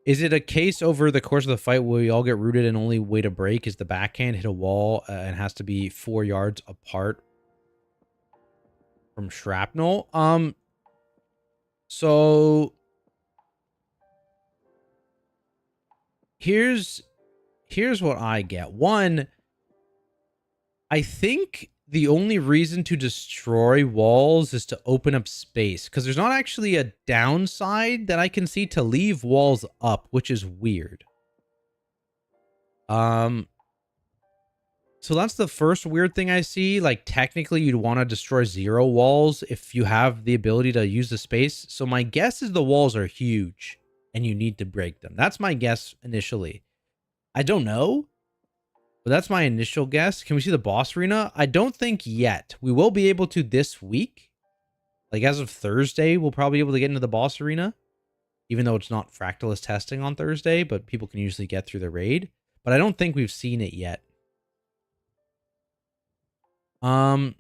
Is it a case over the course of the fight where we all get rooted and only way to break is the backhand hit a wall and has to be 4 yards apart from shrapnel? So here's what I get. One, I think the only reason to destroy walls is to open up space, because there's not actually a downside that I can see to leave walls up, which is weird. So that's the first weird thing I see. Like, technically you'd want to destroy 0 walls if you have the ability to use the space. So my guess is the walls are huge and you need to break them. That's my guess initially. I don't know, but that's my initial guess. Can we see the boss arena? I don't think yet. We will be able to this week. Like, as of Thursday, we'll probably be able to get into the boss arena, even though it's not Fractalus testing on Thursday, but people can usually get through the raid. But I don't think we've seen it yet. But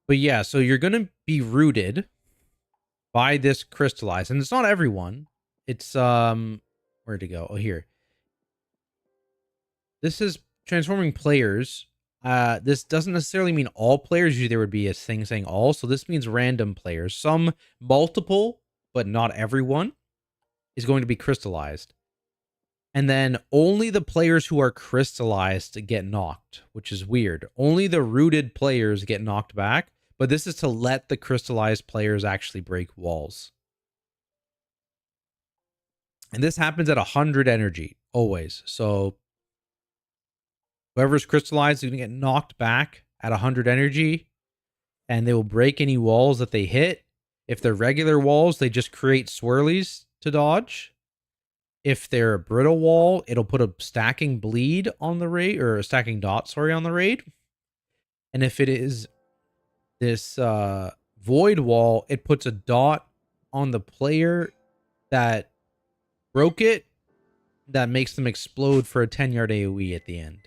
yeah, so you're going to be rooted by this crystallized, and it's not everyone. It's, where'd it go? Oh, here. This is transforming players. This doesn't necessarily mean all players. Usually there would be a thing saying all. So this means random players. Some multiple, but not everyone, is going to be crystallized. And then only the players who are crystallized get knocked, which is weird. Only the rooted players get knocked back. But this is to let the crystallized players actually break walls. And this happens at 100 energy, always. So whoever's crystallized is going to get knocked back at 100 energy, and they will break any walls that they hit. If they're regular walls, they just create swirlies to dodge. If they're a brittle wall, it'll put a stacking bleed on the raid, or a stacking dot, sorry, on the raid. And if it is this void wall, it puts a dot on the player that broke it that makes them explode for a 10-yard AoE at the end.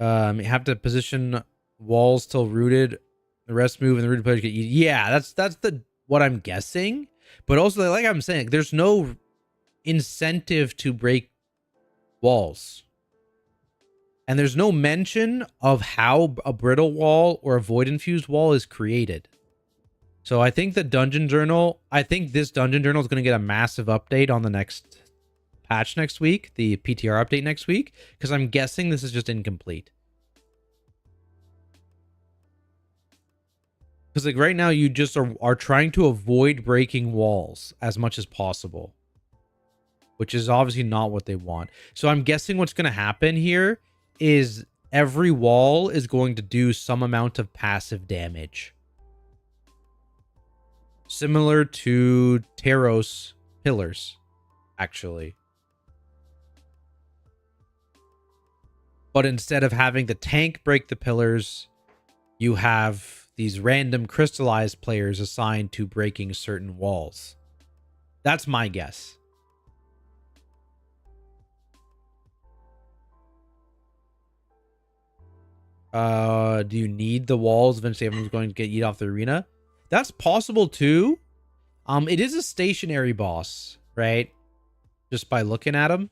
You have to position walls till rooted. The rest move and the rooted players get eaten. Yeah, that's the what I'm guessing. But also, like I'm saying, there's no incentive to break walls. And there's no mention of how a brittle wall or a void infused wall is created. So I think the dungeon journal, I think this dungeon journal is going to get a massive update on the next patch next week, the PTR update next week, because I'm guessing this is just incomplete. Because like right now you just are trying to avoid breaking walls as much as possible, which is obviously not what they want. So I'm guessing what's going to happen here is every wall is going to do some amount of passive damage. Similar to Taros pillars, actually. But instead of having the tank break the pillars, you have these random crystallized players assigned to breaking certain walls. That's my guess. Do you need the walls? Eventually everyone's going to get eat off the arena. That's possible too. It is a stationary boss, right? Just by looking at him.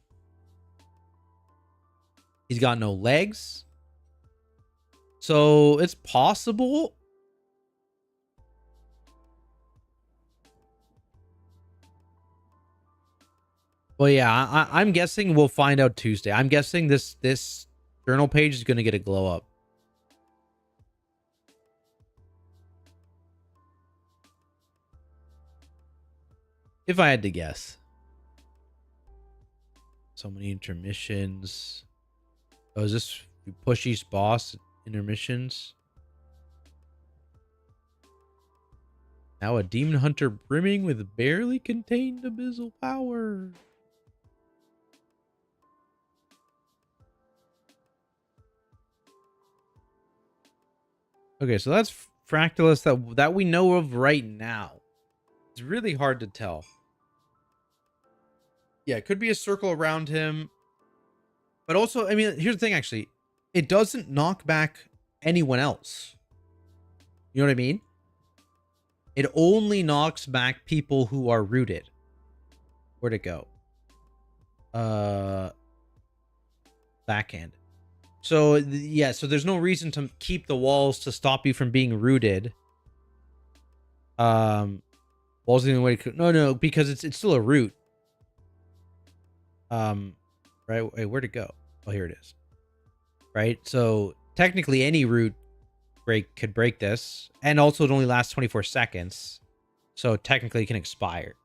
He's got no legs. So it's possible. Well, yeah, I'm guessing we'll find out Tuesday. I'm guessing this journal page is going to get a glow up. If I had to guess. So many intermissions. Oh, is this push each boss intermissions. Now a demon hunter brimming with barely contained abyssal power. Okay, so that's Fractalus that we know of right now. It's really hard to tell. Yeah, it could be a circle around him. But also, I mean, here's the thing, actually. It doesn't knock back anyone else. You know what I mean? It only knocks back people who are rooted. Where'd it go? Backhand. So, yeah, so there's no reason to keep the walls to stop you from being rooted. Walls the only way to... No, because it's still a root. Right? Wait, where'd it go? Oh, here it is. Right? So, technically, any root could break this. And also, it only lasts 24 seconds. So, technically, it can expire.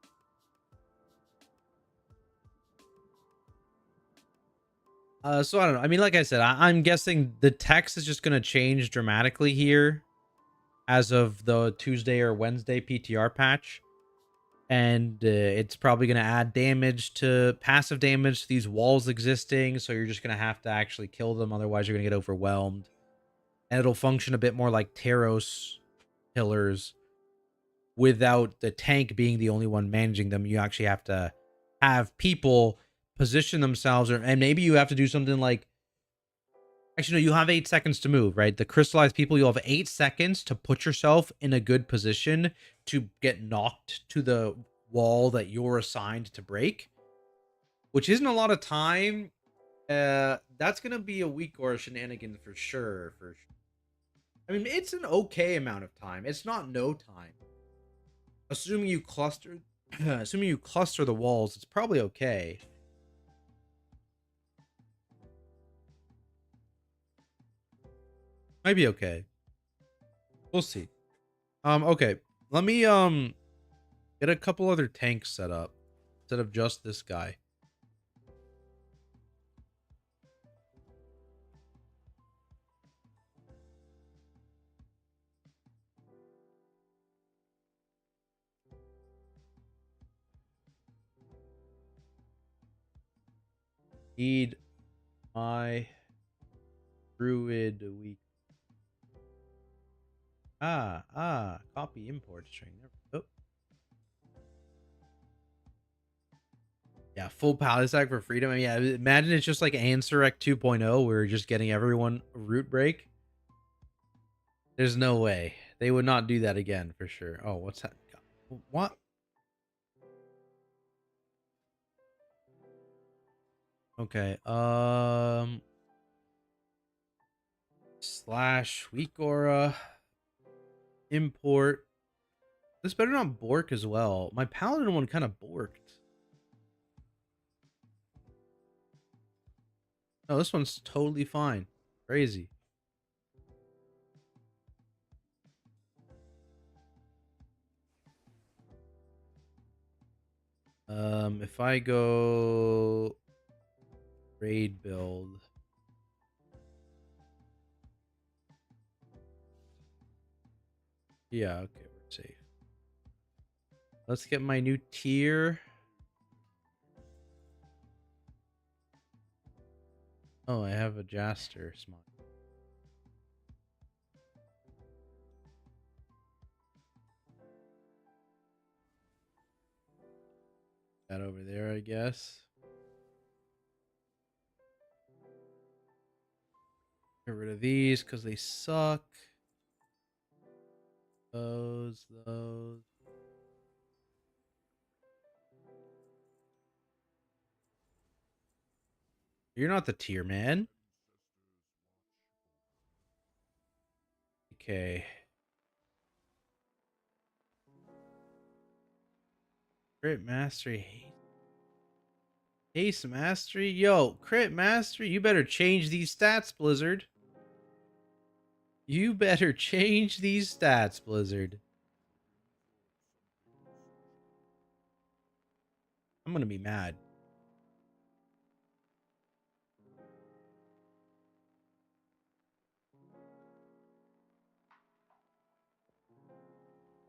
So I don't know. I mean, like I said, I'm guessing the text is just going to change dramatically here as of the Tuesday or Wednesday PTR patch. And it's probably going to add damage to passive damage to these walls existing. So you're just going to have to actually kill them. Otherwise, you're going to get overwhelmed. And it'll function a bit more like Taros pillars without the tank being the only one managing them. You actually have to have people position themselves, and maybe you have to do something like, actually, no, you have 8 seconds to move, right? The crystallized people, you'll have 8 seconds to put yourself in a good position to get knocked to the wall that you're assigned to break, which isn't a lot of time. That's going to be a week or a shenanigan for sure. I mean, it's an okay amount of time. It's not no time. Assuming you cluster the walls, it's probably okay. Might be okay. We'll see. Okay. Let me get a couple other tanks set up instead of just this guy. Need my druid week. Copy import string. Oh. Yeah, full palette stack for freedom. I mean, yeah, imagine it's just like Ansurek 2.0 where we're just getting everyone a root break. There's no way. They would not do that again for sure. Oh, what's that? What? Okay. Slash weak aura. Import. This better not bork as well. My paladin one kind of borked. No, this one's totally fine. Crazy. If I go raid build. Yeah, okay, we're safe. Let's get my new tier. Oh, I have a Jaster smart. That over there, I guess. Get rid of these because they suck. Those. You're not the tier, man. Okay. Crit mastery. Haste mastery. Yo, crit mastery. You better change these stats, Blizzard. You better change these stats, Blizzard. I'm gonna be mad.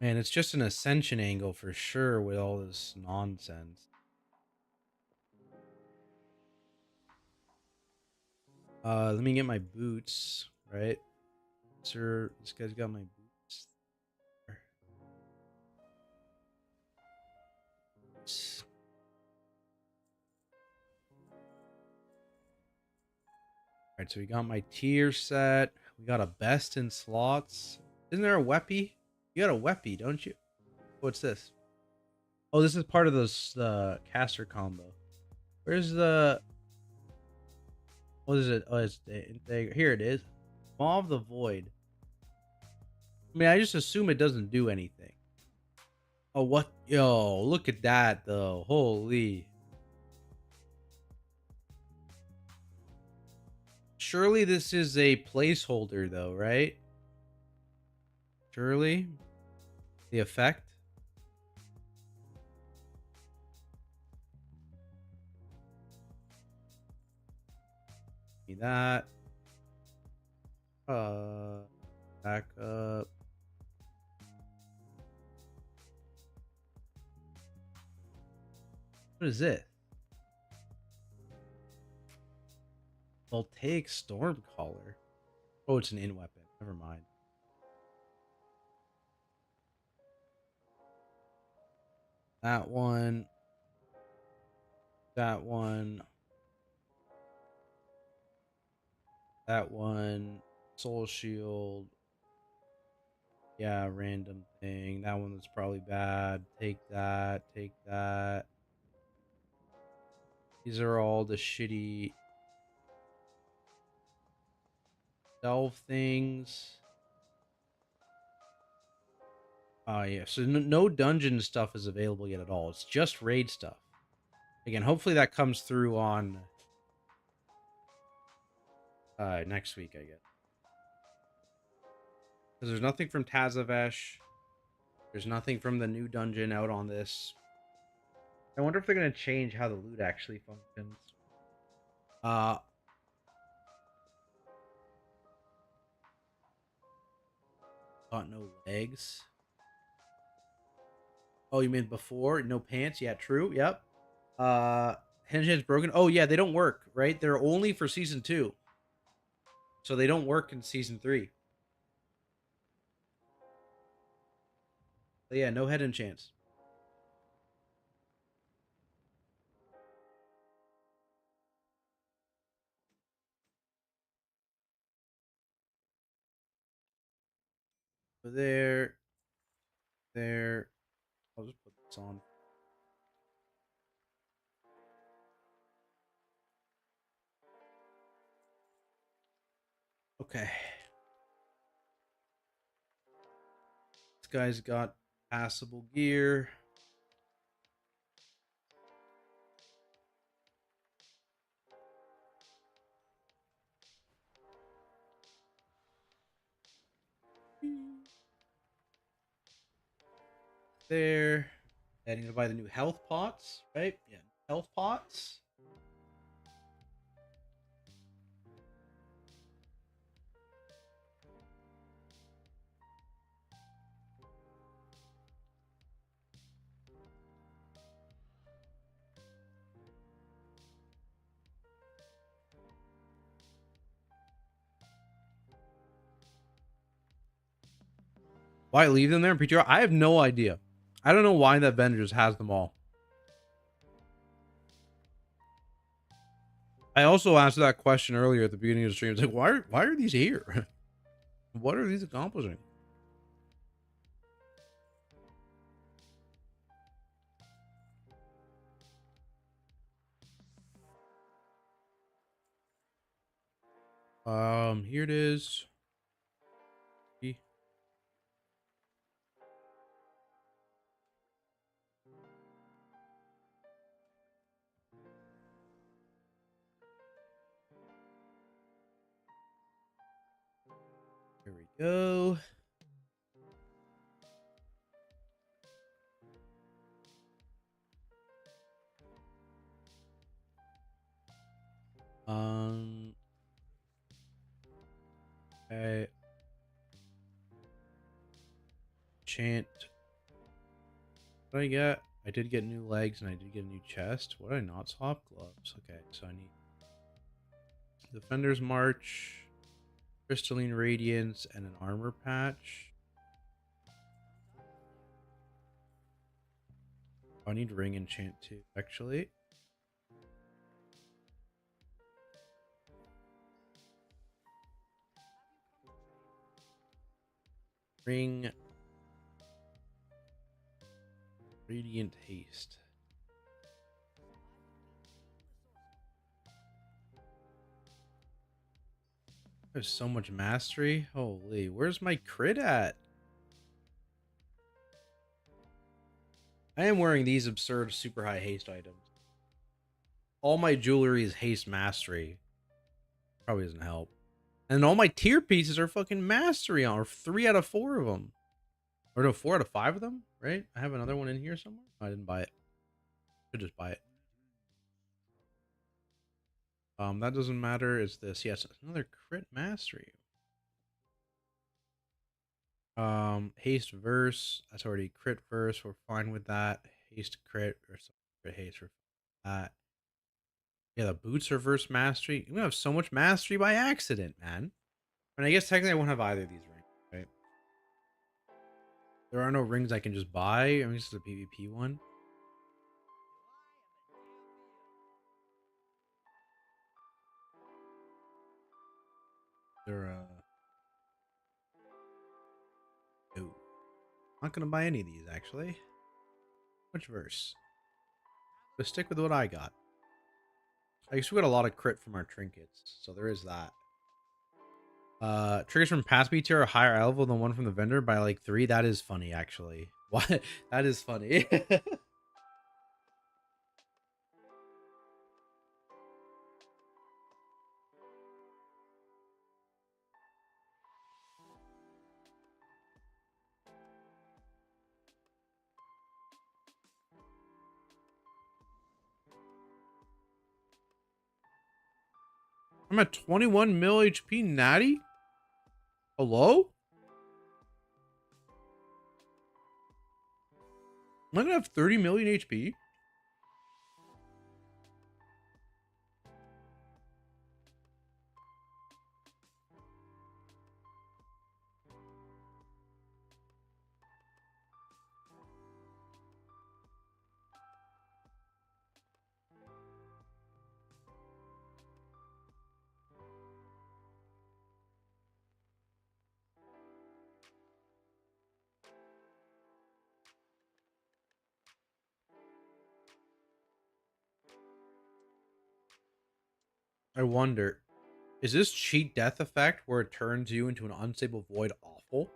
Man, it's just an ascension angle for sure with all this nonsense. Let me get my boots, right? Sir, this guy's got my boots. Alright, so we got my tier set. We got a best in slots. Isn't there a weppy? You got a weppy, don't you? What's this? Oh, this is part of the caster combo. Where's the... What is it? Oh, it's here it is. Maw of the Void. I mean, I just assume it doesn't do anything. Oh, what? Yo, look at that, though. Holy. Surely this is a placeholder, though, right? Surely? The effect? Give me that. Back up. What is it? Voltaic Stormcaller. Oh, it's an in weapon. Never mind. That one. That one. That one. Soul Shield. Yeah, random thing. That one was probably bad. Take that. Take that. These are all the shitty delve things. Oh, yeah. So no dungeon stuff is available yet at all. It's just raid stuff. Again, hopefully that comes through on next week, I guess. Because there's nothing from Tazavesh. There's nothing from the new dungeon out on this. I wonder if they're going to change how the loot actually functions. Got no legs. Oh, you mean before? No pants? Yeah, true. Yep. Hinge broken. Oh, yeah, they don't work, right? They're only for season 2. So they don't work in season 3. But yeah, no head enchants. So there. I'll just put this on. Okay. This guy's got passable gear. There. I need to buy the new health pots, right? Yeah, health pots. Why leave them there in PTR? I have no idea. I don't know why that vendor just has them all. I also asked that question earlier at the beginning of the stream. It's like, why are these here? What are these accomplishing? Here it is. Here we go. Okay. enchant. What did I get? I did get new legs and I did get a new chest. What did I not swap? Gloves. Okay, so I need Defender's March, Crystalline Radiance, and an armor patch. Oh, I need ring enchant too, actually. Ring Radiant Haste. There's so much mastery. Holy, where's my crit at? I am wearing these absurd super high haste items. All my jewelry is haste mastery. Probably doesn't help. And all my tier pieces are fucking mastery on, or 3 out of 4 of them. Or no, 4 out of 5 of them, right? I have another one in here somewhere. I didn't buy it. Should just buy it. That doesn't matter. It's this. Yes, another crit mastery. Haste verse. That's already crit verse. We're fine with that. Haste crit or crit haste. We're fine with that. Yeah, the boots are verse mastery. We have so much mastery by accident, man. And I guess technically I won't have either of these rings, right? There are no rings I can just buy. I mean, this is a PvP one. They're no. Not gonna buy any of these actually. Which verse? But stick with what I got. I guess we got a lot of crit from our trinkets, so there is that. Triggers from past PTR are higher level than one from the vendor by like 3. That is funny, actually. What? That is funny. I'm at 21 mil HP natty? Hello? Am I gonna have 30 million HP? I wonder, is this cheat death effect where it turns you into an unstable void awful?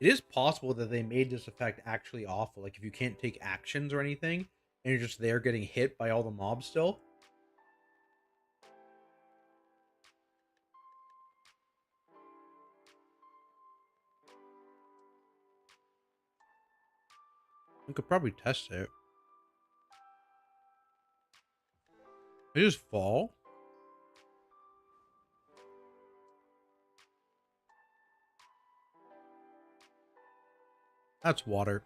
It is possible that they made this effect actually awful. Like if you can't take actions or anything, and you're just there getting hit by all the mobs still. We could probably test it. They just fall. That's water.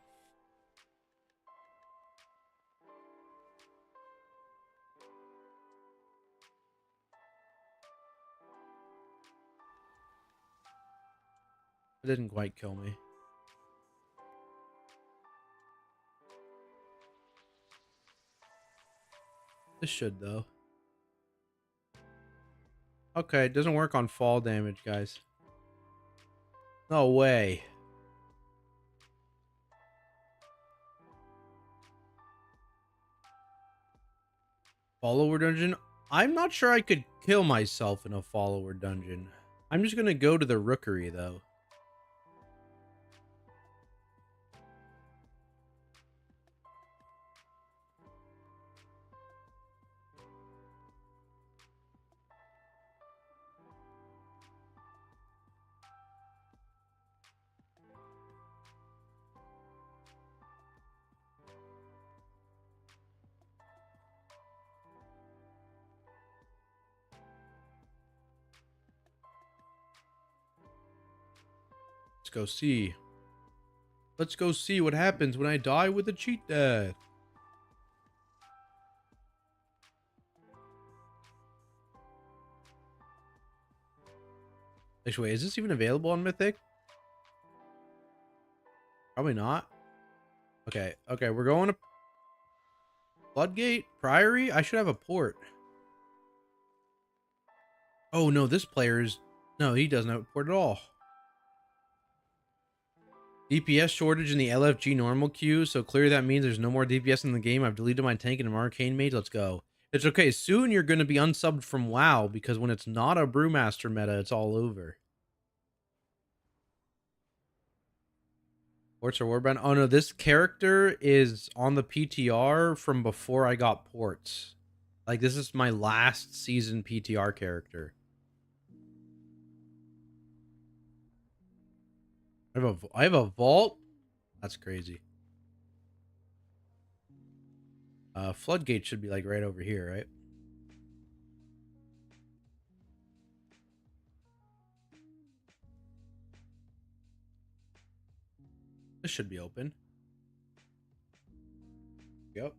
It didn't quite kill me. This should, though. Okay, it doesn't work on fall damage, guys. No way. Follower dungeon? I'm not sure I could kill myself in a follower dungeon. I'm just gonna go to the rookery, though. Let's go see. Let's go see what happens when I die with a cheat death. Actually, wait, is this even available on Mythic? Probably not. Okay, okay, we're going to Floodgate, Priory. I should have a port. Oh no, this player's no, he doesn't have a port at all. DPS shortage in the LFG normal queue, so clearly that means there's no more DPS in the game. I've deleted my tank and an arcane mage. Let's go. It's okay. Soon you're going to be unsubbed from WoW because when it's not a Brewmaster meta, it's all over. Ports are warband. Oh no, this character is on the PTR from before I got ports. Like this is my last season PTR character. I have a vault. That's crazy. Floodgate should be like right over here, right? This should be open. Yep.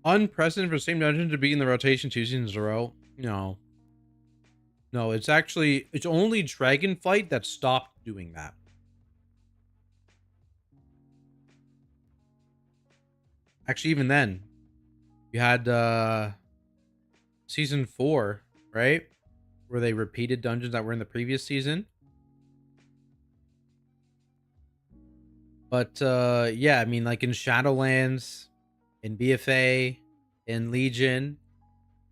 Unprecedented for the same dungeon to be in the rotation 2 seasons in a row. No. No, it's only Dragonflight that stopped doing that. Actually, even then, you had season 4, right? Where they repeated dungeons that were in the previous season. But yeah, I mean, like in Shadowlands, in BFA, in Legion,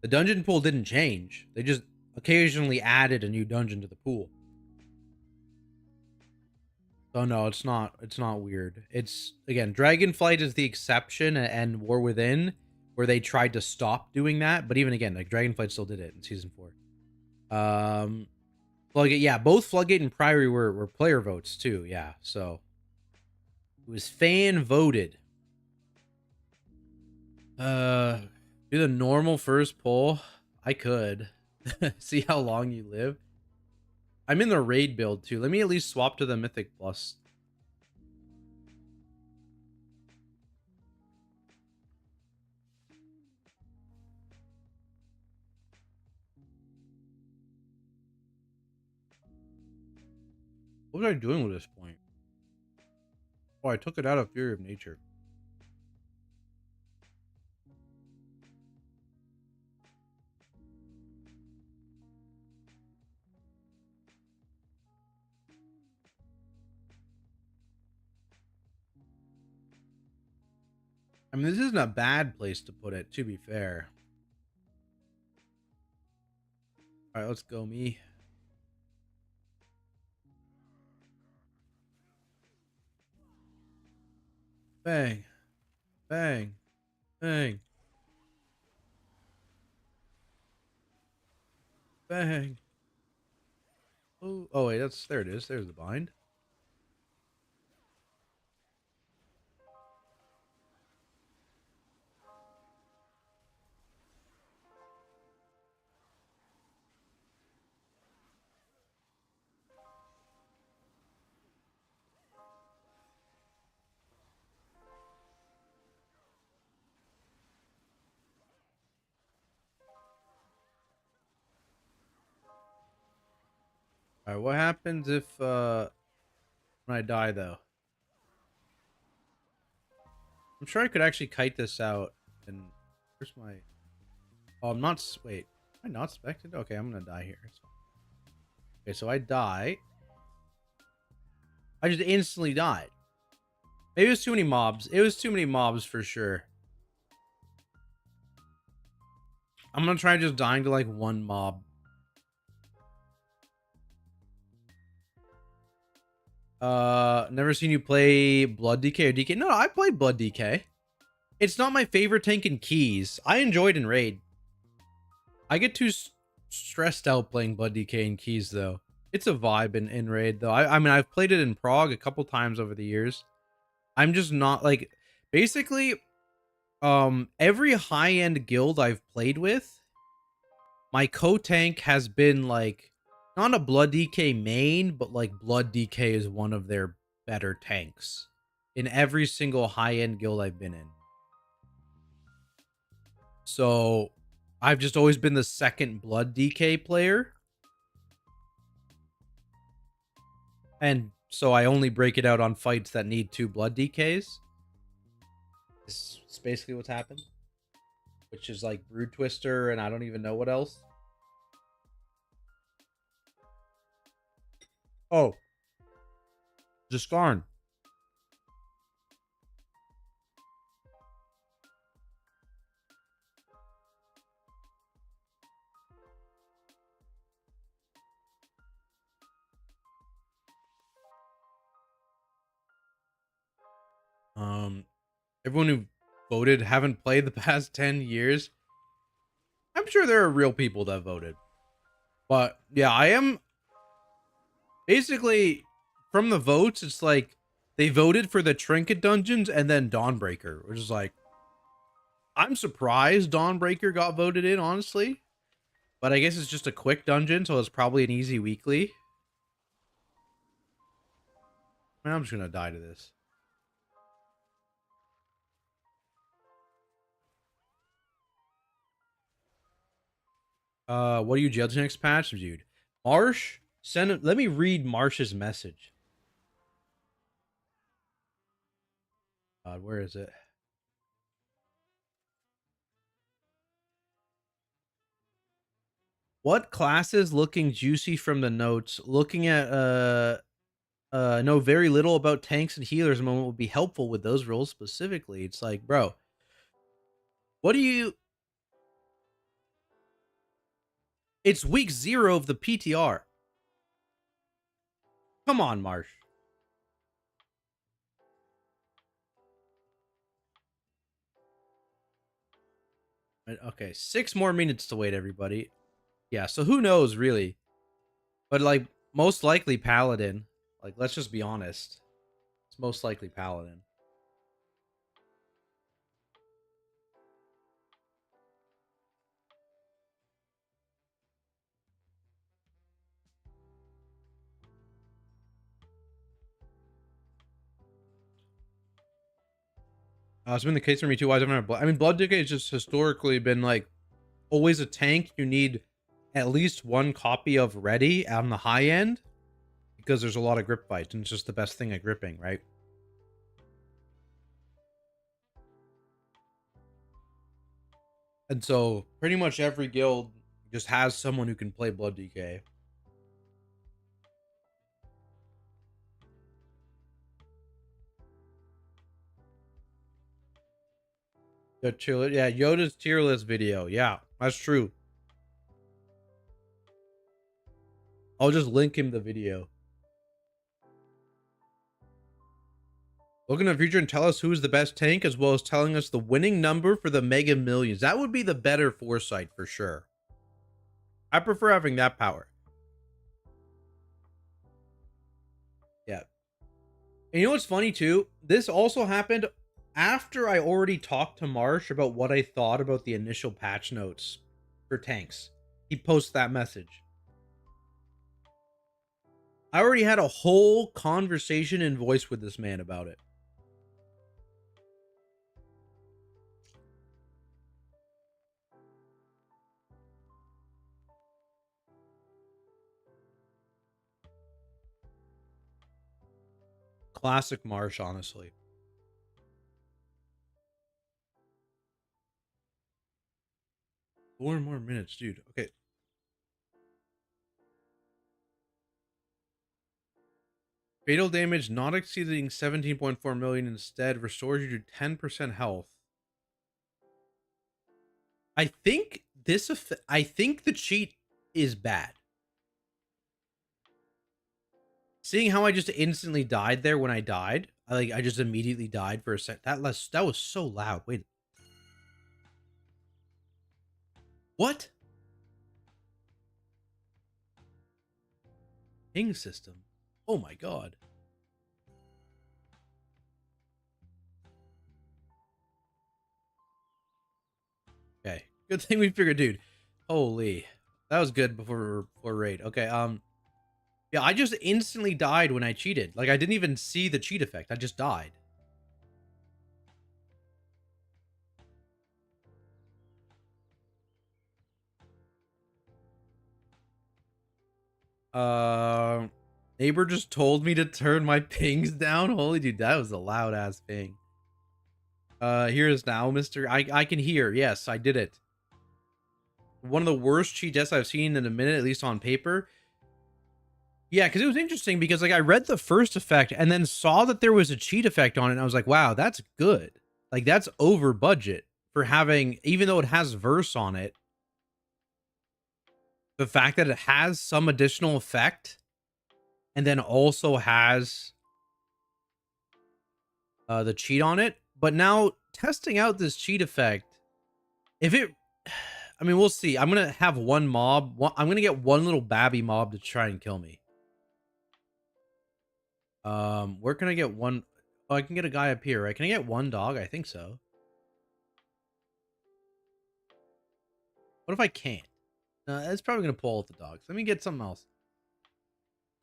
the dungeon pool didn't change. They just occasionally added a new dungeon to the pool. So no, it's not weird. It's again, Dragonflight is the exception and War Within where they tried to stop doing that, but even again, like Dragonflight still did it in season 4. Floodgate, yeah, both Floodgate and Priory were player votes too, yeah. So it was fan voted. Do the normal first pull. I could. See how long you live. I'm in the raid build too. Let me at least swap to the Mythic Plus. What was I doing with this point? Oh, I took it out of Fury of Nature. I mean, this isn't a bad place to put it, to be fair. All right, let's go, me. Bang. Bang. Bang. Bang. Oh, oh wait, there it is. There's the bind. All right, what happens if when I die though? I'm sure I could actually kite this out. And where's my? Oh, I'm not. Wait, am I not expected? Okay, I'm gonna die here. Okay, so I die. I just instantly died. Maybe it was too many mobs. It was too many mobs for sure. I'm gonna try just dying to like one mob. Never seen you play Blood DK or DK. No, I played Blood DK. It's not my favorite tank in keys. I enjoyed in raid. I get too stressed out playing Blood DK in keys though. It's a vibe in raid though. I mean, I've played it in Prague a couple times over the years. I'm just not like, basically, every high-end guild I've played with, my co-tank has been like not a Blood DK main, but like Blood DK is one of their better tanks in every single high-end guild I've been in. So I've just always been the second Blood DK player. And so I only break it out on fights that need 2 Blood DKs. It's basically what's happened. Which is like Brood Twister and I don't even know what else. Oh. Jaskarn. Everyone who voted haven't played the past 10 years. I'm sure there are real people that voted. But yeah, I am basically from the votes, it's like they voted for the Trinket dungeons and then Dawnbreaker, which is like, I'm surprised Dawnbreaker got voted in, honestly. But I guess it's just a quick dungeon, so it's probably an easy weekly. I'm just gonna die to this. What are you judging next patch, dude? Marsh, let me read Marsh's message. Where is it? What classes looking juicy from the notes? Looking at know very little about tanks and healers a moment would be helpful with those roles specifically. It's like, bro, what do you? It's week 0 of the PTR. Come on, Marsh. Okay, 6 more minutes to wait, everybody. Yeah, so who knows, really? But, like, most likely Paladin. Like, let's just be honest. It's most likely Paladin. It's been the case for me too. Why haven't I Blood? I mean, Blood Decay has just historically been, like, always a tank. You need at least 1 copy of ready on the high end because there's a lot of grip fights, and it's just the best thing at gripping, right? And so pretty much every guild just has someone who can play Blood DK. The chill, yeah, Yoda's tier list video. Yeah, that's true. I'll just link him the video. Look in the future and tell us who is the best tank, as well as telling us the winning number for the Mega Millions. That would be the better foresight for sure. I prefer having that power. Yeah. And you know what's funny too? This also happened after I already talked to Marsh about what I thought about the initial patch notes for tanks. He posts that message. I already had a whole conversation in voice with this man about it. Classic Marsh, honestly. 4 more minutes, dude. Okay. Fatal damage not exceeding 17.4 million instead restores you to 10% health. I think the cheat is bad. Seeing how I just instantly died there when I died, I just immediately died for a sec. That was so loud. Wait. What? Ping system. Oh my god. Okay. Good thing we figured, dude. Holy. That was good before raid. Okay, yeah, I just instantly died when I cheated. Like, I didn't even see the cheat effect. I just died. Neighbor just told me to turn my pings down. Holy dude, that was a loud ass ping. Here is now, Mr. I can hear. Yes, I did it. One of the worst cheat deaths I've seen in a minute, at least on paper. Yeah, because it was interesting because like I read the first effect and then saw that there was a cheat effect on it, and I was like, wow, that's good. Like that's over budget for having, even though it has verse on it, the fact that it has some additional effect and then also has the cheat on it. But now testing out this cheat effect, if it, I mean, we'll see. I'm gonna have one mob. I'm gonna get one little babby mob to try and kill me. Where can I get one? Oh, I can get a guy up here, right? Can I get one dog? I think so. What if I can't? It's probably gonna pull out the dogs. Let me get something else.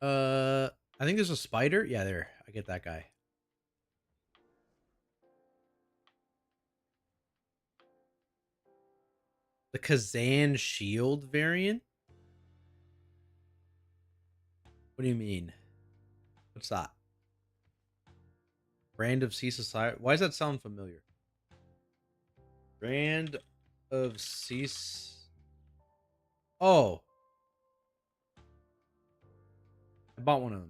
I think there's a spider. Yeah, there. I get that guy. The Kazan shield variant? What do you mean? What's that? Brand of Sea Society. Why does that sound familiar? Brand of Sea. Oh, I bought one of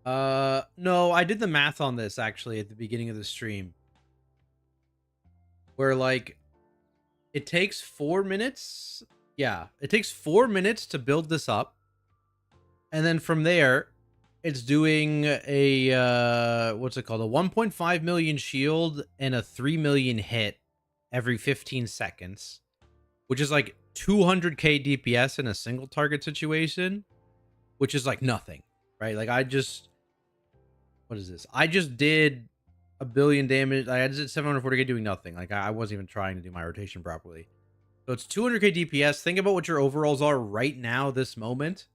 them. No, I did the math on this actually at the beginning of the stream. Where like it takes 4 minutes. Yeah, it takes 4 minutes to build this up. And then from there, it's doing a what's it called? A 1.5 million shield and a 3 million hit every 15 seconds, which is like 200k DPS in a single target situation, which is like nothing, right? Like what is this? I just did a billion damage. I did 740k doing nothing. Like I wasn't even trying to do my rotation properly. So it's 200k DPS. Think about what your overalls are right now, this moment.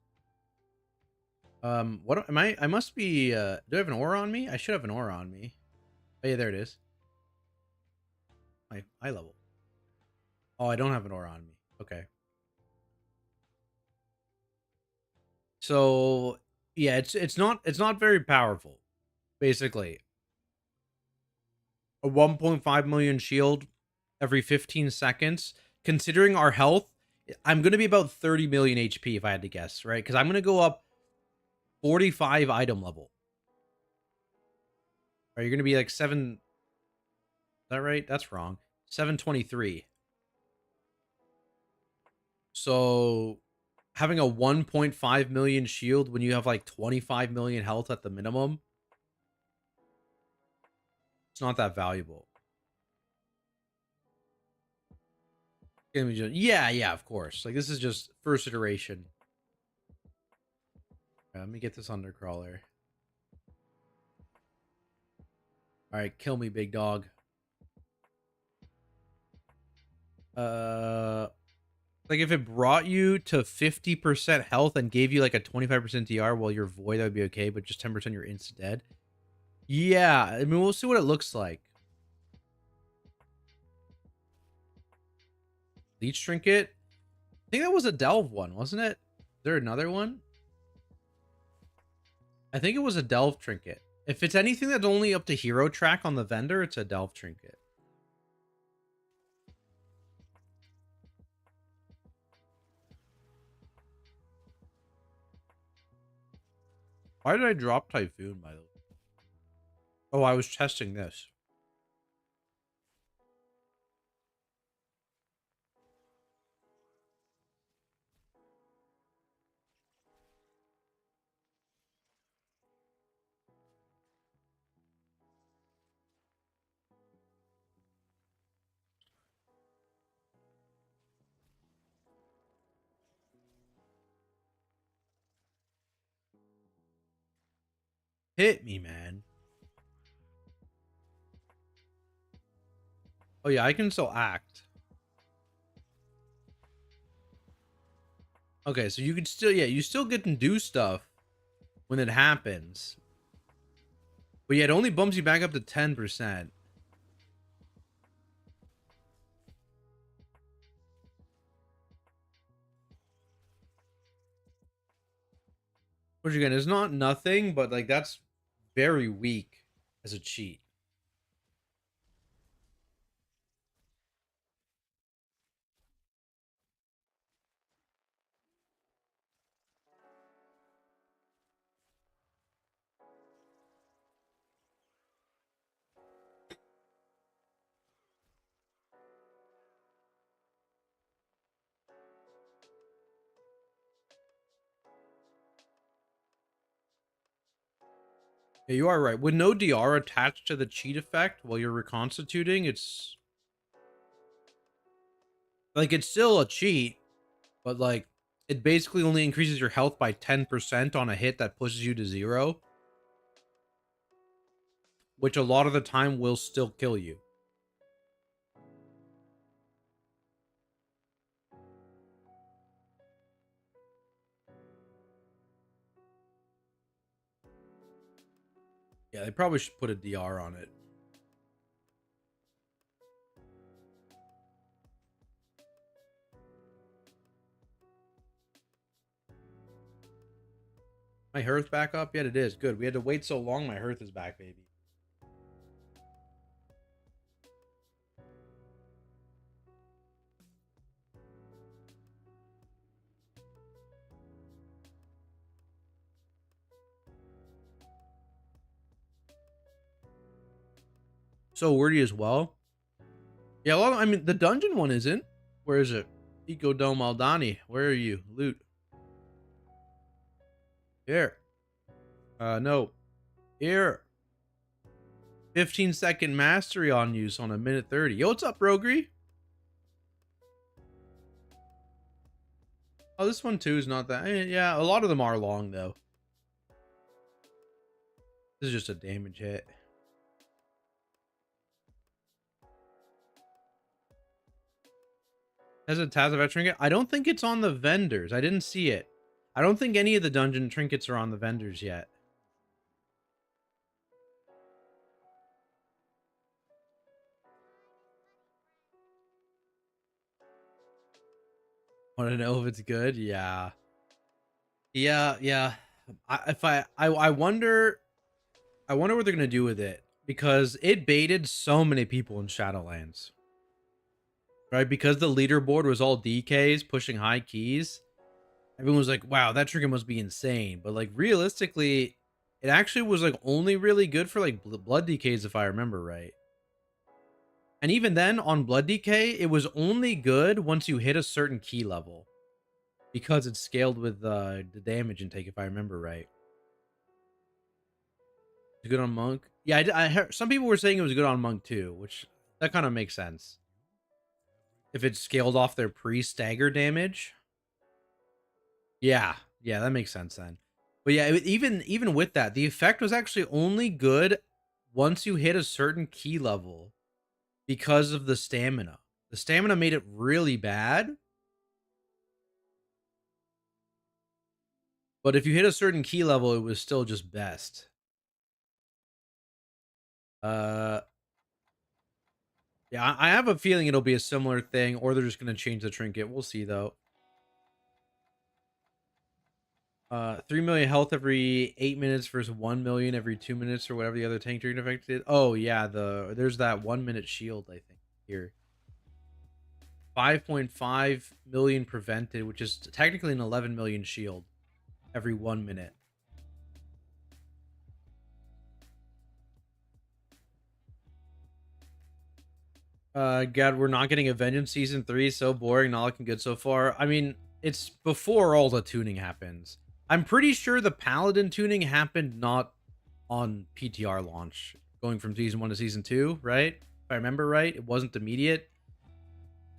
What am I? I must be. Do I have an aura on me? I should have an aura on me. Oh yeah, there it is. My eye level. Oh, I don't have an aura on me. Okay. So yeah, it's not very powerful. Basically, a 1.5 million shield every 15 seconds. Considering our health, I'm gonna be about 30 million HP if I had to guess, right? Because I'm gonna go up 45 item level. Are you gonna be like 7? Is that right? That's wrong. 723. So having a 1.5 million shield when you have like 25 million health at the minimum, it's not that valuable. Yeah, yeah, of course. Like this is just first iteration. Let me get this undercrawler. All right, kill me, big dog. Like if it brought you to 50% health and gave you like a 25% DR while you're void, that would be okay, but just 10% you're insta dead. Yeah, I mean, we'll see what it looks like. Leech Trinket? I think that was a Delve one, wasn't it? Is there another one? I think it was a Delve Trinket. If it's anything that's only up to hero track on the vendor, it's a Delve Trinket. Why did I drop Typhoon, by the way? Oh, I was testing this. Hit me, man. Oh yeah, I can still act. Okay, so you can still, yeah, you still get to do stuff when it happens. But yeah, it only bumps you back up to 10%. Which again is not nothing, but like that's very weak as a cheat. Yeah, you are right. With no DR attached to the cheat effect while you're reconstituting, it's like it's still a cheat, but like it basically only increases your health by 10% on a hit that pushes you to 0, which a lot of the time will still kill you. Yeah, they probably should put a DR on it. My hearth back up? Yet it is. Good. We had to wait so long. My hearth is back, baby. So wordy as well. Yeah, a lot of, I mean, the dungeon one isn't. Where is it? Eco Dome Aldani. Where are you? Loot. Here. No. Here. 15-second mastery on use on a minute 30. Yo, what's up, Rogri? Oh, this one too is not that. Yeah, a lot of them are long though. This is just a damage hit. Has a Tazavet trinket? I don't think it's on the vendors. I didn't see it. I don't think any of the dungeon trinkets are on the vendors yet. Want to know if it's good? Yeah. Yeah. I wonder what they're gonna do with it, because it baited so many people in Shadowlands. Right? Because the leaderboard was all DKs pushing high keys. Everyone was like, wow, that trinket must be insane. But like realistically, it actually was like only really good for like blood DKs, if I remember right. And even then, on blood DK, it was only good once you hit a certain key level, because it's scaled with the damage intake, if I remember right. It's good on monk. Yeah, I heard some people were saying it was good on monk too, which that kind of makes sense. If it's scaled off their pre-stagger damage. Yeah, that makes sense then. But yeah, even with that, the effect was actually only good once you hit a certain key level because of the stamina. The stamina made it really bad. But if you hit a certain key level, it was still just best. Yeah, I have a feeling it'll be a similar thing, or they're just going to change the trinket. We'll see, though. 3 million health every 8 minutes versus 1 million every 2 minutes, or whatever the other tank trinket effect is. Oh, yeah, there's that 1 minute shield, I think, here. 5.5 million prevented, which is technically an 11 million shield every 1 minute. God, we're not getting a Vengeance Season 3. So boring. Not looking good so far. I mean, it's before all the tuning happens. I'm pretty sure the Paladin tuning happened not on PTR launch, going from Season 1 to Season 2, right? If I remember right, it wasn't immediate.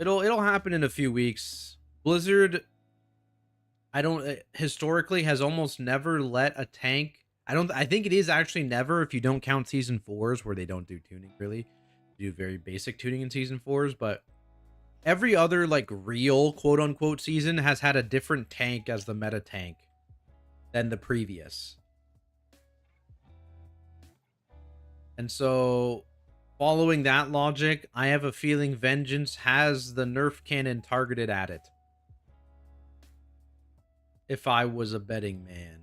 It'll happen in a few weeks. Blizzard, historically has almost never let a tank I think it is actually never, if you don't count season 4s where they don't do tuning really. They do very basic tuning in season 4s, but every other like real quote unquote season has had a different tank as the meta tank than the previous. And so following that logic, I have a feeling Vengeance has the nerf cannon targeted at it. If I was a betting man.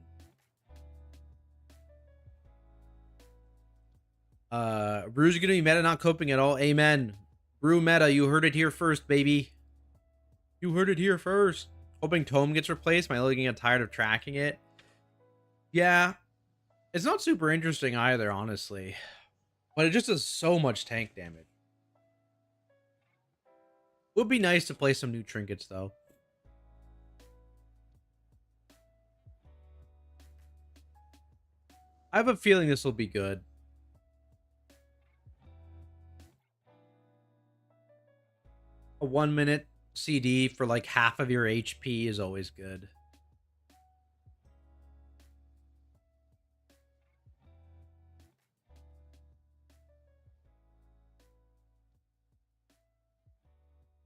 Brew's gonna be meta not coping at all. Amen. Brew meta, you heard it here first, baby. You heard it here first. Hoping Tome gets replaced. My looking get tired of tracking it. Yeah. It's not super interesting either, honestly. But it just does so much tank damage. Would be nice to play some new trinkets, though. I have a feeling this will be good. A 1 minute CD for like half of your HP is always good.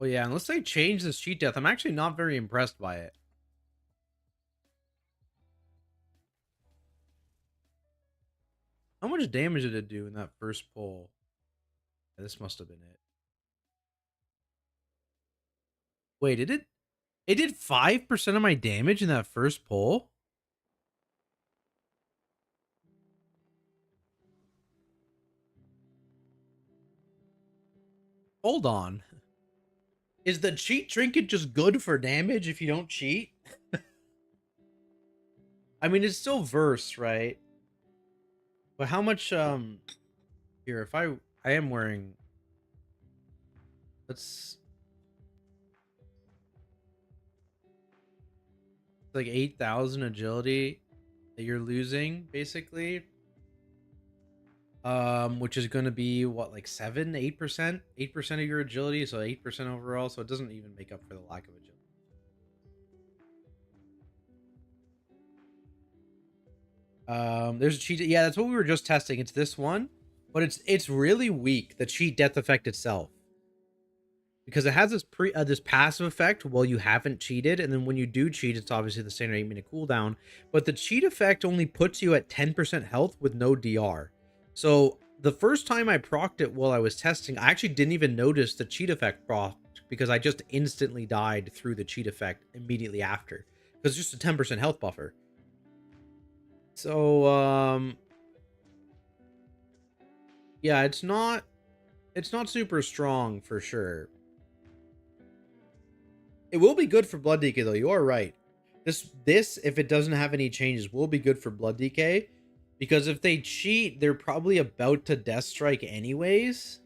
Well, yeah, unless they change this cheat death, I'm actually not very impressed by it. How much damage did it do in that first pull? Yeah, this must have been it. Wait, did it? It did 5% of my damage in that first pull? Hold on. Is the cheat trinket just good for damage if you don't cheat? I mean, it's still verse, right? But how much, here, if I am wearing, let's, like 8,000 agility that you're losing, basically. Which is going to be what, like 8% of your agility, so 8% overall, so it doesn't even make up for the lack of agility. There's a cheat. Yeah, that's what we were just testing. It's this one, but it's really weak, the cheat death effect itself, because it has this passive effect while you haven't cheated, and then when you do cheat, it's obviously the standard 8-minute cooldown. But the cheat effect only puts you at 10% health with no DR. So the first time I procced it while I was testing, I actually didn't even notice the cheat effect procced because I just instantly died through the cheat effect immediately after, because it's just a 10% health buffer. So yeah, it's not super strong for sure. It will be good for blood DK though. You are right. This if it doesn't have any changes will be good for blood DK, because if they cheat, they're probably about to death strike anyways.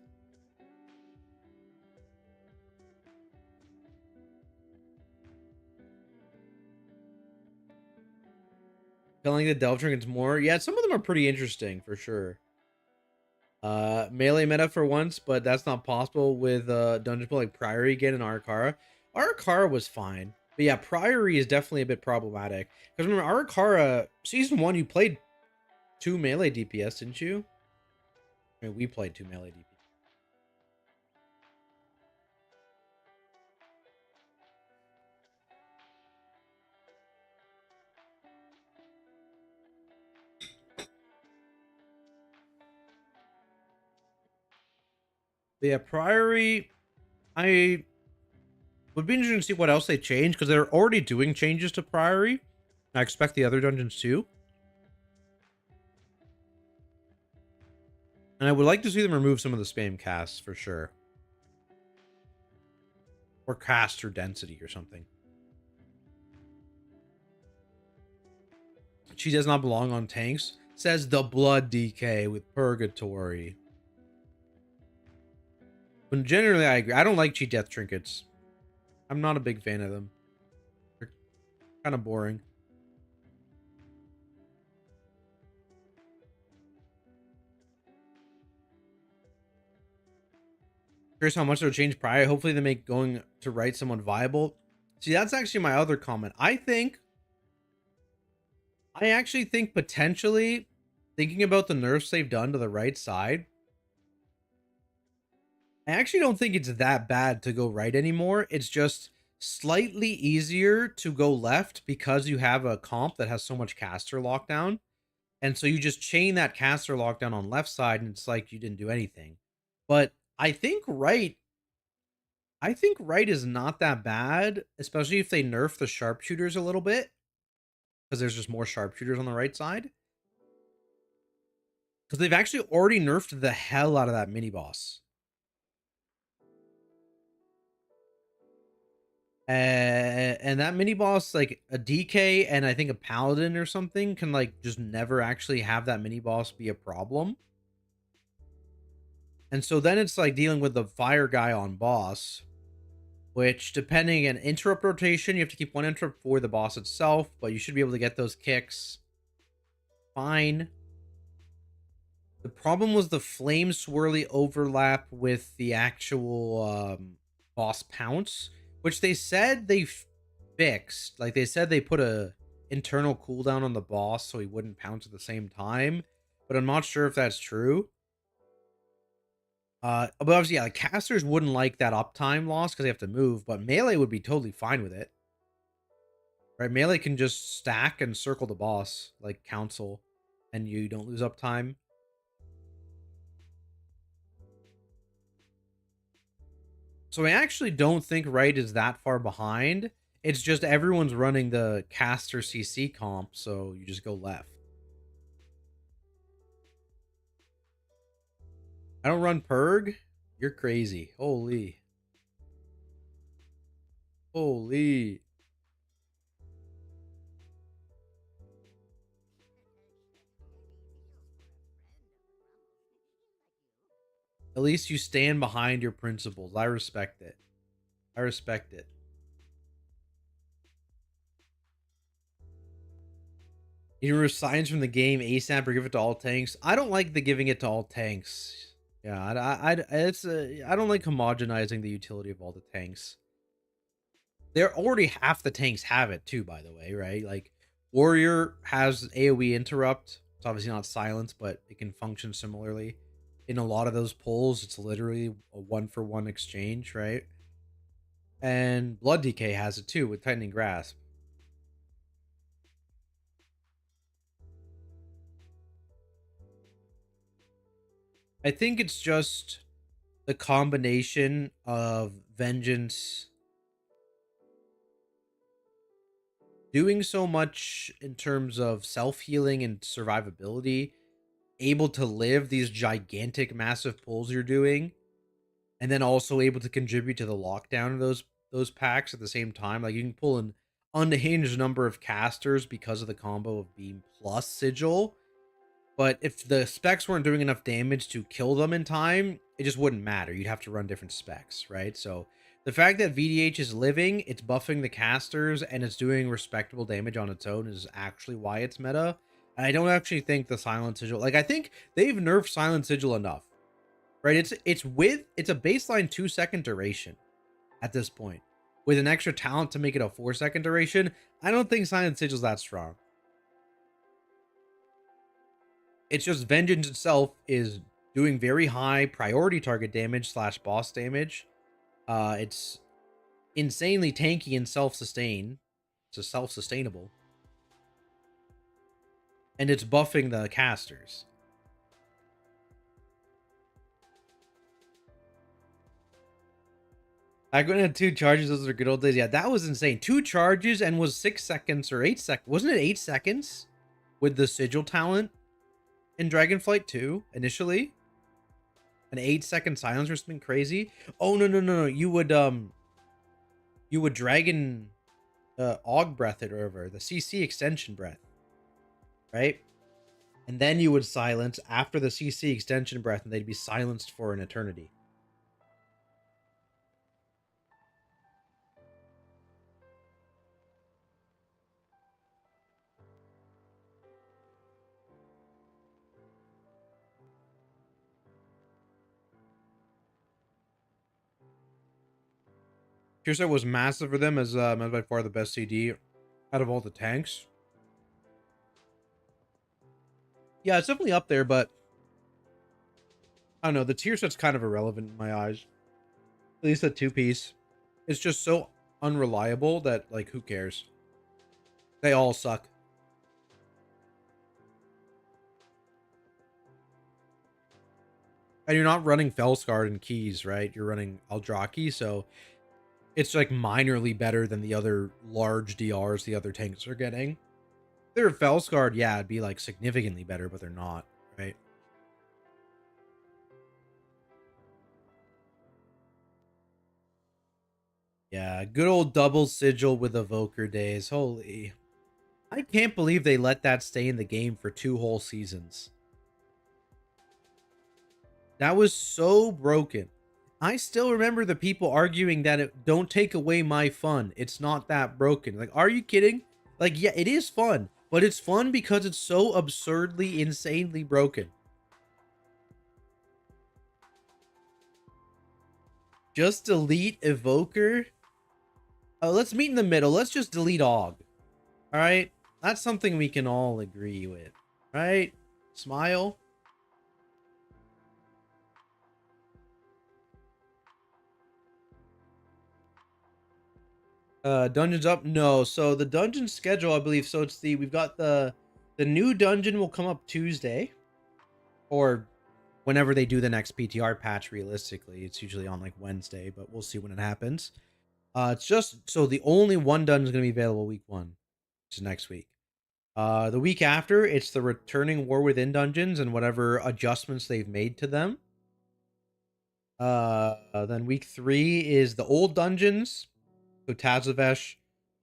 Killing the Delve Trinkets more. Yeah, some of them are pretty interesting for sure. Melee meta for once, but that's not possible with dungeon pull like Priory again and Arakara. Arakara was fine. But yeah, Priory is definitely a bit problematic. Because remember, Arakara, Season 1, you played 2 melee DPS, didn't you? I mean, we played 2 melee DPS. But yeah, Priory, I would be interested to see what else they change, because they're already doing changes to Priory. I expect the other dungeons too. And I would like to see them remove some of the spam casts for sure. Or cast or density or something. She does not belong on tanks, says the blood DK with Purgatory. But generally, I agree. I don't like cheat death trinkets. I'm not a big fan of them. They're kind of boring. Curious how much they'll change prior. Hopefully they make going to right someone viable. See, that's actually my other comment. I think I actually think potentially, thinking about the nerfs they've done to the right side, I actually don't think it's that bad to go right anymore. It's just slightly easier to go left because you have a comp that has so much caster lockdown. And so you just chain that caster lockdown on left side and it's like you didn't do anything. But I think right is not that bad, especially if they nerf the sharpshooters a little bit, because there's just more sharpshooters on the right side. Because they've actually already nerfed the hell out of that mini boss. And that mini boss, like a DK and I think a paladin or something, can like just never actually have that mini boss be a problem. And so then it's like dealing with the fire guy on boss, which depending on interrupt rotation, you have to keep one interrupt for the boss itself, but you should be able to get those kicks fine. The problem was the flame swirly overlap with the actual boss pounce, which they said they fixed. Like they said they put a internal cooldown on the boss so he wouldn't pounce at the same time, but I'm not sure if that's true. But obviously, yeah, like casters wouldn't like that uptime loss because they have to move, but melee would be totally fine with it. Right? Melee can just stack and circle the boss like council, and you don't lose uptime. So I actually don't think right is that far behind. It's just everyone's running the caster CC comp, so you just go left. I don't run Purg. You're crazy. Holy. Holy. At least you stand behind your principles. I respect it. I respect it. You remove signs from the game ASAP or give it to all tanks. I don't like the giving it to all tanks. Yeah, I don't like homogenizing the utility of all the tanks. They're already half the tanks have it too, by the way, right? Like Warrior has AoE interrupt. It's obviously not silence, but it can function similarly. In a lot of those pulls, it's literally a one-for-one exchange, right? And Blood DK has it too with Tightening Grasp. I think it's just the combination of Vengeance doing so much in terms of self-healing and survivability, able to live these gigantic massive pulls you're doing, and then also able to contribute to the lockdown of those packs at the same time. Like you can pull an unhinged number of casters because of the combo of Beam plus Sigil. But if the specs weren't doing enough damage to kill them in time, it just wouldn't matter. You'd have to run different specs, right? So the fact that VDH is living, it's buffing the casters, and it's doing respectable damage on its own is actually why it's meta. And I don't actually think the Silent Sigil, like I think they've nerfed Silent Sigil enough, right? It's a baseline 2-second duration at this point. With an extra talent to make it a 4-second duration, I don't think Silent Sigil's that strong. It's just Vengeance itself is doing very high priority target damage / boss damage. It's insanely tanky and self-sustain. It's a self-sustainable. And it's buffing the casters. Back when it had 2 charges, those are good old days. Yeah, that was insane. 2 charges and was 6 seconds or 8 seconds. Wasn't it 8 seconds with the Sigil talent in Dragonflight 2 initially? An 8-second silence or something crazy? Oh, no. You would Dragon Aug Breath it over, the CC extension breath, right? And then you would silence after the CC extension breath, and they'd be silenced for an eternity. Kirsa was massive for them as by far the best CD out of all the tanks. Yeah, it's definitely up there, but I don't know. The tier set's kind of irrelevant in my eyes. At least the 2-piece. It's just so unreliable that, like, who cares? They all suck. And you're not running Felsguard and Keys, right? You're running Eldraki, so it's like minorly better than the other large DRs the other tanks are getting. If they're Felsguard, yeah, it'd be like significantly better, but they're not, right? Yeah, good old double sigil with Evoker days. Holy. I can't believe they let that stay in the game for 2 whole seasons. That was so broken. I still remember the people arguing that it don't take away my fun. It's not that broken. Like, are you kidding? Like, yeah, it is fun, but it's fun because it's so absurdly, insanely broken. Just delete Evoker. Let's meet in the middle. Let's just delete Og. All right, that's something we can all agree with, right? Smile. Dungeons up? No. So the dungeon schedule, I believe. So it's we've got the new dungeon will come up Tuesday, or whenever they do the next PTR patch. Realistically, it's usually on like Wednesday, but we'll see when it happens. It's just so the only one dungeon is going to be available week 1, which is next week. The week after, it's the returning War Within dungeons and whatever adjustments they've made to them. Then week 3 is the old dungeons. So Tazavesh,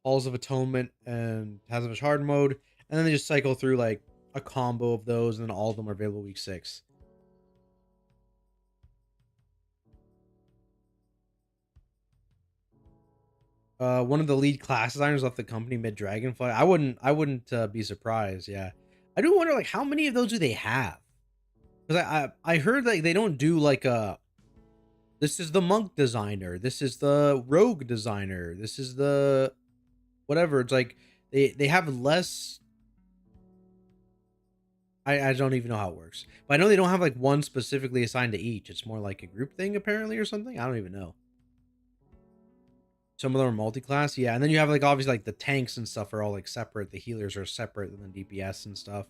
Halls of Atonement, and Tazavesh Hard Mode. And then they just cycle through like a combo of those, and then all of them are available week 6. One of the lead class designers left the company mid Dragonflight. I wouldn't be surprised. Yeah, I do wonder like how many of those do they have? Because I heard like they don't do like a. This is the monk designer. This is the rogue designer. This is the whatever. It's like they have less. I don't even know how it works, but I know they don't have like one specifically assigned to each. It's more like a group thing apparently or something. I don't even know. Some of them are multi-class, yeah, and then you have like obviously like the tanks and stuff are all like separate. The healers are separate than the DPS and stuff.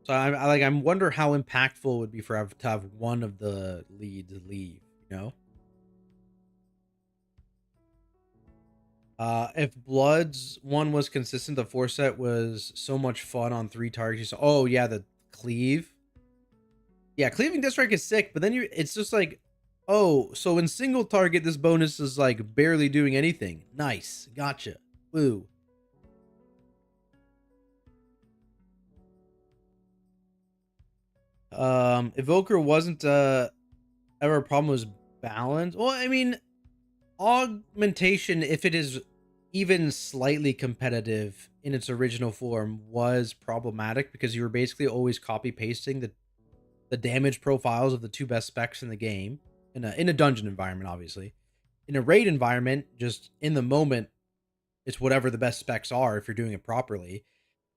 So I wonder how impactful it would be for to have one of the leads leave, you know? If Blood's one was consistent, the 4 set was so much fun on 3 targets. Oh yeah, the cleave. Yeah, cleaving death strike is sick, but then it's just like, oh, so in single target, this bonus is like barely doing anything. Nice, gotcha. Woo. Evoker wasn't ever a problem, was balance. Well, I mean, augmentation, if it is even slightly competitive in its original form, was problematic because you were basically always copy pasting the damage profiles of the 2 best specs in the game in a dungeon environment. Obviously, in a raid environment, just in the moment, it's whatever the best specs are if you're doing it properly.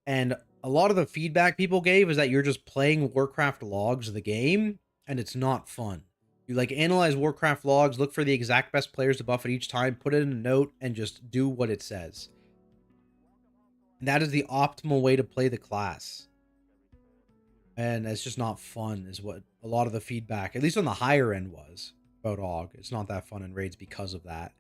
And a lot of the feedback people gave is that you're just playing Warcraft logs of the game, and it's not fun. You like analyze Warcraft logs, look for the exact best players to buff at each time, put it in a note, and just do what it says. And that is the optimal way to play the class. And it's just not fun, is what a lot of the feedback, at least on the higher end, was about AUG. It's not that fun in raids because of that.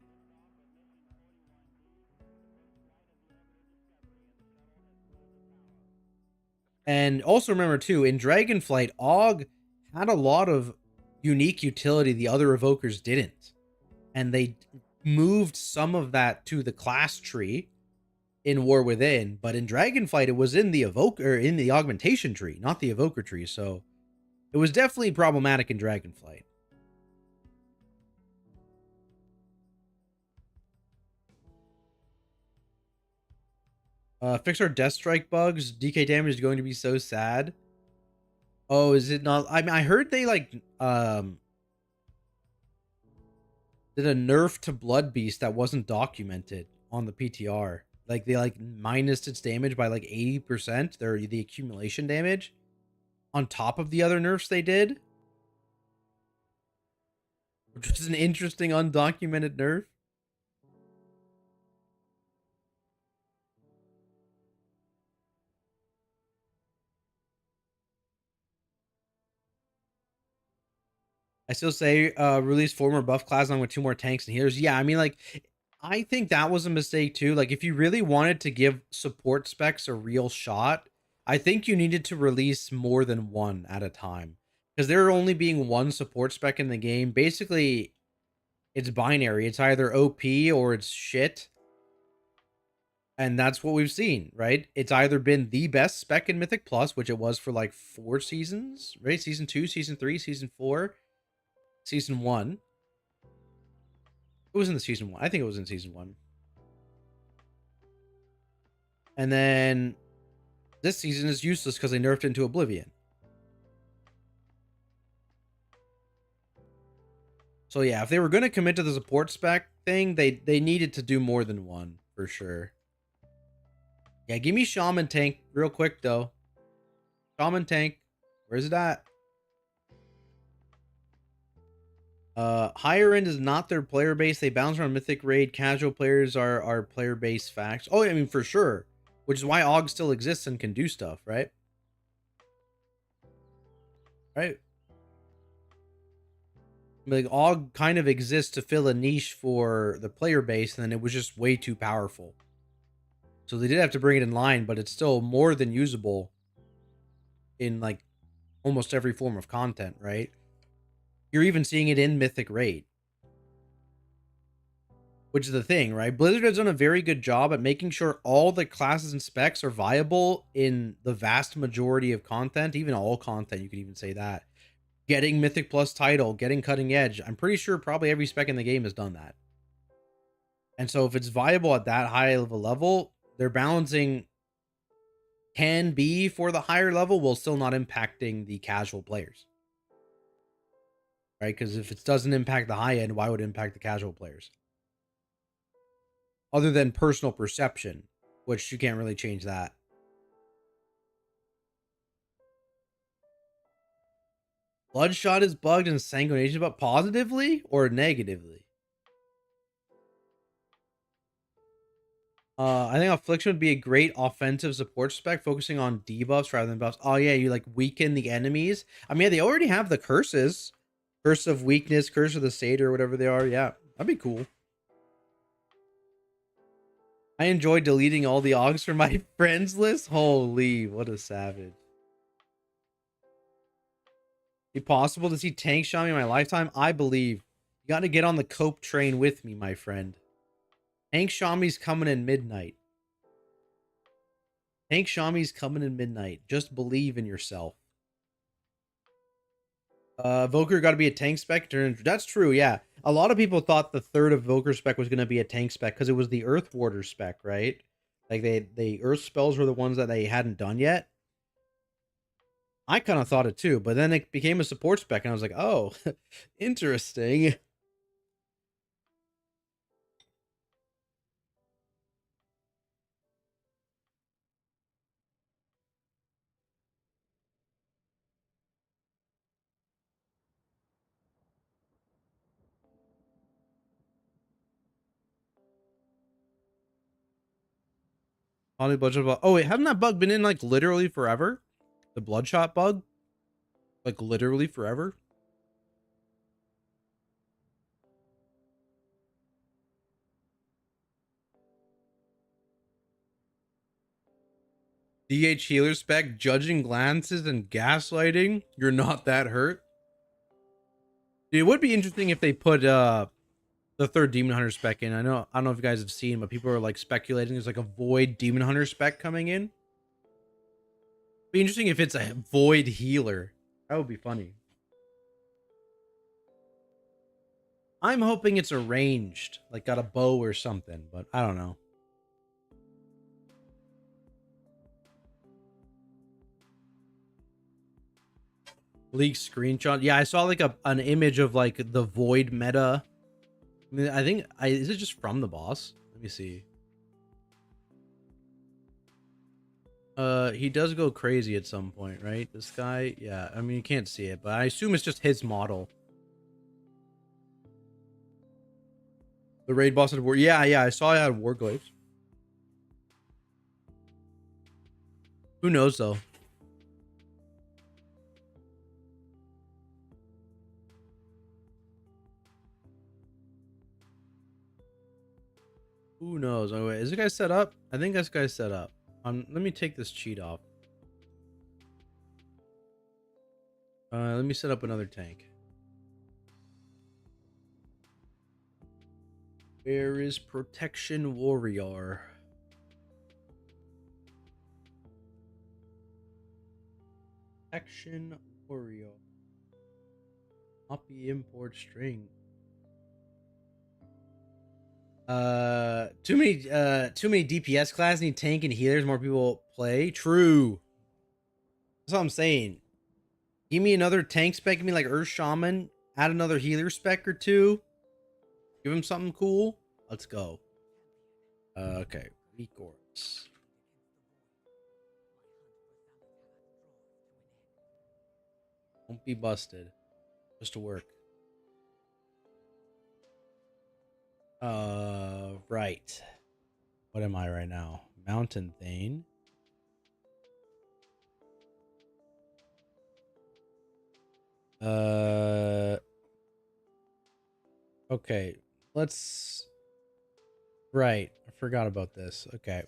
And also remember too, in Dragonflight, AUG had a lot of unique utility the other evokers didn't. And they moved some of that to the class tree in War Within, but in Dragonflight it was in the evoker, in the augmentation tree, not the evoker tree. So it was definitely problematic in Dragonflight. Fix our death strike bugs. DK damage is going to be so sad. Oh, is it not? I mean, I heard they like did a nerf to Blood Beast that wasn't documented on the PTR. Like they like minus its damage by like 80%. The accumulation damage on top of the other nerfs they did, which was an interesting undocumented nerf. I still say release 4 more buff class along with 2 more tanks and healers. Yeah, I mean, like, I think that was a mistake too. Like, if you really wanted to give support specs a real shot, I think you needed to release more than one at a time. Because there only being one support spec in the game, basically, it's binary. It's either OP or it's shit. And that's what we've seen, right? It's either been the best spec in Mythic Plus, which it was for like 4 seasons, right? Season 2, Season 3, Season 4, Season 1. It was in the Season 1. I think it was in Season 1. And then this season is useless because they nerfed into Oblivion. So yeah, if they were going to commit to the support spec thing, they needed to do more than one, for sure. Yeah, give me Shaman Tank real quick, though. Shaman Tank. Where's it at? Higher end is not their player base. They bounce around Mythic Raid. Casual players are player base facts. Oh, I mean, for sure. Which is why Og still exists and can do stuff, right? Right? Like, Og kind of exists to fill a niche for the player base, and then it was just way too powerful. So they did have to bring it in line, but it's still more than usable in, like, almost every form of content, right? You're even seeing it in Mythic Raid. Which is the thing, right? Blizzard has done a very good job at making sure all the classes and specs are viable in the vast majority of content, even all content, you could even say that. Getting Mythic Plus title, getting Cutting Edge. I'm pretty sure probably every spec in the game has done that. And so if it's viable at that high of a level, they're balancing can be for the higher level while still not impacting the casual players. Right? Because if it doesn't impact the high end, why would it impact the casual players? Other than personal perception, which you can't really change that. Bloodshot is bugged and Sanguination, but positively or negatively? I think Affliction would be a great offensive support spec, focusing on debuffs rather than buffs. Oh yeah, you like weaken the enemies. I mean, yeah, they already have the curses. Curse of Weakness, Curse of the Satyr, whatever they are. Yeah, that'd be cool. I enjoy deleting all the Ogs from my friends list. Holy, what a savage. Be possible to see Tank Shami in my lifetime? I believe. You got to get on the cope train with me, my friend. Tank Shami's coming in midnight. Tank Shami's coming in midnight. Just believe in yourself. Voker got to be a tank spec. That's true, yeah. A lot of people thought the third of Voker spec was going to be a tank spec because it was the Earth Warder spec, right? Like the Earth spells were the ones that they hadn't done yet. I kind of thought it too, but then it became a support spec, and I was like, oh, interesting. Bloodshot bug. Oh wait, hasn't that bug been in like literally forever? The Bloodshot bug? Like literally forever? DH healer spec, judging glances and gaslighting. You're not that hurt. It would be interesting if they put the third Demon Hunter spec in. I don't know if you guys have seen, but people are like speculating there's like a Void Demon Hunter spec coming in. Be interesting if it's a Void healer. That would be funny. I'm hoping it's arranged, like got a bow or something, but I don't know. Leak screenshot. Yeah, I saw like an image of like the Void meta. I mean, is it just from the boss? Let me see. He does go crazy at some point, right? This guy, yeah. I mean, you can't see it, but I assume it's just his model. The raid boss had war. Yeah, yeah. I saw it had war glaives. Who knows though? Who knows? Oh wait, is this guy set up? I think this guy's set up. Let me take this cheat off. Let me set up another tank. Where is Protection Warrior? Protection Warrior. Copy import string. Too many DPS classes need tank and healers. More people play. True. That's what I'm saying. Give me another tank spec. Give me like Earth Shaman. Add another healer spec or two. Give him something cool. Let's go. Okay. Recourse. Won't be busted. Just to work. Right. What am I right now? Mountain Thane. Okay. Let's... Right. I forgot about this. Okay.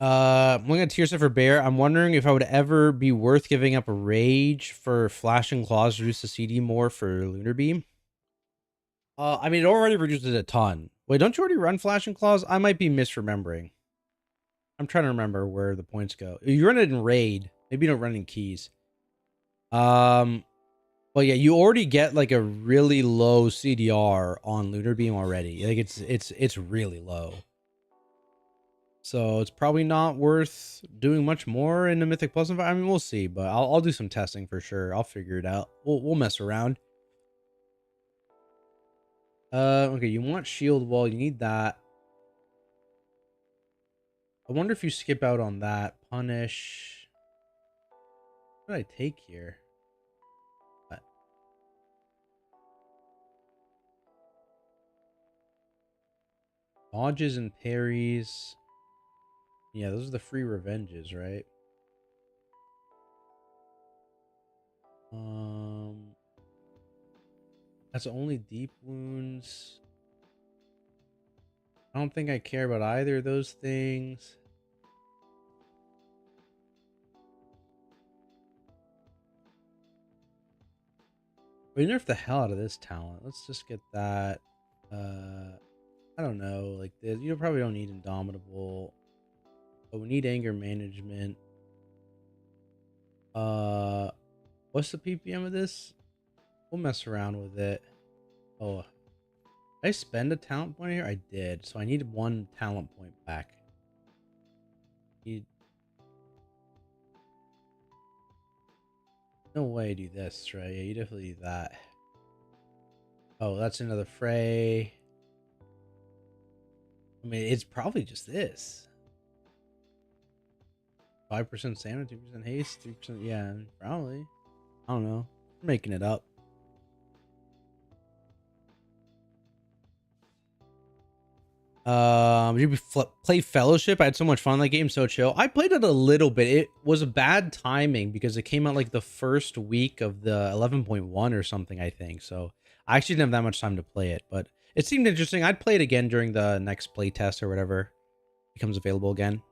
I'm looking at tier set for Bear. I'm wondering if I would ever be worth giving up a Rage for Flashing Claws to reduce the CD more for Lunar Beam. I mean, it already reduces a ton. Wait, don't you already run Flashing Claws? I might be misremembering. I'm trying to remember where the points go. You run it in Raid. Maybe you don't run in Keys. Well, yeah, you already get like a really low CDR on Lunar Beam already. Like it's really low. So it's probably not worth doing much more in the Mythic Plus environment. I mean, we'll see, but I'll do some testing for sure. I'll figure it out. We'll mess around. Okay, you want shield wall, you need that. I wonder if you skip out on that. Punish. What did I take here? What? Dodges and parries. Yeah, those are the free revenges, right? That's only deep wounds. I don't think I care about either of those things. We nerfed the hell out of this talent. Let's just get that. I don't know. Like this, you probably don't need Indomitable. But we need anger management. What's the PPM of this? We'll mess around with it. Oh, did I spend a talent point here? I did. So I need one talent point back. No way I do this, right? Yeah, you definitely do that. Oh, that's another fray. I mean, it's probably just this. 5% stamina, 2% haste, 3%. Yeah, probably. I don't know. I'm making it up. Did you play Fellowship? I had so much fun in that game. So chill. I played it a little bit. It was a bad timing because it came out like the first week of the 11.1 or something, I think. So I actually didn't have that much time to play it, but it seemed interesting. I'd play it again during the next playtest or whatever becomes available again.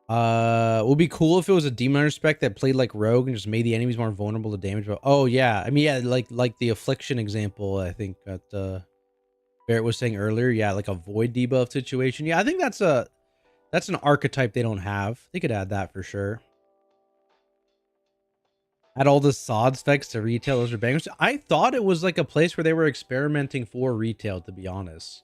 It would be cool if it was a demon hunter spec that played like rogue and just made the enemies more vulnerable to damage. But oh yeah, I mean yeah, like the affliction example. I think that Barrett was saying earlier. Yeah, like a void debuff situation. Yeah, I think that's an archetype they don't have. They could add that for sure. Add all the sod specs to retail. Those are bangers. I thought it was like a place where they were experimenting for retail, to be honest.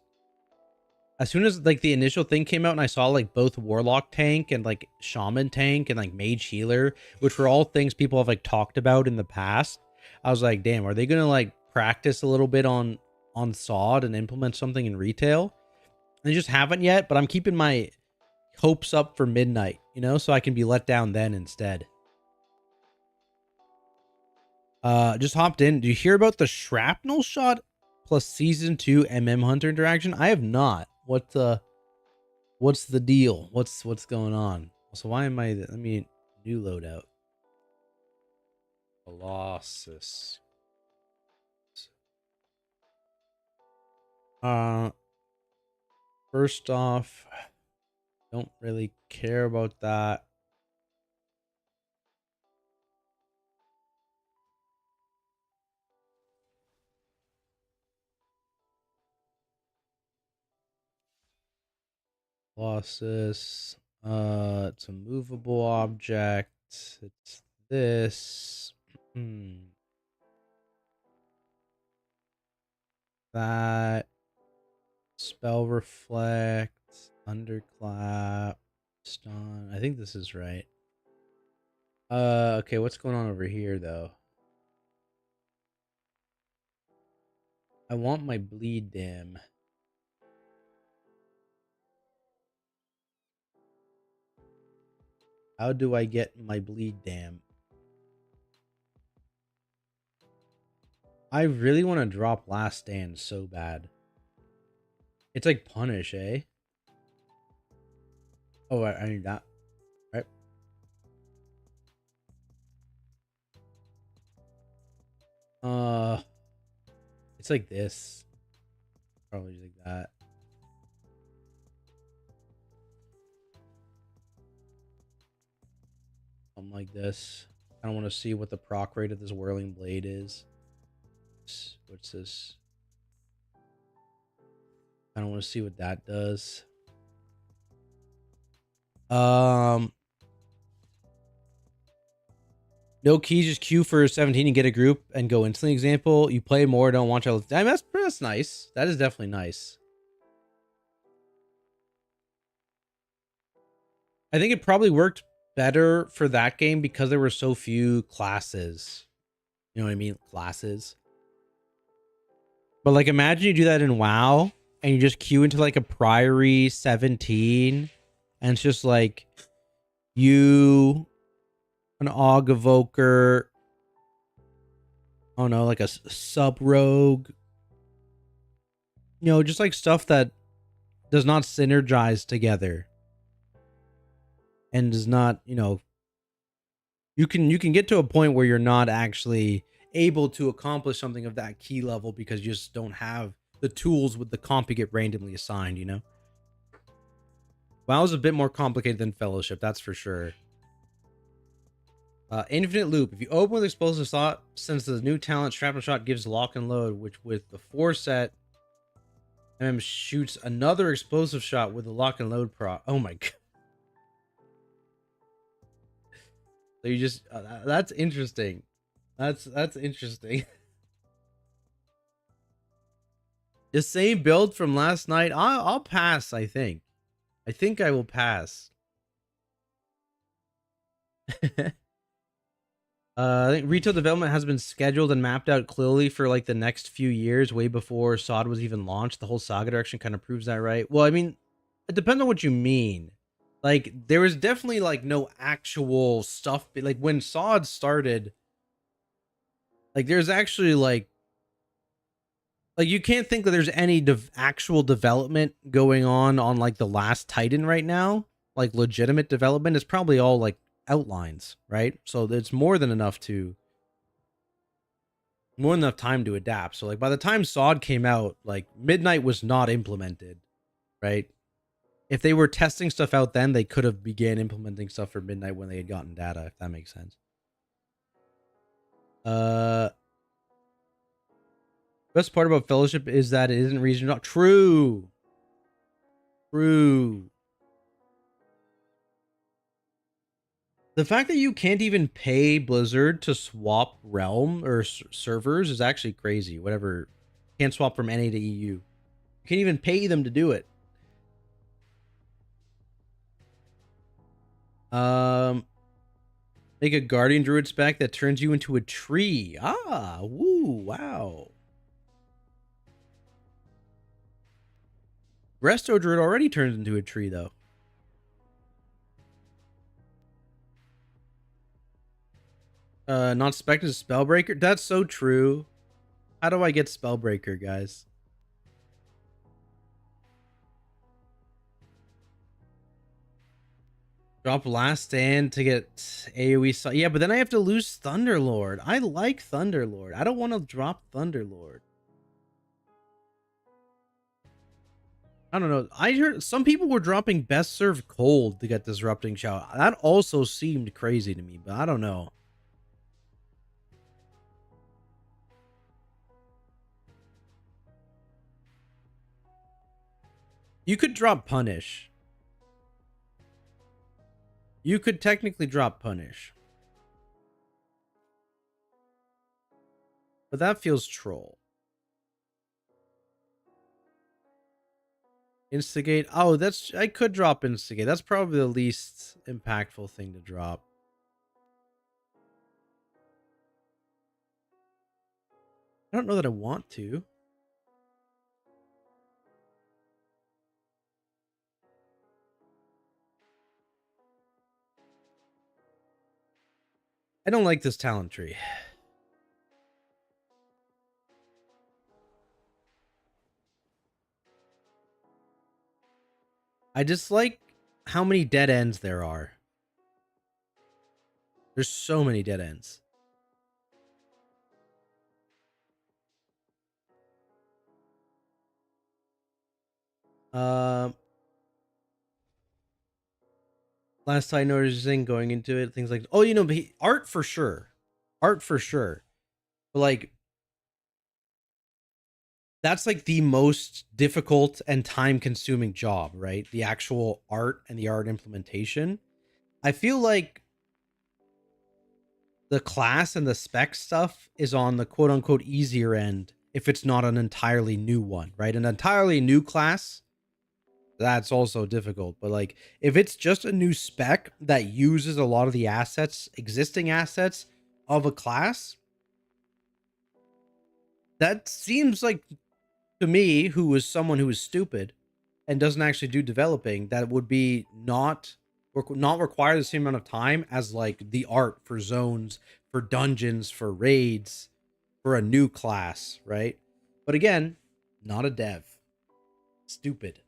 As soon as like the initial thing came out and I saw like both warlock tank and like shaman tank and like mage healer, which were all things people have like talked about in the past, I was like, damn, are they gonna like practice a little bit on sod and implement something in retail? They just haven't yet, but I'm keeping my hopes up for midnight, you know, so I can be let down then instead. Just hopped in. Do you hear about the shrapnel shot plus season 2 Hunter interaction? I have not. What's the deal? What's going on? So why am I? Let me new loadout. Colossus. First off, don't really care about that. Colossus. It's a movable object. It's this. That. Spell reflect. Underclap. Stun. I think this is right. Okay, what's going on over here though? I want my bleed dam. How do I get my bleed dam? I really want to drop Last Stand so bad. It's like Punish, eh? Oh, I need that. Right. It's like this. Probably like that. Something like this. I don't want to see what the proc rate of this whirling blade is. What's this? I don't want to see what that does. No keys, just queue for 17 and get a group and go instantly. Example, you play more, don't watch all the time. That's nice. That is definitely nice. I think it probably worked better for that game because there were so few classes. You know what I mean? Classes. But like imagine you do that in WoW and you just queue into like a Priory 17 and it's just like you, an Og Evoker, oh no, like a sub rogue, you know, just like stuff that does not synergize together and does not, you know, you can get to a point where you're not actually able to accomplish something of that key level because you just don't have the tools with the comp you get randomly assigned, you know? WoW is a bit more complicated than Fellowship, that's for sure. Infinite Loop. If you open with Explosive Shot, since the new talent Shrapnel Shot gives lock and load, which with the 4 set, shoots another Explosive Shot with the lock and load proc. Oh my god. So you just... that's interesting. That's interesting. The same build from last night. I'll pass, I think. I think I will pass. I think retail development has been scheduled and mapped out clearly for like the next few years, way before SOD was even launched. The whole Saga direction kind of proves that, right? Well, I mean, it depends on what you mean. Like, there was definitely like no actual stuff. Like when SOD started, like there's actually like you can't think that there's any actual development going on like the last Titan right now. Like legitimate development is probably all like outlines, right? So it's more than enough time to adapt. So like by the time SOD came out, like Midnight was not implemented, right? If they were testing stuff out then, they could have began implementing stuff for Midnight when they had gotten data, if that makes sense. Best part about Fellowship is that it isn't regional. True. The fact that you can't even pay Blizzard to swap realm or servers is actually crazy. Whatever. Can't swap from NA to EU. You can't even pay them to do it. Make a Guardian Druid spec that turns you into a tree. Ah, woo, wow. Resto Druid already turns into a tree, though. Not spec is Spellbreaker. That's so true. How do I get Spellbreaker, guys? Drop Last Stand to get AoE. Yeah, but then I have to lose Thunderlord. I like Thunderlord. I don't want to drop Thunderlord. I don't know. I heard some people were dropping Best Served Cold to get Disrupting Shout. That also seemed crazy to me, but I don't know. You could drop Punish. You could technically drop Punish. But that feels troll. Instigate. Oh, I could drop Instigate. That's probably the least impactful thing to drop. I don't know that I want to. I don't like this talent tree. I dislike how many dead ends there are. There's so many dead ends. Last I noticing going into it, things like, oh, you know, art for sure. Art for sure. But like, that's like the most difficult and time consuming job, right? The actual art and the art implementation. I feel like the class and the spec stuff is on the quote unquote easier end if it's not an entirely new one, right? An entirely new class, that's also difficult. But like, if it's just a new spec that uses a lot of the assets, existing assets of a class, that seems like, to me, who is someone who is stupid and doesn't actually do developing, that would be not require the same amount of time as like the art for zones, for dungeons, for raids, for a new class, right? But again, not a dev. Stupid.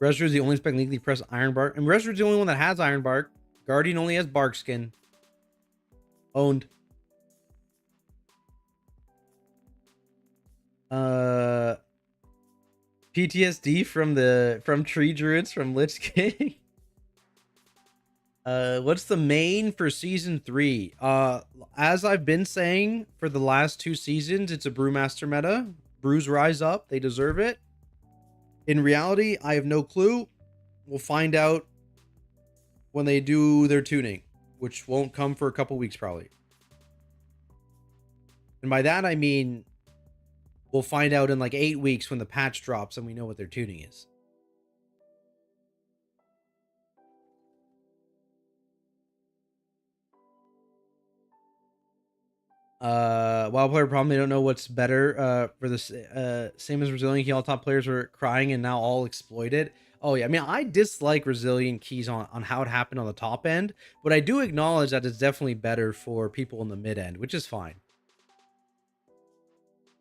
Resra is the only spec legally press Iron Bark, and Resra is the only one that has Iron Bark. Guardian only has Bark Skin. Owned. PTSD from Tree Druids from Lich King. What's the main for season 3? As I've been saying for the last 2 seasons, it's a Brewmaster meta. Brews rise up, they deserve it. In reality, I have no clue. We'll find out when they do their tuning, which won't come for a couple weeks probably. And by that I mean we'll find out in like 8 weeks when the patch drops and we know what their tuning is. Wild player problem, they don't know what's better for this. Same as Resilient Key, all top players were crying and now all exploited. Oh yeah, I mean, I dislike Resilient Keys on how it happened on the top end, but I do acknowledge that it's definitely better for people in the mid end, which is fine.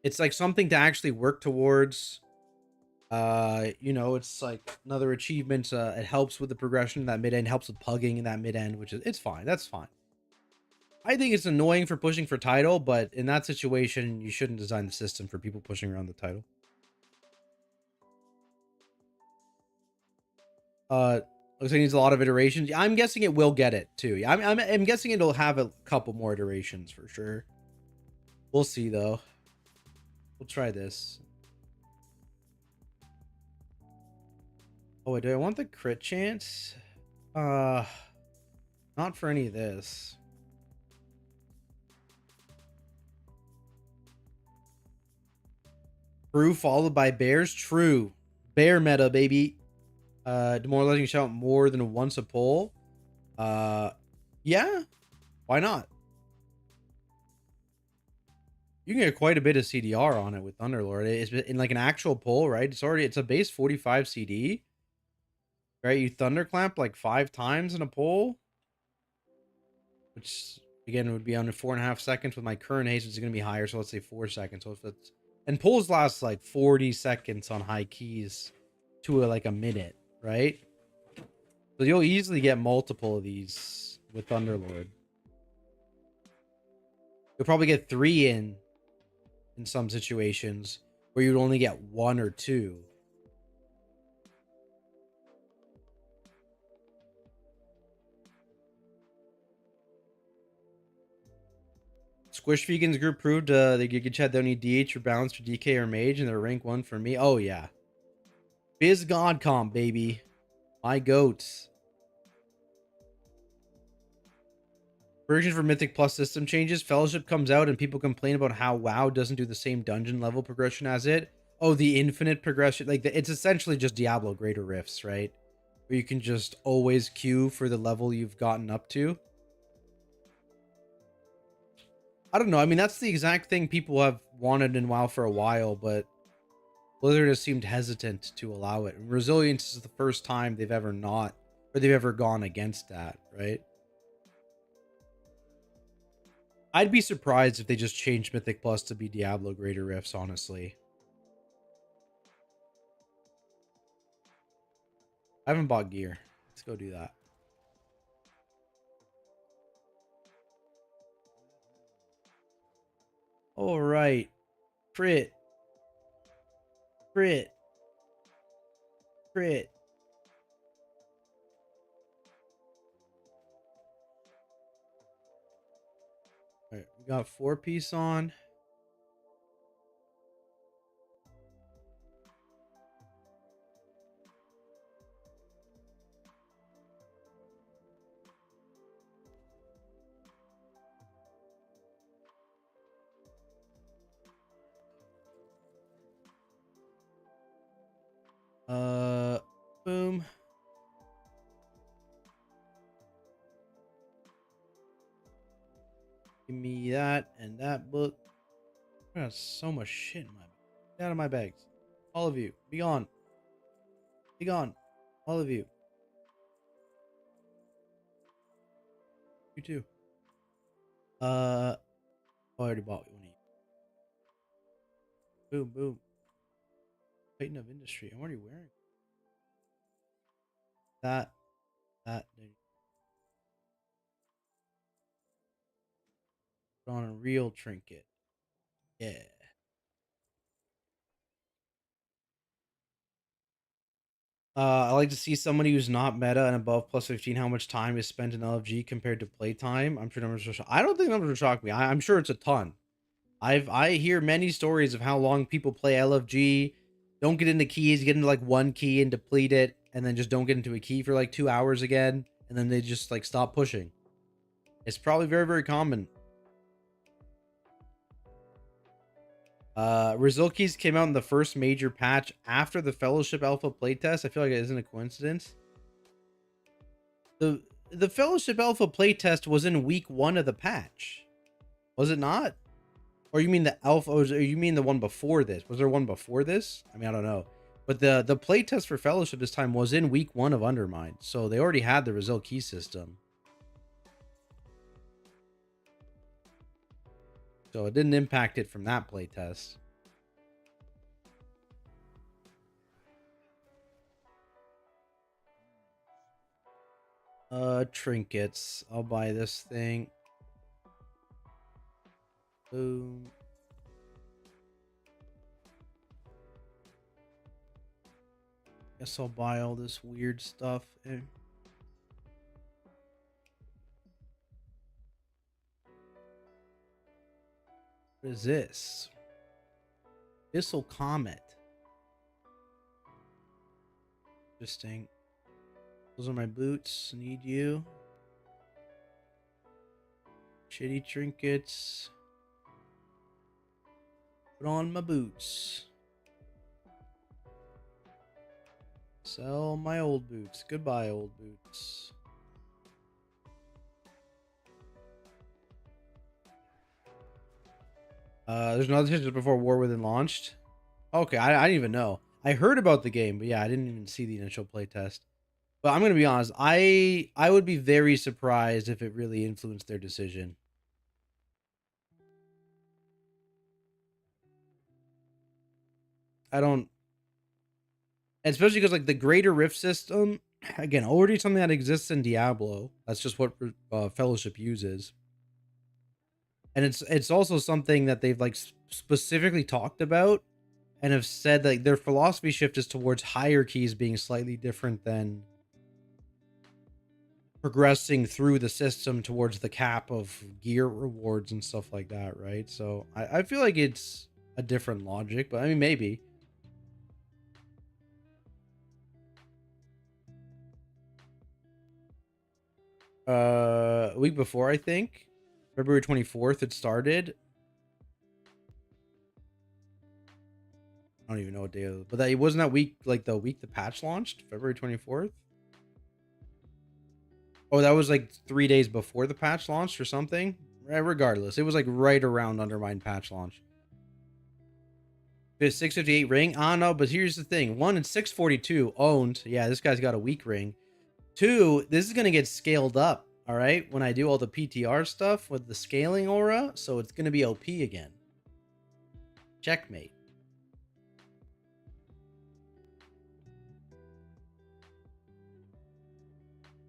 It's like something to actually work towards. You know, it's like another achievement. It helps with the progression in that mid end, helps with pugging in that mid end, which is, it's fine. That's fine. I think it's annoying for pushing for title, but in that situation, you shouldn't design the system for people pushing around the title. Looks like it needs a lot of iterations. I'm guessing it will get it too. I'm guessing it'll have a couple more iterations for sure. We'll see though. We'll try this. Oh wait, do I want the crit chance? Not for any of this. Brew followed by bears. True. Bear meta, baby. Demoralizing shout more than once a pull. Yeah. Why not? You can get quite a bit of CDR on it with Thunderlord. It's in like an actual pull, right? It's a base 45 CD, right? You thunderclamp like 5 times in a pull, which again would be under 4.5 seconds. With my current haste, it's going to be higher, so let's say 4 seconds. So if it's, and pulls last like 40 seconds on high keys to like a minute, right? So you'll easily get multiple of these with Thunderlord. You'll probably get 3 in some situations where you'd only get 1 or 2. Squish Vegans group proved the Giga Chat don't need DH or balance for DK or mage, and they're rank 1 for me. Oh yeah, Biz God comp, baby, my goats. Version for Mythic Plus system changes. Fellowship comes out and people complain about how WoW doesn't do the same dungeon level progression as it. Oh, the infinite progression. Like, it's essentially just Diablo Greater Rifts, right? Where you can just always queue for the level you've gotten up to. I don't know. I mean, that's the exact thing people have wanted in WoW for a while, but Blizzard has seemed hesitant to allow it. Resilience is the first time they've ever not, or they've ever gone against that, right? I'd be surprised if they just changed Mythic Plus to be Diablo Greater Rifts, honestly. I haven't bought gear. Let's go do that. All right. Crit. Crit. Crit. All right. We got 4-piece on. Boom. Give me that and that book. I got so much shit in my bag. Get out of my bags. All of you. Be gone. Be gone. All of you. You too. I already bought one of you. Boom, boom. Titan of Industry. I'm already wearing that. Put on a real trinket. Yeah. I like to see somebody who's not meta and above plus 15 how much time is spent in LFG compared to playtime. I'm sure numbers will shock. I don't think numbers will shock me. I'm sure it's a ton. I hear many stories of how long people play LFG, don't get into keys, get into like 1 key and deplete it, and then just don't get into a key for like 2 hours again, and then they just like stop pushing. It's probably very, very common. Result keys came out in the first major patch after the Fellowship Alpha playtest. I feel like it isn't a coincidence. The Fellowship Alpha playtest was in week 1 of the patch, was it not? Or you mean the alpha? Or you mean the one before this? Was there one before this? I mean, I don't know. But the playtest for Fellowship this time was in week 1 of Undermine, so they already had the result key system. So it didn't impact it from that playtest. Trinkets. I'll buy this thing. Boom. Guess I'll buy all this weird stuff. What is this? Missile Comet. Interesting. Those are my boots. Need you. Shitty trinkets. Put on my boots. Sell my old boots. Goodbye, old boots. There's another just before War Within launched. Okay, I didn't even know. I heard about the game, but yeah, I didn't even see the initial playtest. But I'm gonna be honest, I would be very surprised if it really influenced their decision. I don't, especially because like the Greater Rift system, again, already something that exists in Diablo. That's just what Fellowship uses, and it's also something that they've like specifically talked about and have said that their philosophy shift is towards hierarchies being slightly different than progressing through the system towards the cap of gear rewards and stuff like that, right? So I feel like it's a different logic, but I mean, maybe. A week before, I think. February 24th, it started. I don't even know what day it was, but that it wasn't that week, like the week the patch launched, February 24th. Oh, that was like 3 days before the patch launched or something. Regardless, it was like right around Undermine patch launch. It's 658 ring. I don't know, but here's the thing. One, it's 642 owned. Yeah, this guy's got a weak ring. Two, this is going to get scaled up, all right, when I do all the PTR stuff with the scaling aura, so it's going to be OP again. Checkmate.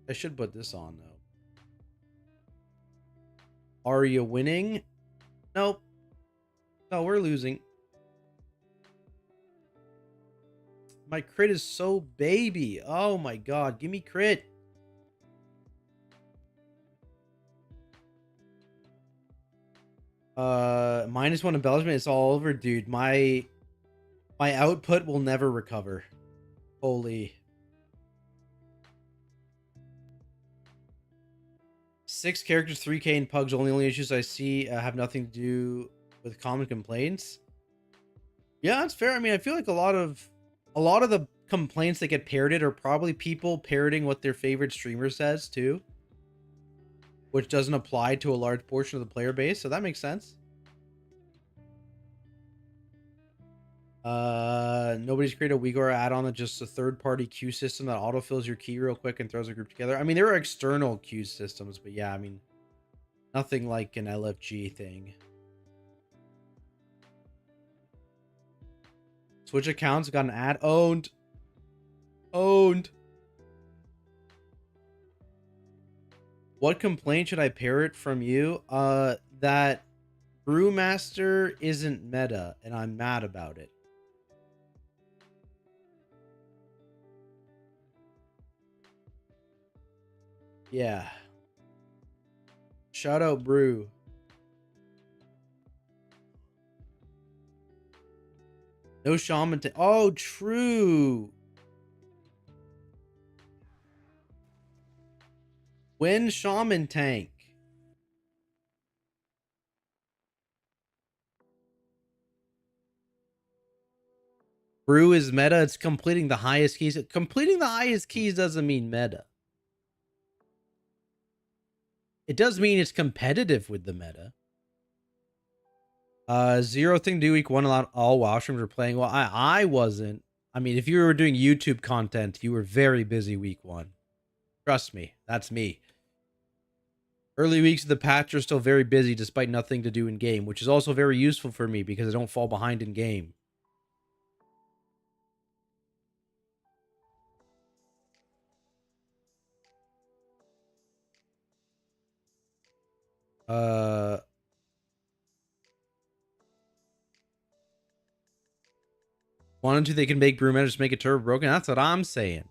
I should put this on, though. Are you winning? Nope. No, we're losing. My crit is so baby. Oh my god, give me crit. -1 embellishment. It's all over, dude. My output will never recover. Holy. 6 characters, 3K in pugs. Only issues I see have nothing to do with common complaints. Yeah, that's fair. I mean, I feel like a lot of the complaints that get parroted are probably people parroting what their favorite streamer says too, which doesn't apply to a large portion of the player base. So that makes sense. Nobody's created a Uyghur add-on that's just a third-party queue system that autofills your key real quick and throws a group together. I mean, there are external queue systems, but yeah, I mean, nothing like an LFG thing. Switch accounts got an ad. Owned. What complaint should I parrot from you? That Brewmaster isn't meta, and I'm mad about it. Yeah. Shout out Brew. No shaman. Oh, true. When shaman tank. Brew is meta. It's completing the highest keys. Completing the highest keys doesn't mean meta. It does mean it's competitive with the meta. Zero thing to do week one. A lot all WoW streamers were playing. Well, I wasn't. I mean, if you were doing YouTube content, you were very busy week one. Trust me, that's me. Early weeks of the patch are still very busy despite nothing to do in game, which is also very useful for me because I don't fall behind in game. One two, they can make brew just make it turbo broken. That's what I'm saying.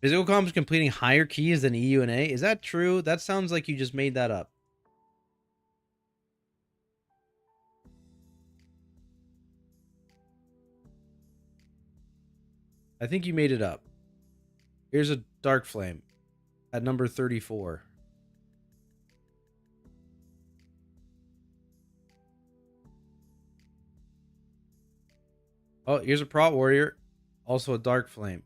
Physical comps completing higher keys than EU and A. Is that true? That sounds like you just made that up. I think you made it up. Here's a Dark Flame at number 34. Oh, here's a Prot Warrior. Also a Dark Flame.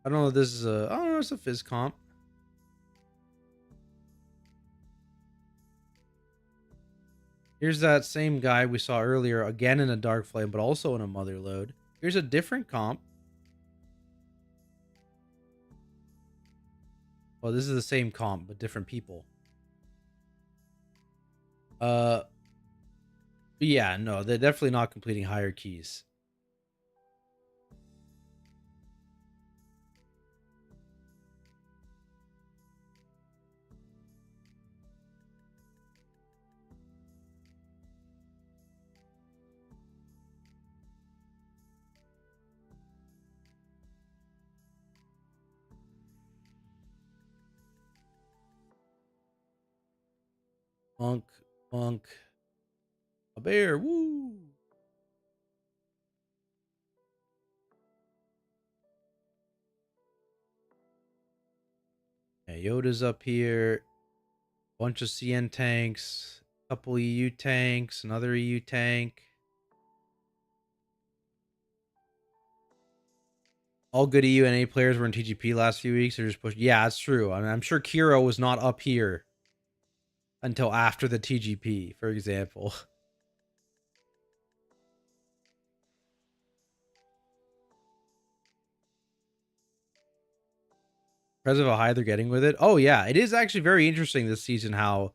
I don't know if this is a... I don't know, it's a Fizz comp. Here's that same guy we saw earlier, again in a Dark Flame, but also in a Mother Load. Here's a different comp. Well, this is the same comp, but different people. Yeah, no, they're definitely not completing higher keys. Monk, monk, a bear, woo! Yeah, Yoda's up here. Bunch of CN tanks, couple EU tanks, another EU tank. All good EU and A players were in TGP last few weeks. They're just pushing. Yeah, it's true. I mean, I'm sure Kiro was not up here until after the TGP, for example. Because of how high they're getting with it. Oh, yeah. It is actually very interesting this season how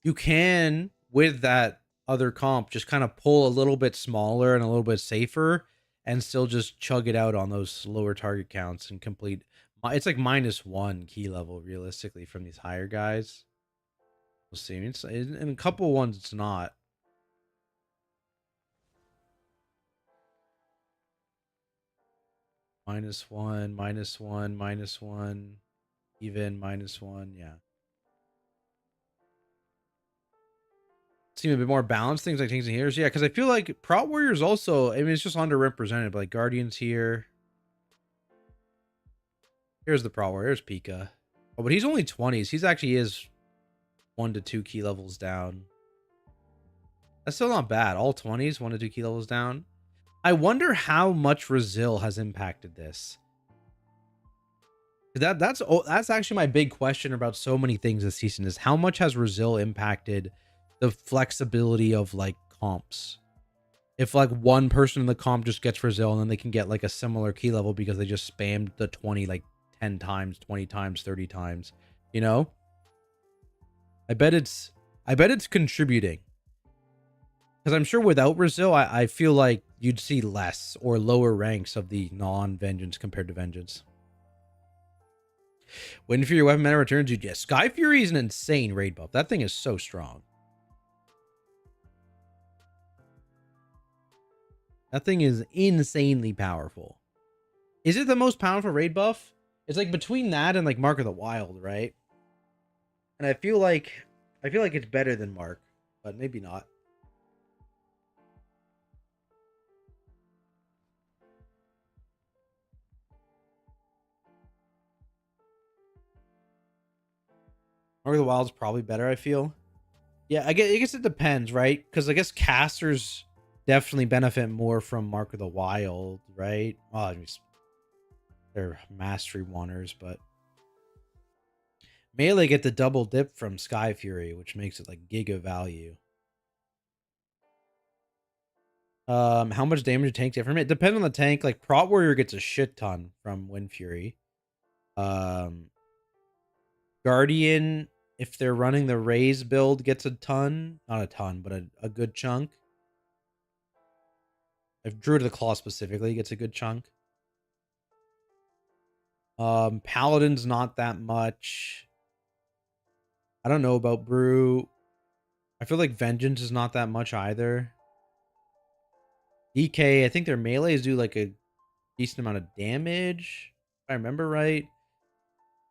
you can, with that other comp, just kind of pull a little bit smaller and a little bit safer and still just chug it out on those lower target counts and complete. It's like -1 key level realistically from these higher guys. We'll see. It's, in a couple ones, it's not. -1, -1, -1, even -1. Yeah. Seem a bit more balanced things like tanks and healers. Yeah, because I feel like Prot Warriors also, I mean, it's just underrepresented, but like Guardians here. Here's the Prot Warrior. Here's Pika. Oh, but he's only 20s. He's actually is 1 to 2 key levels down. That's still not bad. All 20s, 1 to 2 key levels down. I wonder how much Brazil has impacted this. That's actually my big question about so many things this season is how much has Brazil impacted the flexibility of like comps? If like one person in the comp just gets Brazil and then they can get like a similar key level because they just spammed the 20 like 10 times, 20 times, 30 times, you know? I bet it's contributing. Because I'm sure without Brazil, I feel like you'd see less or lower ranks of the non-Vengeance compared to Vengeance. When Fury weapon mana returns, you just Sky Fury is an insane raid buff. That thing is so strong. That thing is insanely powerful. Is it the most powerful raid buff? It's like between that and like Mark of the Wild, right? And I feel like it's better than Mark, but maybe not. Mark of the Wild's probably better, I feel. Yeah, I guess it depends, right? Because I guess casters definitely benefit more from Mark of the Wild, right? Well, they're mastery wanners, but melee get the double dip from Sky Fury, which makes it like giga value. How much damage a tank get from it? Depending on the tank. Like Prot Warrior gets a shit ton from Wind Fury. Guardian, if they're running the Raise build, gets a ton. Not a ton, but a good chunk. If Druid of the Claw specifically gets a good chunk. Paladin's not that much. I don't know about Brew. I feel like Vengeance is not that much either. DK, I think their melees do like a decent amount of damage. If I remember right.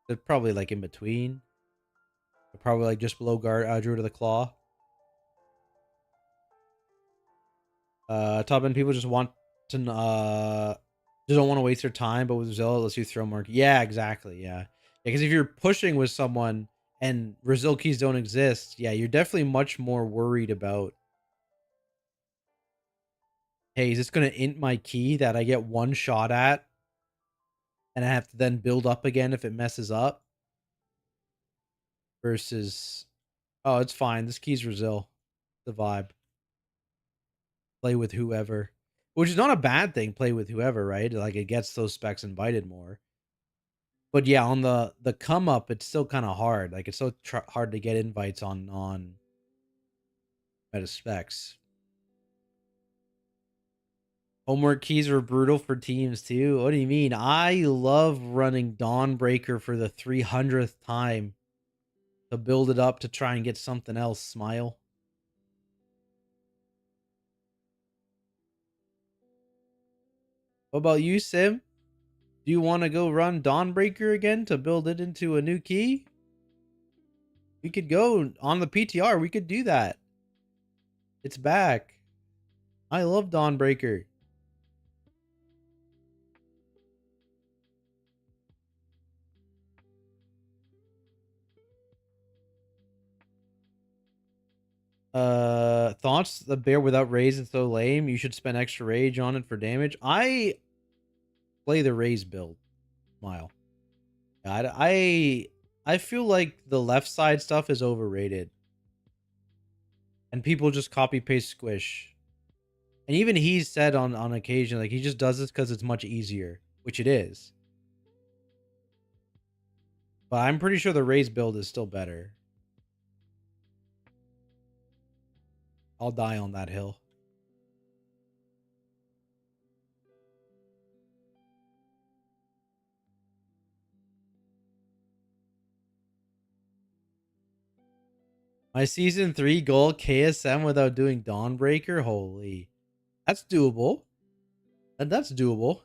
They're probably like in between. They're probably like just below Druid of the Claw. Top end people just want to just don't want to waste their time, but with Zilla, lets you throw more. Yeah, exactly. Yeah. Because if you're pushing with someone and Brazil keys don't exist, yeah, you're definitely much more worried about, hey, is this going to int my key that I get one shot at and I have to then build up again if it messes up? Versus, oh, it's fine. This key's Brazil. The vibe. Play with whoever. Which is not a bad thing, play with whoever, right? Like, it gets those specs invited more. But yeah, on the come up, it's still kind of hard. Like, it's so hard to get invites on meta specs. Homework keys are brutal for teams too. What do you mean? I love running Dawnbreaker for the 300th time to build it up to try and get something else. Smile. What about you, Sim? Do you want to go run Dawnbreaker again to build it into a new key? We could go on the PTR. We could do that. It's back. I love Dawnbreaker. Thoughts? The bear without raise is so lame. You should spend extra rage on it for damage. I play the raise build. Smile. I feel like the left side stuff is overrated. And people just copy paste squish. And even he's said on occasion, like, he just does this because it's much easier, which it is. But I'm pretty sure the raise build is still better. I'll die on that hill. My season 3 goal, KSM without doing Dawnbreaker. Holy. That's doable. That's doable.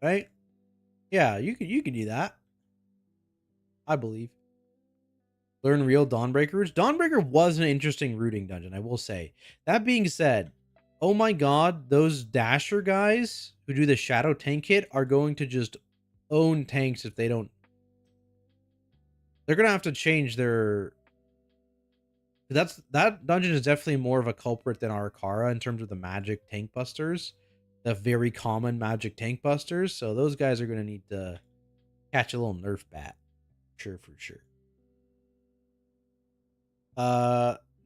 Right? Yeah, you can do that. I believe. Learn real Dawnbreaker routes. Dawnbreaker was an interesting rooting dungeon, I will say. That being said, oh my god, those Dasher guys who do the Shadow Tank hit are going to just own tanks if they don't. They're going to have to change their... That dungeon is definitely more of a culprit than Arcara in terms of the magic tank busters. The very common magic tank busters. So those guys are going to need to catch a little nerf bat. For sure.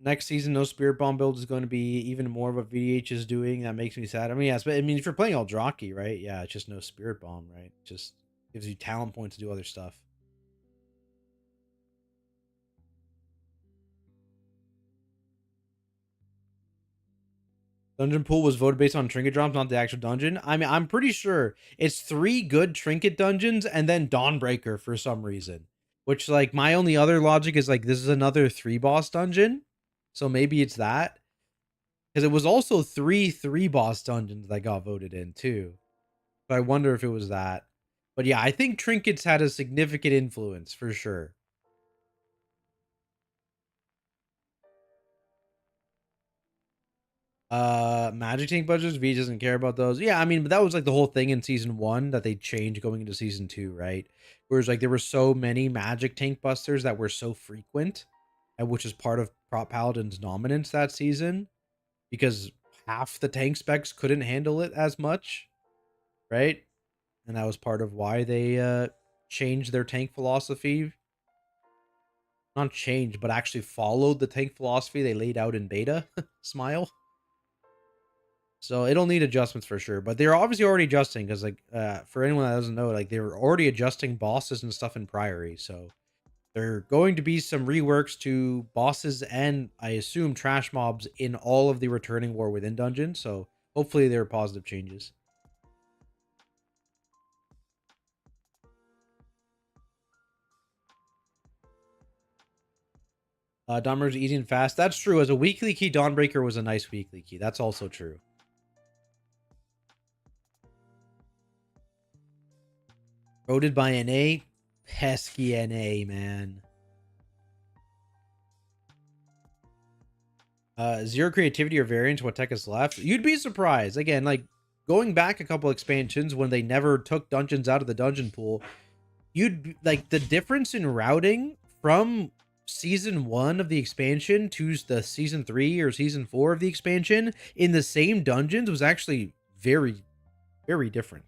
Next season, no Spirit Bomb build is going to be even more of what VDH is doing. That makes me sad. I mean, yes, but I mean, if you're playing Eldraki, right? Yeah, it's just no Spirit Bomb, right? It just gives you talent points to do other stuff. Dungeon pool was voted based on trinket drops, not the actual dungeon. I mean, I'm pretty sure it's 3 good trinket dungeons and then Dawnbreaker for some reason. Which, like, my only other logic is, like, this is another 3-boss dungeon. So maybe it's that. Because it was also 3 boss dungeons that got voted in, too. So I wonder if it was that. But yeah, I think trinkets had a significant influence, for sure. Magic Tank budgets, V doesn't care about those. Yeah, I mean, but that was like the whole thing in season 1 that they changed going into season 2, right? Whereas, like, there were so many Magic Tank busters that were so frequent, and which is part of Prop Paladin's dominance that season, because half the tank specs couldn't handle it as much, right? And that was part of why they changed their tank philosophy. Not changed, but actually followed the tank philosophy they laid out in beta. Smile. So it'll need adjustments for sure, but they're obviously already adjusting because, like, for anyone that doesn't know, like, they were already adjusting bosses and stuff in Priory. So there are going to be some reworks to bosses and, I assume, trash mobs in all of the returning War Within dungeons. So hopefully there are positive changes. Dawnbreaker's easy and fast. That's true. As a weekly key, Dawnbreaker was a nice weekly key. That's also true. Voted by NA. Pesky NA, man. Zero creativity or variance, what tech is left? You'd be surprised. Again, like, going back a couple expansions when they never took dungeons out of the dungeon pool, you'd like the difference in routing from season 1 of the expansion to the season 3 or season 4 of the expansion in the same dungeons was actually very, very different.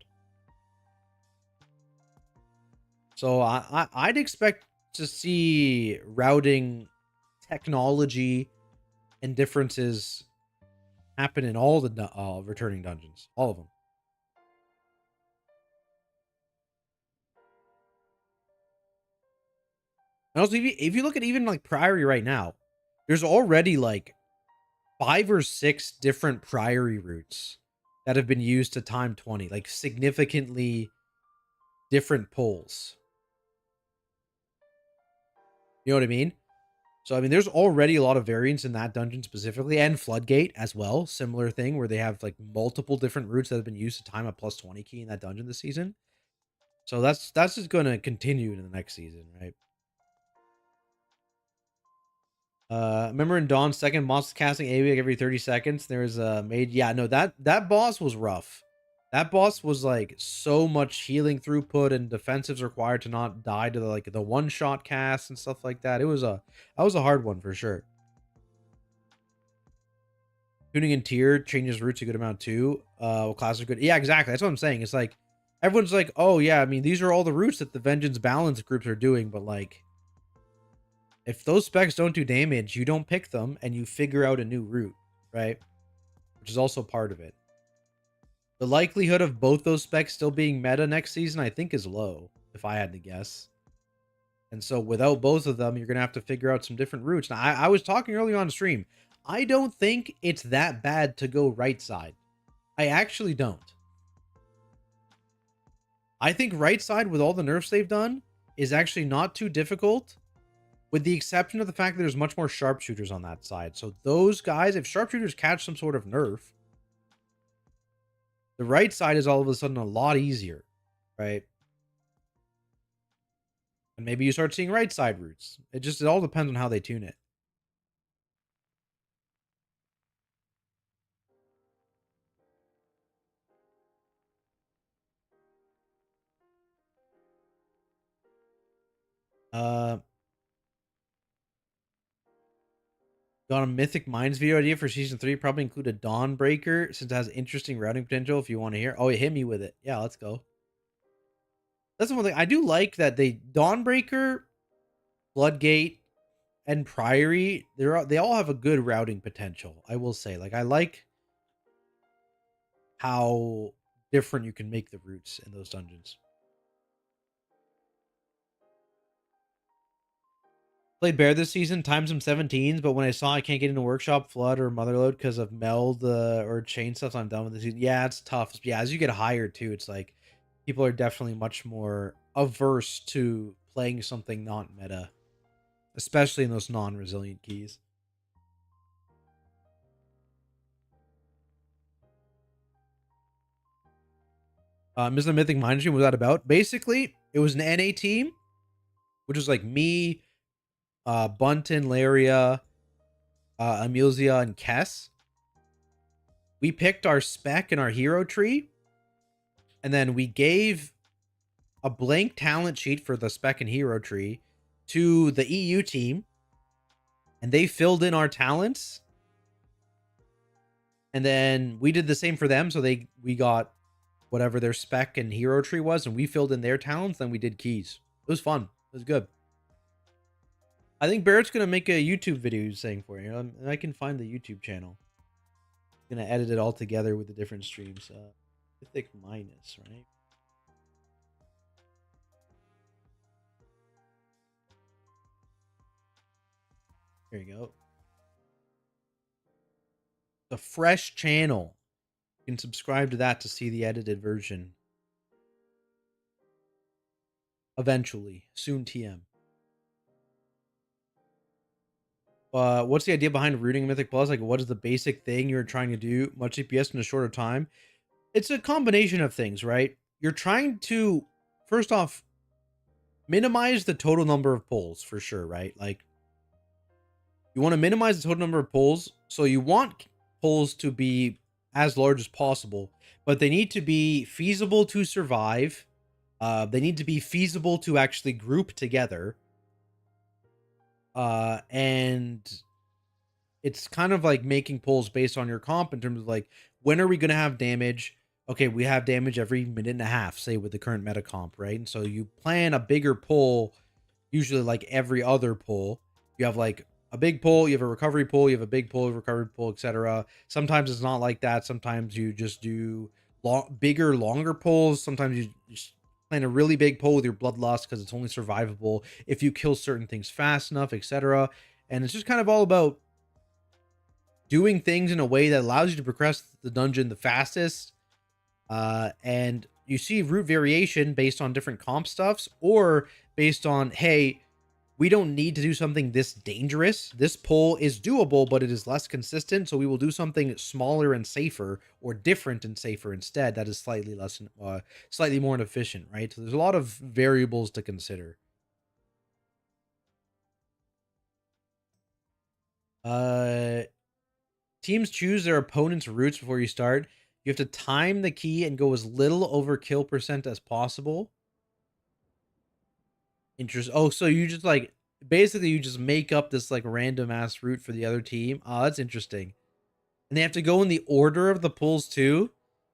So I'd expect to see routing technology and differences happen in all the returning dungeons, all of them. And also, if you look at even like Priory right now, there's already like 5 or 6 different Priory routes that have been used to time 20, like significantly different pulls. You know what I mean? So, I mean, there's already a lot of variants in that dungeon specifically, and Floodgate as well. Similar thing where they have like multiple different routes that have been used to time a plus 20 key in that dungeon this season. So that's just going to continue in the next season, right? Remember in Dawn's second boss casting AoE every 30 seconds? There was a made. Yeah, no, that boss was rough. That boss was like so much healing throughput and defensives required to not die to the one-shot cast and stuff like that. That was a hard one for sure. Tuning in tier changes routes a good amount too. Classes are good. Yeah, exactly. That's what I'm saying. It's like everyone's like, oh yeah, I mean, these are all the routes that the Vengeance balance groups are doing, but like if those specs don't do damage, you don't pick them and you figure out a new route, right? Which is also part of it. The likelihood of both those specs still being meta next season, I think, is low, if I had to guess. And so without both of them, you're going to have to figure out some different routes. Now, I was talking earlier on stream. I don't think it's that bad to go right side. I actually don't. I think right side, with all the nerfs they've done, is actually not too difficult, with the exception of the fact that there's much more sharpshooters on that side. So those guys, if sharpshooters catch some sort of nerf, the right side is all of a sudden a lot easier, right? And maybe you start seeing right side routes. It all depends on how they tune it. Got a Mythic Minds video idea for season 3. Probably include a Dawnbreaker since it has interesting routing potential if you want to hear. Oh, hit me with it. Yeah, let's go. That's the one thing. I do like that they Dawnbreaker, Bloodgate, and Priory, they all have a good routing potential. I will say. Like, I like how different you can make the routes in those dungeons. Played Bear this season, timed some 17s, but when I saw I can't get into Workshop, Flood, or Motherload because of Meld or Chain stuff, I'm done with the season. Yeah, it's tough. Yeah, as you get higher too, it's like people are definitely much more averse to playing something not meta, especially in those non-resilient keys. Mr. Mythic Mind Stream, was that about? Basically, it was an NA team, which was like me, Bunton, Laria, Emilzia, and Kess. We picked our spec and our hero tree, and then we gave a blank talent sheet for the spec and hero tree to the EU team, and they filled in our talents. And then we did the same for them, so we got whatever their spec and hero tree was, and we filled in their talents, then we did keys. It was fun. It was good. I think Barrett's going to make a YouTube video saying for you. And I can find the YouTube channel. I'm going to edit it all together with the different streams. Mythic minus, right? There you go. The fresh channel. You can subscribe to that to see the edited version. Eventually. Soon TM. What's the idea behind rooting Mythic Plus? Like, what is the basic thing you're trying to do? Much CPS in a shorter time? It's a combination of things, right? You're trying to, first off, minimize the total number of pulls for sure, right? Like, you want to minimize the total number of pulls. So you want pulls to be as large as possible, but they need to be feasible to survive. They need to be feasible to actually group together. And it's kind of like making pulls based on your comp in terms of like, when are we going to have damage? Okay, we have damage every minute and a half, say with the current meta comp, right? And so you plan a bigger pull, usually like every other pull. You have like a big pull, you have a recovery pull, you have a big pull, recovery pull, etc. Sometimes it's not like that. Sometimes you just do bigger, longer pulls. Sometimes you just plan a really big pull with your bloodlust because it's only survivable if you kill certain things fast enough, etc. And it's just kind of all about doing things in a way that allows you to progress the dungeon the fastest. And you see route variation based on different comp stuffs, or based on, hey, we don't need to do something this dangerous. This pull is doable, but it is less consistent. So we will do something smaller and safer, or different and safer instead. That is slightly less, slightly more inefficient, right? So there's a lot of variables to consider. Teams choose their opponent's routes before you start. You have to time the key and go as little over kill percent as possible. Oh, so you just like basically you just make up this like random ass route for the other team. Oh, that's interesting. And they have to go in the order of the pulls too.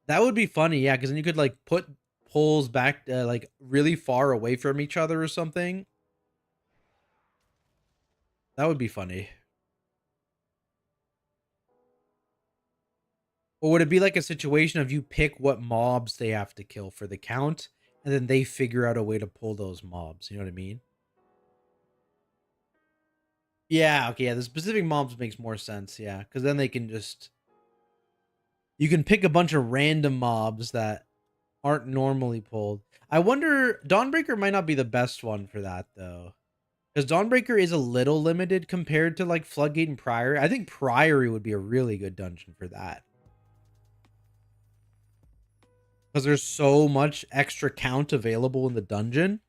That would be funny, yeah, because then you could like put pulls back like really far away from each other or something. That would be funny. Or would it be like a situation of you pick what mobs they have to kill for the count, and then they figure out a way to pull those mobs? You know what I mean? Yeah, okay, yeah, the specific mobs makes more sense, yeah, because then they can just... You can pick a bunch of random mobs that aren't normally pulled. I wonder... Dawnbreaker might not be the best one for that, though. Because Dawnbreaker is a little limited compared to, like, Floodgate and Priory. I think Priory would be a really good dungeon for that. Because there's so much extra count available in the dungeon.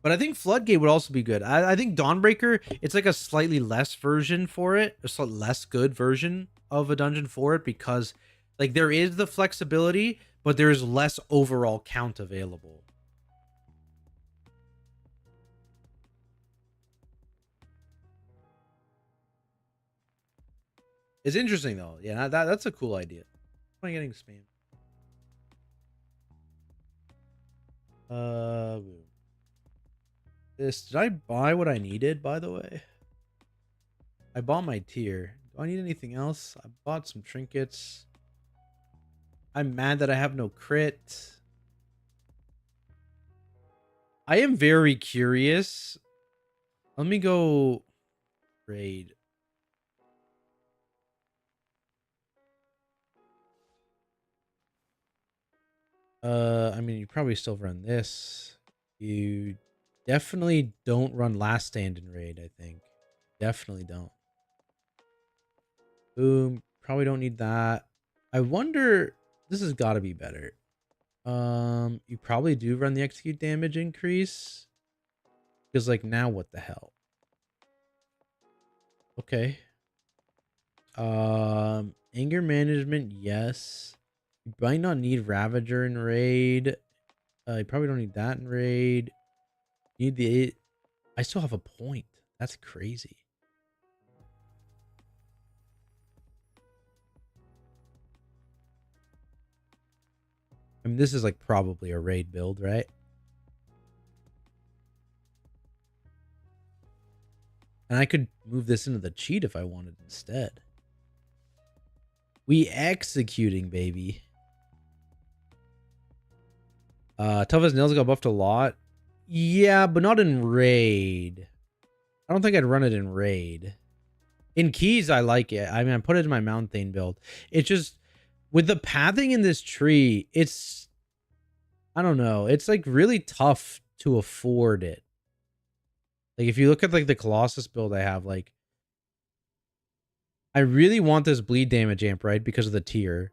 But I think Floodgate would also be good. I think Dawnbreaker, it's like a slightly less version for it. A slightly less good version of a dungeon for it. Because like there is the flexibility, but there's less overall count available. It's interesting though. Yeah, that's a cool idea. Am I getting spammed? Did I buy what I needed, by the way? I bought my tier. Do I need anything else? I bought some trinkets. I'm mad that I have no crit. I am very curious. Let me go raid. I mean, you probably still run this. You definitely don't run last stand in raid, I think. Definitely don't. Boom. Probably don't need that. I wonder, this has got to be better. You probably do run the execute damage increase. Because like now what the hell? Okay. Anger management, yes. You might not need Ravager in raid. You probably don't need that in raid. You need the... I still have a point. That's crazy. I mean, this is like probably a raid build, right? And I could move this into the cheat if I wanted instead. We executing, baby. Tough as nails got buffed a lot. Yeah, but not in raid. I don't think I'd run it in raid. In keys, I like it. I mean, I put it in my Mount Thane build. It's just with the pathing in this tree, it's... I don't know. It's like really tough to afford it. Like if you look at like the Colossus build I have, like I really want this bleed damage amp, right? Because of the tier.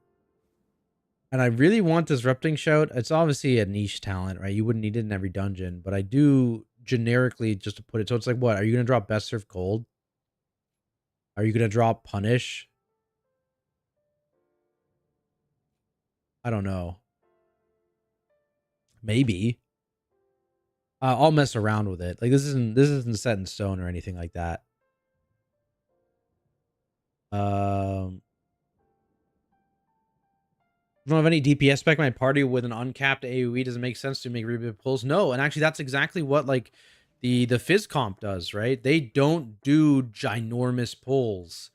And I really want this Rupting Shout. It's obviously a niche talent, right? You wouldn't need it in every dungeon, but I do generically just to put it. So it's like, what? Are you going to drop Best Served Cold? Are you going to drop Punish? I don't know. Maybe. I'll mess around with it. Like this isn't set in stone or anything like that. I don't have any DPS spec in my party with an uncapped AoE. Does it make sense to make rebate pulls? No, and actually that's exactly what like The Fizz comp does, right? They don't do ginormous pulls.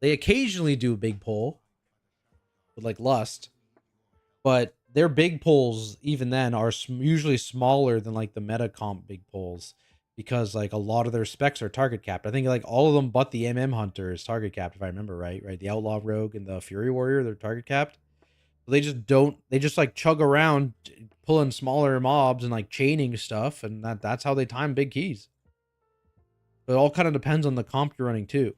They occasionally do a big pull with like Lust, but their big pulls even then are usually smaller than like the meta comp big pulls because like a lot of their specs are target capped. I think like all of them but the Hunter is target capped if I remember right. The Outlaw Rogue and the Fury Warrior, they're target capped. They just like chug around pulling smaller mobs and like chaining stuff, and that's how they time big keys. But it all kind of depends on the comp you're running too.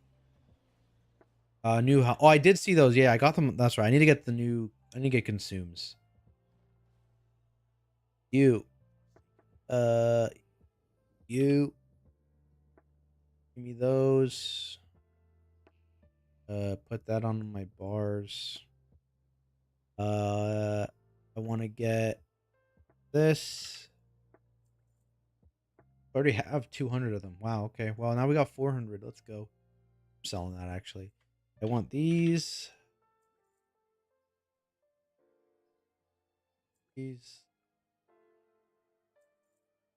Oh, I did see those. Yeah, I got them. That's right. I need to get I need to get consumes. You uh you give me those. Put that on my bars. I want to get this. I already have 200 of them. Wow, okay. Well, now we got 400. Let's go. I'm selling that actually. I want these. These.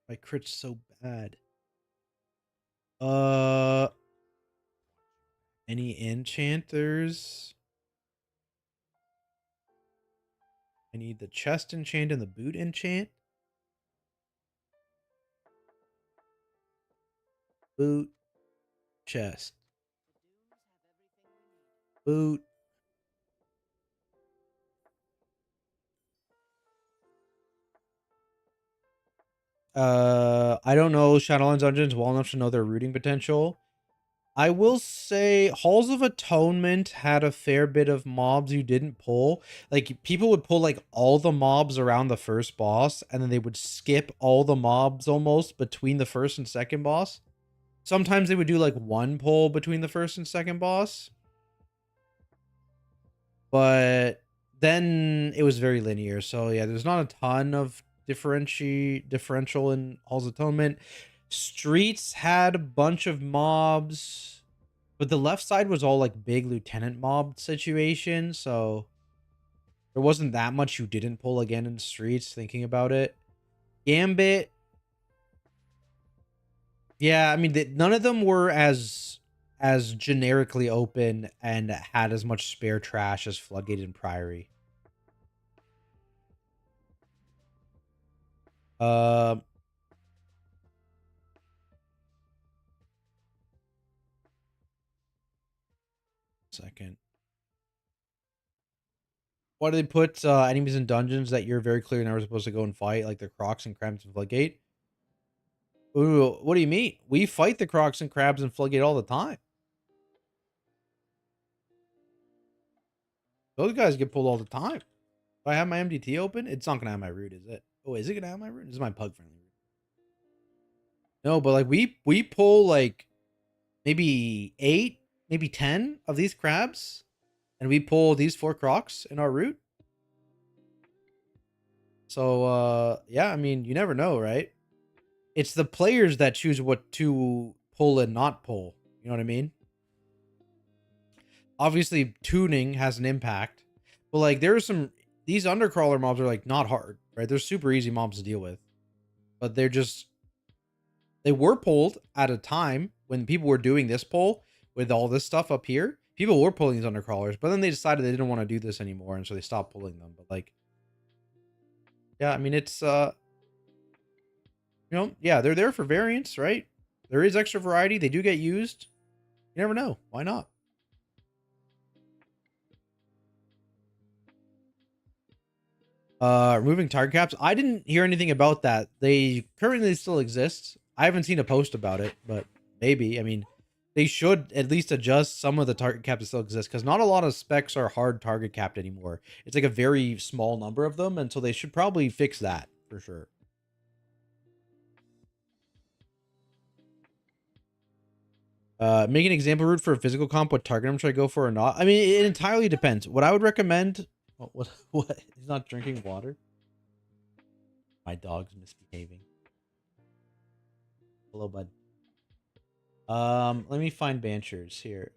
My crit's so bad. Any enchanters? I need the chest enchant and the boot enchant. Boot. Chest. Boot. I don't know Shadowlands Dungeons well enough to know their rooting potential. I will say Halls of Atonement had a fair bit of mobs you didn't pull. Like, people would pull, like, all the mobs around the first boss, and then they would skip all the mobs almost between the first and second boss. Sometimes they would do, like, one pull between the first and second boss. But then it was very linear. So, yeah, there's not a ton of differential in Halls of Atonement. Streets had a bunch of mobs, but the left side was all like big lieutenant mob situation, so there wasn't that much you didn't pull again in Streets thinking about it. Gambit, yeah, I mean none of them were as generically open and had as much spare trash as Floodgate and Priory. Uh second. Why do they put enemies in dungeons that you're very clear never supposed to go and fight, like the Crocs and Crabs and Floodgate? Ooh, what do you mean? We fight the Crocs and Crabs and Floodgate all the time. Those guys get pulled all the time. If I have my MDT open, it's not gonna have my root, is it? Oh, is it gonna have my root? This is my pug friendly root. No, but like we pull like maybe 8, maybe 10 of these crabs, and we pull these 4 crocs in our route. So yeah, I mean, you never know, right? It's the players that choose what to pull and not pull. You know what I mean? Obviously, tuning has an impact, but like there's these undercrawler mobs are like not hard, right? They're super easy mobs to deal with, but they were pulled at a time when people were doing this pull with all this stuff up here. People were pulling these undercrawlers, but then they decided they didn't want to do this anymore, and so they stopped pulling them. But like, yeah, I mean, it's yeah, they're there for variance, right? There is extra variety. They do get used. You never know. Why not? Removing target caps. I didn't hear anything about that. They currently still exist. I haven't seen a post about it, but maybe. I mean, they should at least adjust some of the target caps that still exist, because not a lot of specs are hard target capped anymore. It's like a very small number of them, and so they should probably fix that for sure. Make an example route for a physical comp. What target I'm trying to go for or not? I mean, it entirely depends. What I would recommend. What? He's not drinking water. My dog's misbehaving. Hello, bud. Let me find Banchers here.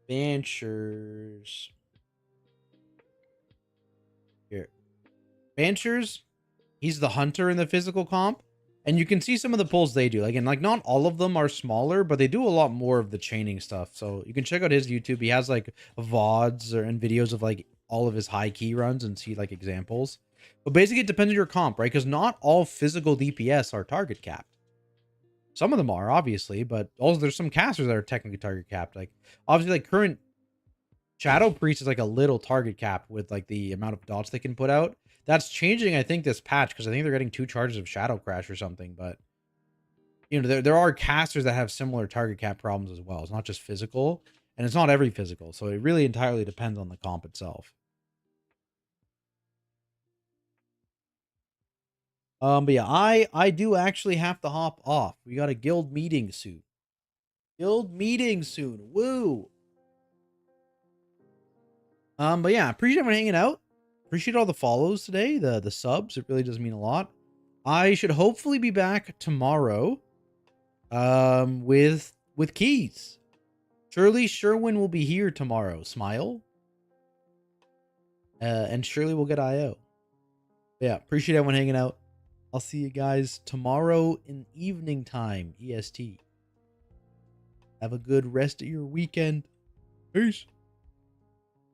Banchers. Here. Banchers He's the hunter in the physical comp. And you can see some of the pulls they do. Again, like not all of them are smaller, but they do a lot more of the chaining stuff. So you can check out his YouTube. He has like VODs and videos of like all of his high key runs and see like examples. But basically it depends on your comp, right? Because not all physical DPS are target capped. Some of them are, obviously, but also there's some casters that are technically target capped. Like obviously like current Shadow Priest is like a little target capped with like the amount of dots they can put out. That's changing, I think, this patch, because I think they're getting 2 charges of Shadow Crash or something. But you know, there are casters that have similar target cap problems as well. It's not just physical, and it's not every physical, so it really entirely depends on the comp itself. But yeah, I do actually have to hop off. We got a guild meeting soon. Guild meeting soon. Woo! But yeah, appreciate everyone hanging out. Appreciate all the follows today, the subs. It really does mean a lot. I should hopefully be back tomorrow. With keys. Surely Sherwin will be here tomorrow. Smile. And surely we'll get IO. But yeah, appreciate everyone hanging out. I'll see you guys tomorrow in evening time, EST. Have a good rest of your weekend. Peace.